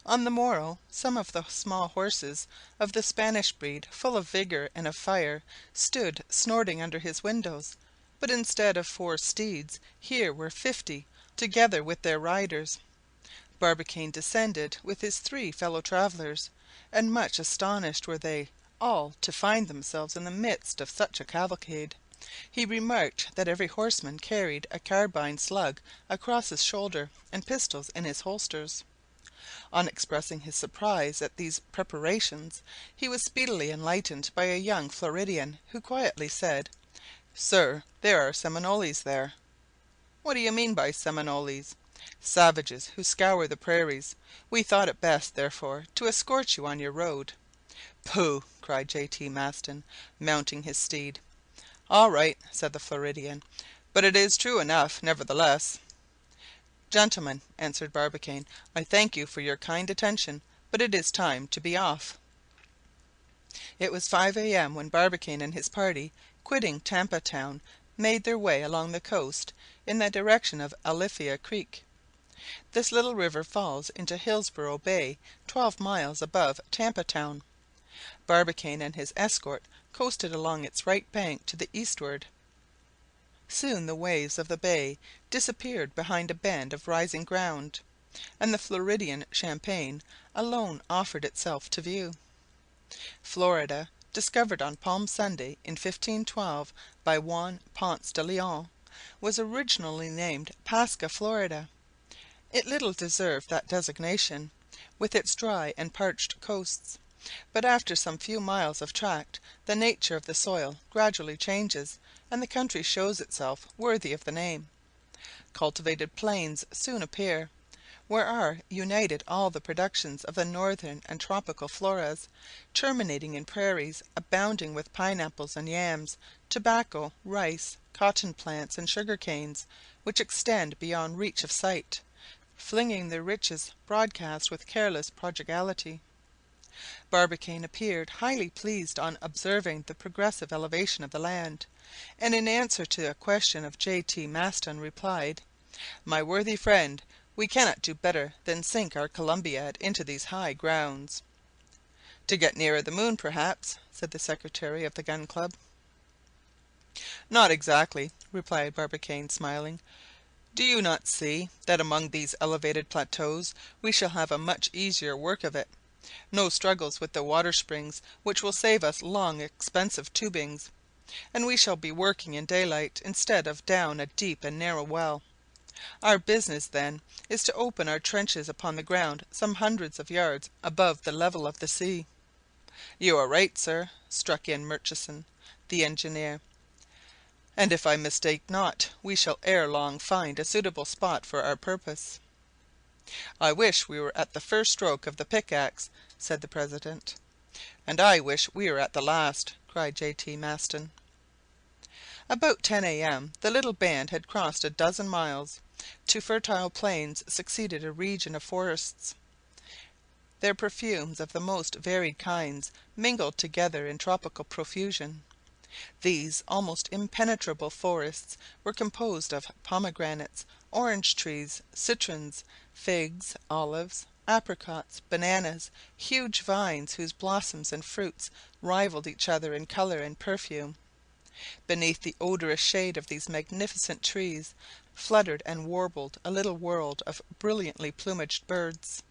On the morrow, some of the small horses of the Spanish breed, full of vigor and of fire, stood snorting under his windows, but instead of 4 steeds, here were 50, together with their riders. Barbicane descended with his 3 fellow travelers, and much astonished were they all to find themselves in the midst of such a cavalcade. He remarked that every horseman carried a carbine slug across his shoulder and pistols in his holsters. On expressing his surprise at these preparations, he was speedily enlightened by a young Floridian, who quietly said, "Sir, there are Seminoles there." "What do you mean by Seminoles?" "Savages who scour the prairies. We thought it best, therefore, to escort you on your road." "Pooh!" cried J.T. Maston, mounting his steed. "All right," said the Floridian, "but it is true enough, nevertheless." "Gentlemen," answered Barbicane, "I thank you for your kind attention, but it is time to be off." It was 5 a.m. when Barbicane and his party, quitting Tampa Town, made their way along the coast in the direction of Alifia Creek. This little river falls into Hillsborough Bay 12 miles above Tampa Town. Barbicane and his escort coasted along its right bank to the eastward. Soon the waves of the bay disappeared behind a bend of rising ground, and the Floridian champaign alone offered itself to view. Florida, discovered on Palm Sunday in 1512 by Juan Ponce de Leon, was originally named Pascha Florida. It little deserved that designation, with its dry and parched coasts. But after some few miles of tract the nature of the soil gradually changes, and the country shows itself worthy of the name. Cultivated plains soon appear, where are united all the productions of the northern and tropical floras, terminating in prairies abounding with pineapples and yams, tobacco, rice, cotton plants, and sugar canes, which extend beyond reach of sight, flinging their riches broadcast with careless prodigality. Barbicane appeared highly pleased on observing the progressive elevation of the land, and in answer to a question of J.T. Maston replied, "My worthy friend, we cannot do better than sink our Columbiad into these high grounds." "To get nearer the moon, perhaps," said the secretary of the Gun Club. "Not exactly," replied Barbicane, smiling. "Do you not see that among these elevated plateaus we shall have a much easier work of it? No struggles with the water springs, which will save us long expensive tubings, and we shall be working in daylight instead of down a deep and narrow well. Our business, then, is to open our trenches upon the ground some hundreds of yards above the level of the sea." "You are right, sir," struck in Murchison, the engineer, "and if I mistake not, we shall ere long find a suitable spot for our purpose." "I wish we were at the first stroke of the pickaxe," said the president. "And I wish we were at the last," cried J.T. Maston. About 10 a.m. the little band had crossed a dozen miles. To fertile plains succeeded a region of forests, their perfumes of the most varied kinds mingled together in tropical profusion. These almost impenetrable forests were composed of pomegranates, orange trees, citrons, figs, olives, apricots, bananas, huge vines whose blossoms and fruits rivaled each other in color and perfume. Beneath the odorous shade of these magnificent trees fluttered and warbled a little world of brilliantly plumaged birds.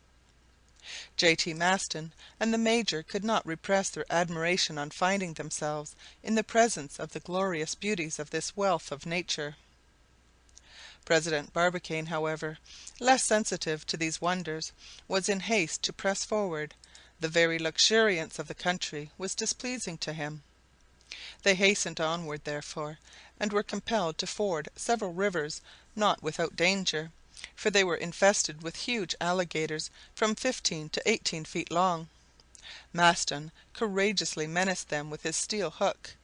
J.T. Maston and the Major could not repress their admiration on finding themselves in the presence of the glorious beauties of this wealth of nature. President Barbicane, however, less sensitive to these wonders, was in haste to press forward. The very luxuriance of the country was displeasing to him. They hastened onward, therefore, and were compelled to ford several rivers, not without danger, for they were infested with huge alligators from 15 to 18 feet long. Maston courageously menaced them with his steel hook,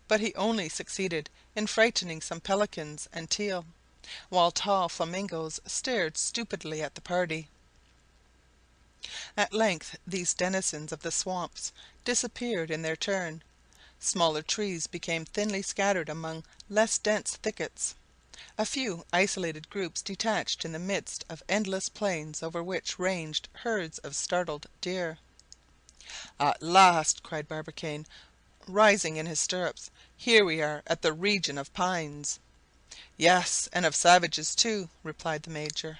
but he only succeeded in frightening some pelicans and teal, while tall flamingoes stared stupidly at the party. At length these denizens of the swamps disappeared in their turn. Smaller trees became thinly scattered among less dense thickets. A few isolated groups detached in the midst of endless plains over which ranged herds of startled deer. "At last!" cried Barbicane, rising in his stirrups, "here we are at the region of pines." "Yes, and of savages too," replied the Major.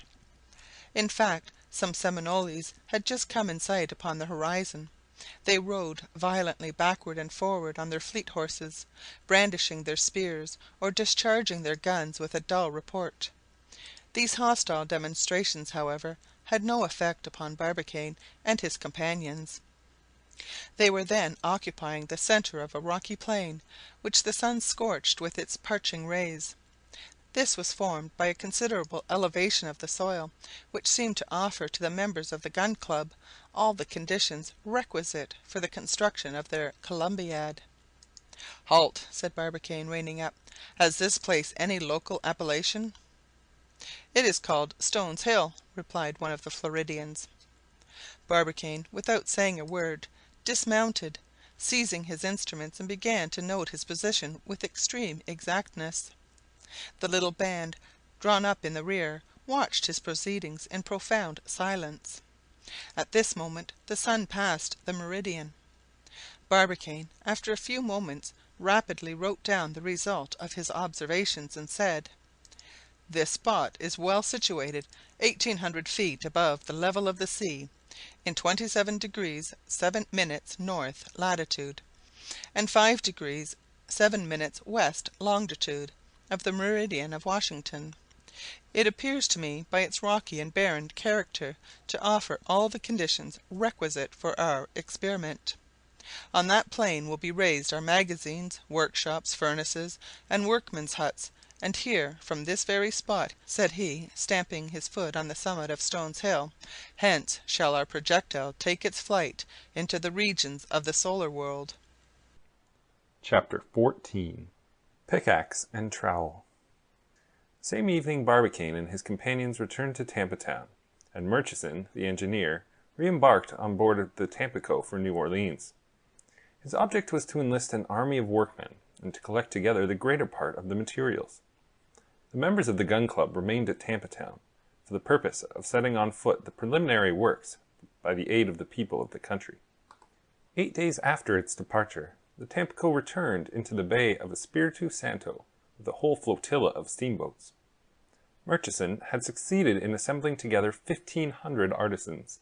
In fact, some Seminoles had just come in sight upon the horizon. They rode violently backward and forward on their fleet horses, brandishing their spears or discharging their guns with a dull report. These hostile demonstrations, however, had no effect upon Barbicane and his companions. They were then occupying the center of a rocky plain, which the sun scorched with its parching rays. This was formed by a considerable elevation of the soil, which seemed to offer to the members of the Gun Club all the conditions requisite for the construction of their Columbiad. "Halt!" said Barbicane, reining up. "Has this place any local appellation?" "It is called Stones Hill," replied one of the Floridians. Barbicane, without saying a word, dismounted, seizing his instruments, and began to note his position with extreme exactness. The little band, drawn up in the rear, watched his proceedings in profound silence. At this moment the sun passed the meridian. Barbicane, after a few moments, rapidly wrote down the result of his observations, and said: "This spot is well situated 1,800 feet above the level of the sea, in 27 degrees 7 minutes north latitude, and 5 degrees 7 minutes west longitude of the meridian of Washington. It appears to me by its rocky and barren character to offer all the conditions requisite for our experiment. On that plain will be raised our magazines, workshops, furnaces, and workmen's huts, and here, from this very spot," said he, stamping his foot on the summit of Stones Hill, "hence shall our projectile take its flight into the regions of the solar world." Chapter 14. Pickaxe and Trowel. The same evening Barbicane and his companions returned to Tampa Town, and Murchison, the engineer, re-embarked on board of the Tampico for New Orleans. His object was to enlist an army of workmen, and to collect together the greater part of the materials. The members of the Gun Club remained at Tampa Town, for the purpose of setting on foot the preliminary works by the aid of the people of the country. 8 days after its departure, the Tampico returned into the bay of Espiritu Santo with a whole flotilla of steamboats. Murchison had succeeded in assembling together 1,500 artisans.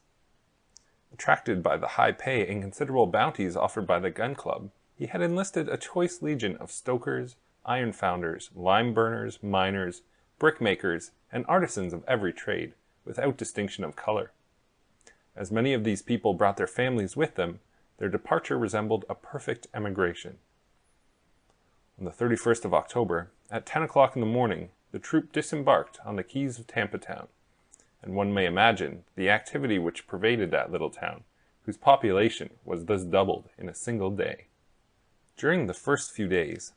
Attracted by the high pay and considerable bounties offered by the gun club, he had enlisted a choice legion of stokers, iron founders, lime burners, miners, brickmakers, and artisans of every trade, without distinction of color. As many of these people brought their families with them, their departure resembled a perfect emigration. On the 31st of October, at 10 o'clock in the morning, the troop disembarked on the quays of Tampa Town, and one may imagine the activity which pervaded that little town, whose population was thus doubled in a single day. During the first few days,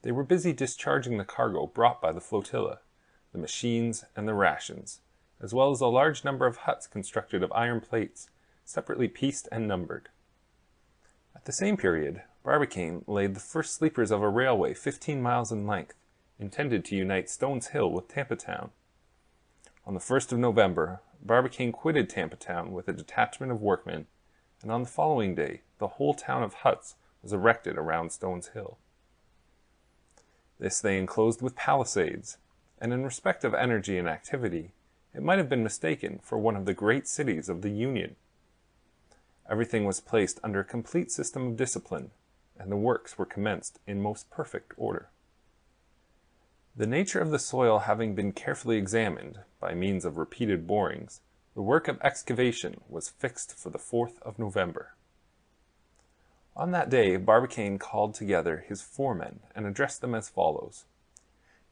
they were busy discharging the cargo brought by the flotilla, the machines and the rations, as well as a large number of huts constructed of iron plates, separately pieced and numbered. At the same period, Barbicane laid the first sleepers of a railway 15 miles in length, intended to unite Stones Hill with Tampa Town. On the 1st of November, Barbicane quitted Tampa Town with a detachment of workmen, and on the following day the whole town of huts was erected around Stones Hill. This they enclosed with palisades, and in respect of energy and activity, it might have been mistaken for one of the great cities of the Union. Everything was placed under a complete system of discipline, and the works were commenced in most perfect order. The nature of the soil having been carefully examined, by means of repeated borings, the work of excavation was fixed for the 4th of November. On that day Barbicane called together his foremen and addressed them as follows.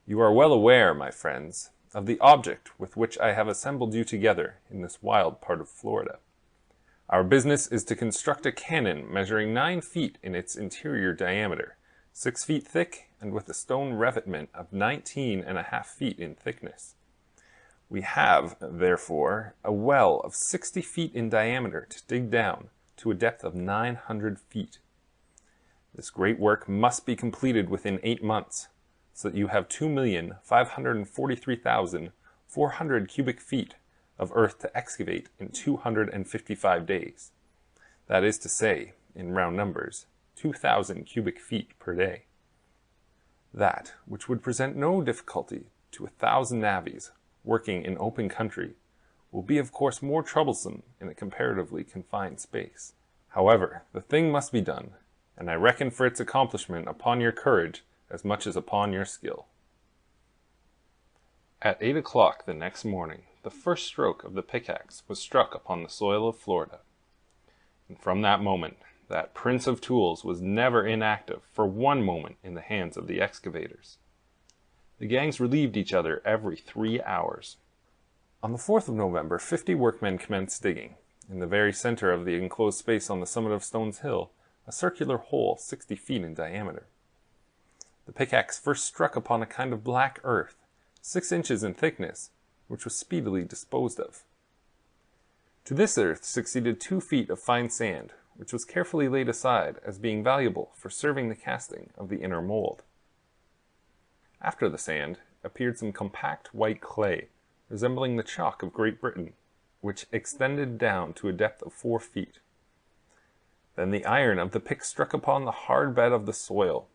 "You are well aware, my friends, of the object with which I have assembled you together in this wild part of Florida. Our business is to construct a cannon measuring 9 feet in its interior diameter, 6 feet thick, and with a stone revetment of 19.5 feet in thickness. We have, therefore, a well of 60 feet in diameter to dig down to a depth of 900 feet. This great work must be completed within 8 months, so that you have 2,543,400 cubic feet of earth to excavate in 255 days. That is to say, in round numbers, 2,000 cubic feet per day. That, which would present no difficulty to 1,000 navvies working in open country, will be of course more troublesome in a comparatively confined space. However, the thing must be done, and I reckon for its accomplishment upon your courage as much as upon your skill." At 8 o'clock the next morning, the first stroke of the pickaxe was struck upon the soil of Florida, and from that moment, that prince of tools was never inactive for one moment in the hands of the excavators. The gangs relieved each other every 3 hours. On the 4th of November, 50 workmen commenced digging, in the very center of the enclosed space on the summit of Stones Hill, a circular hole 60 feet in diameter. The pickaxe first struck upon a kind of black earth, 6 inches in thickness, which was speedily disposed of. To this earth succeeded 2 feet of fine sand, which was carefully laid aside as being valuable for serving the casting of the inner mold. After the sand appeared some compact white clay, resembling the chalk of Great Britain, which extended down to a depth of 4 feet. Then the iron of the pick struck upon the hard bed of the soil,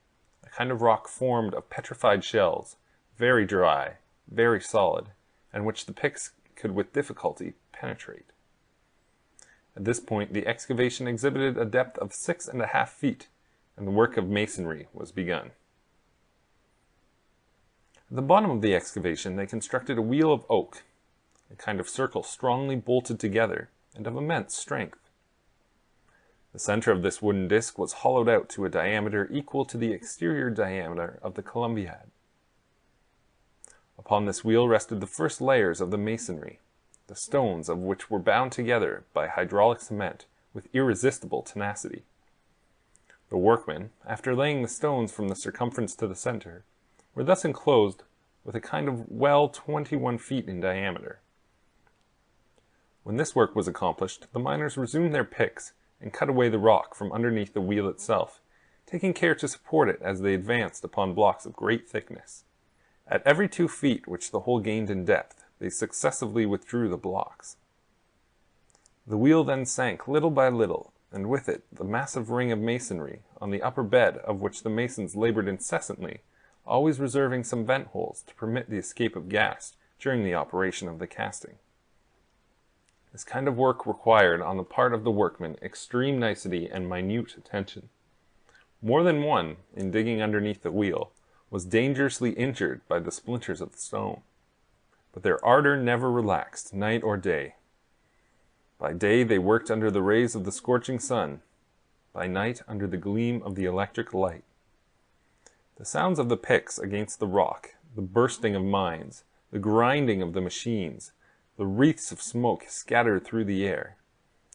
a kind of rock formed of petrified shells, very dry, very solid, and which the picks could with difficulty penetrate. At this point the excavation exhibited a depth of 6.5 feet, and the work of masonry was begun. At the bottom of the excavation they constructed a wheel of oak, a kind of circle strongly bolted together, and of immense strength. The center of this wooden disc was hollowed out to a diameter equal to the exterior diameter of the Columbiad. Upon this wheel rested the first layers of the masonry, the stones of which were bound together by hydraulic cement with irresistible tenacity. The workmen, after laying the stones from the circumference to the center, were thus enclosed with a kind of well 21 feet in diameter. When this work was accomplished, the miners resumed their picks and cut away the rock from underneath the wheel itself, taking care to support it as they advanced upon blocks of great thickness. At every 2 feet which the hole gained in depth, they successively withdrew the blocks. The wheel then sank little by little, and with it the massive ring of masonry, on the upper bed of which the masons labored incessantly, always reserving some vent holes to permit the escape of gas during the operation of the casting. This kind of work required on the part of the workmen extreme nicety and minute attention. More than one, in digging underneath the wheel, was dangerously injured by the splinters of the stone. But their ardor never relaxed, night or day. By day they worked under the rays of the scorching sun, by night under the gleam of the electric light. The sounds of the picks against the rock, the bursting of mines, the grinding of the machines, the wreaths of smoke scattered through the air,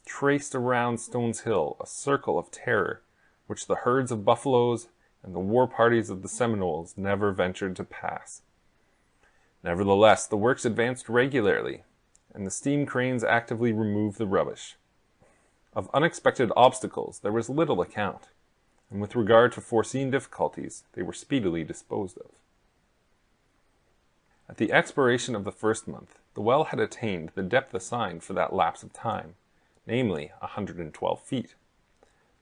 traced around Stone's Hill a circle of terror which the herds of buffaloes and the war parties of the Seminoles never ventured to pass. Nevertheless, the works advanced regularly, and the steam cranes actively removed the rubbish. Of unexpected obstacles there was little account, and with regard to foreseen difficulties, they were speedily disposed of. At the expiration of the first month, the well had attained the depth assigned for that lapse of time, namely 112 feet.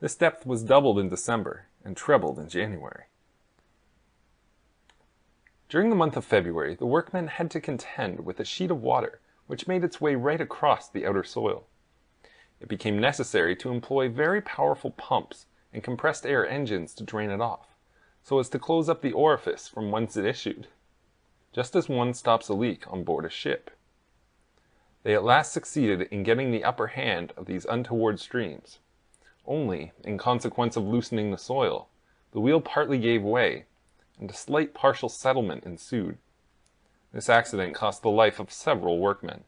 This depth was doubled in December, and trebled in January. During the month of February, the workmen had to contend with a sheet of water which made its way right across the outer soil. It became necessary to employ very powerful pumps and compressed air engines to drain it off, so as to close up the orifice from whence it issued, just as one stops a leak on board a ship. They at last succeeded in getting the upper hand of these untoward streams. Only, in consequence of loosening the soil, the wheel partly gave way, and a slight partial settlement ensued. This accident cost the life of several workmen.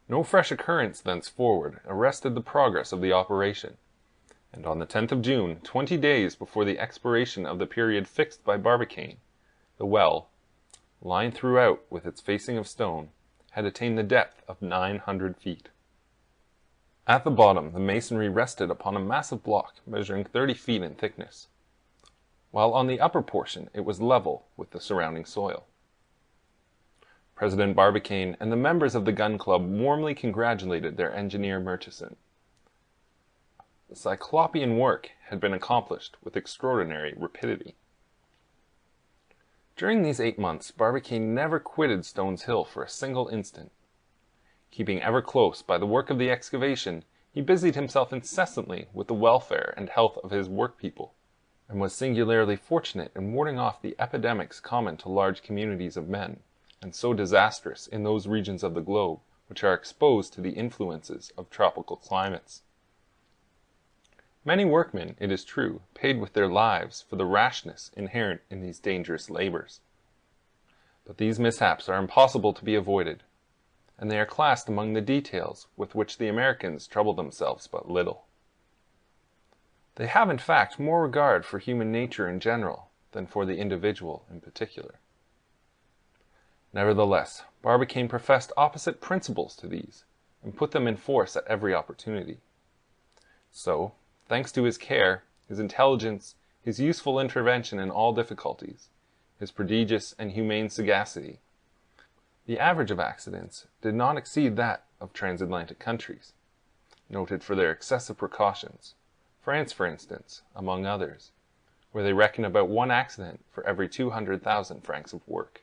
No fresh occurrence thenceforward arrested the progress of the operation, and on the 10th of June, 20 days before the expiration of the period fixed by Barbicane, the well, lined throughout with its facing of stone, had attained the depth of 900 feet. At the bottom, the masonry rested upon a massive block measuring 30 feet in thickness, while on the upper portion it was level with the surrounding soil. President Barbicane and the members of the gun club warmly congratulated their engineer Murchison. The cyclopean work had been accomplished with extraordinary rapidity. During these 8 months, Barbicane never quitted Stone's Hill for a single instant. Keeping ever close by the work of the excavation, he busied himself incessantly with the welfare and health of his workpeople, and was singularly fortunate in warding off the epidemics common to large communities of men, and so disastrous in those regions of the globe which are exposed to the influences of tropical climates. Many workmen, it is true, paid with their lives for the rashness inherent in these dangerous labors. But these mishaps are impossible to be avoided, and they are classed among the details with which the Americans trouble themselves but little. They have in fact more regard for human nature in general than for the individual in particular. Nevertheless, Barbicane professed opposite principles to these, and put them in force at every opportunity. So, thanks to his care, his intelligence, his useful intervention in all difficulties, his prodigious and humane sagacity, the average of accidents did not exceed that of transatlantic countries, noted for their excessive precautions, France, for instance, among others, where they reckon about 1 accident for every 200,000 francs of work.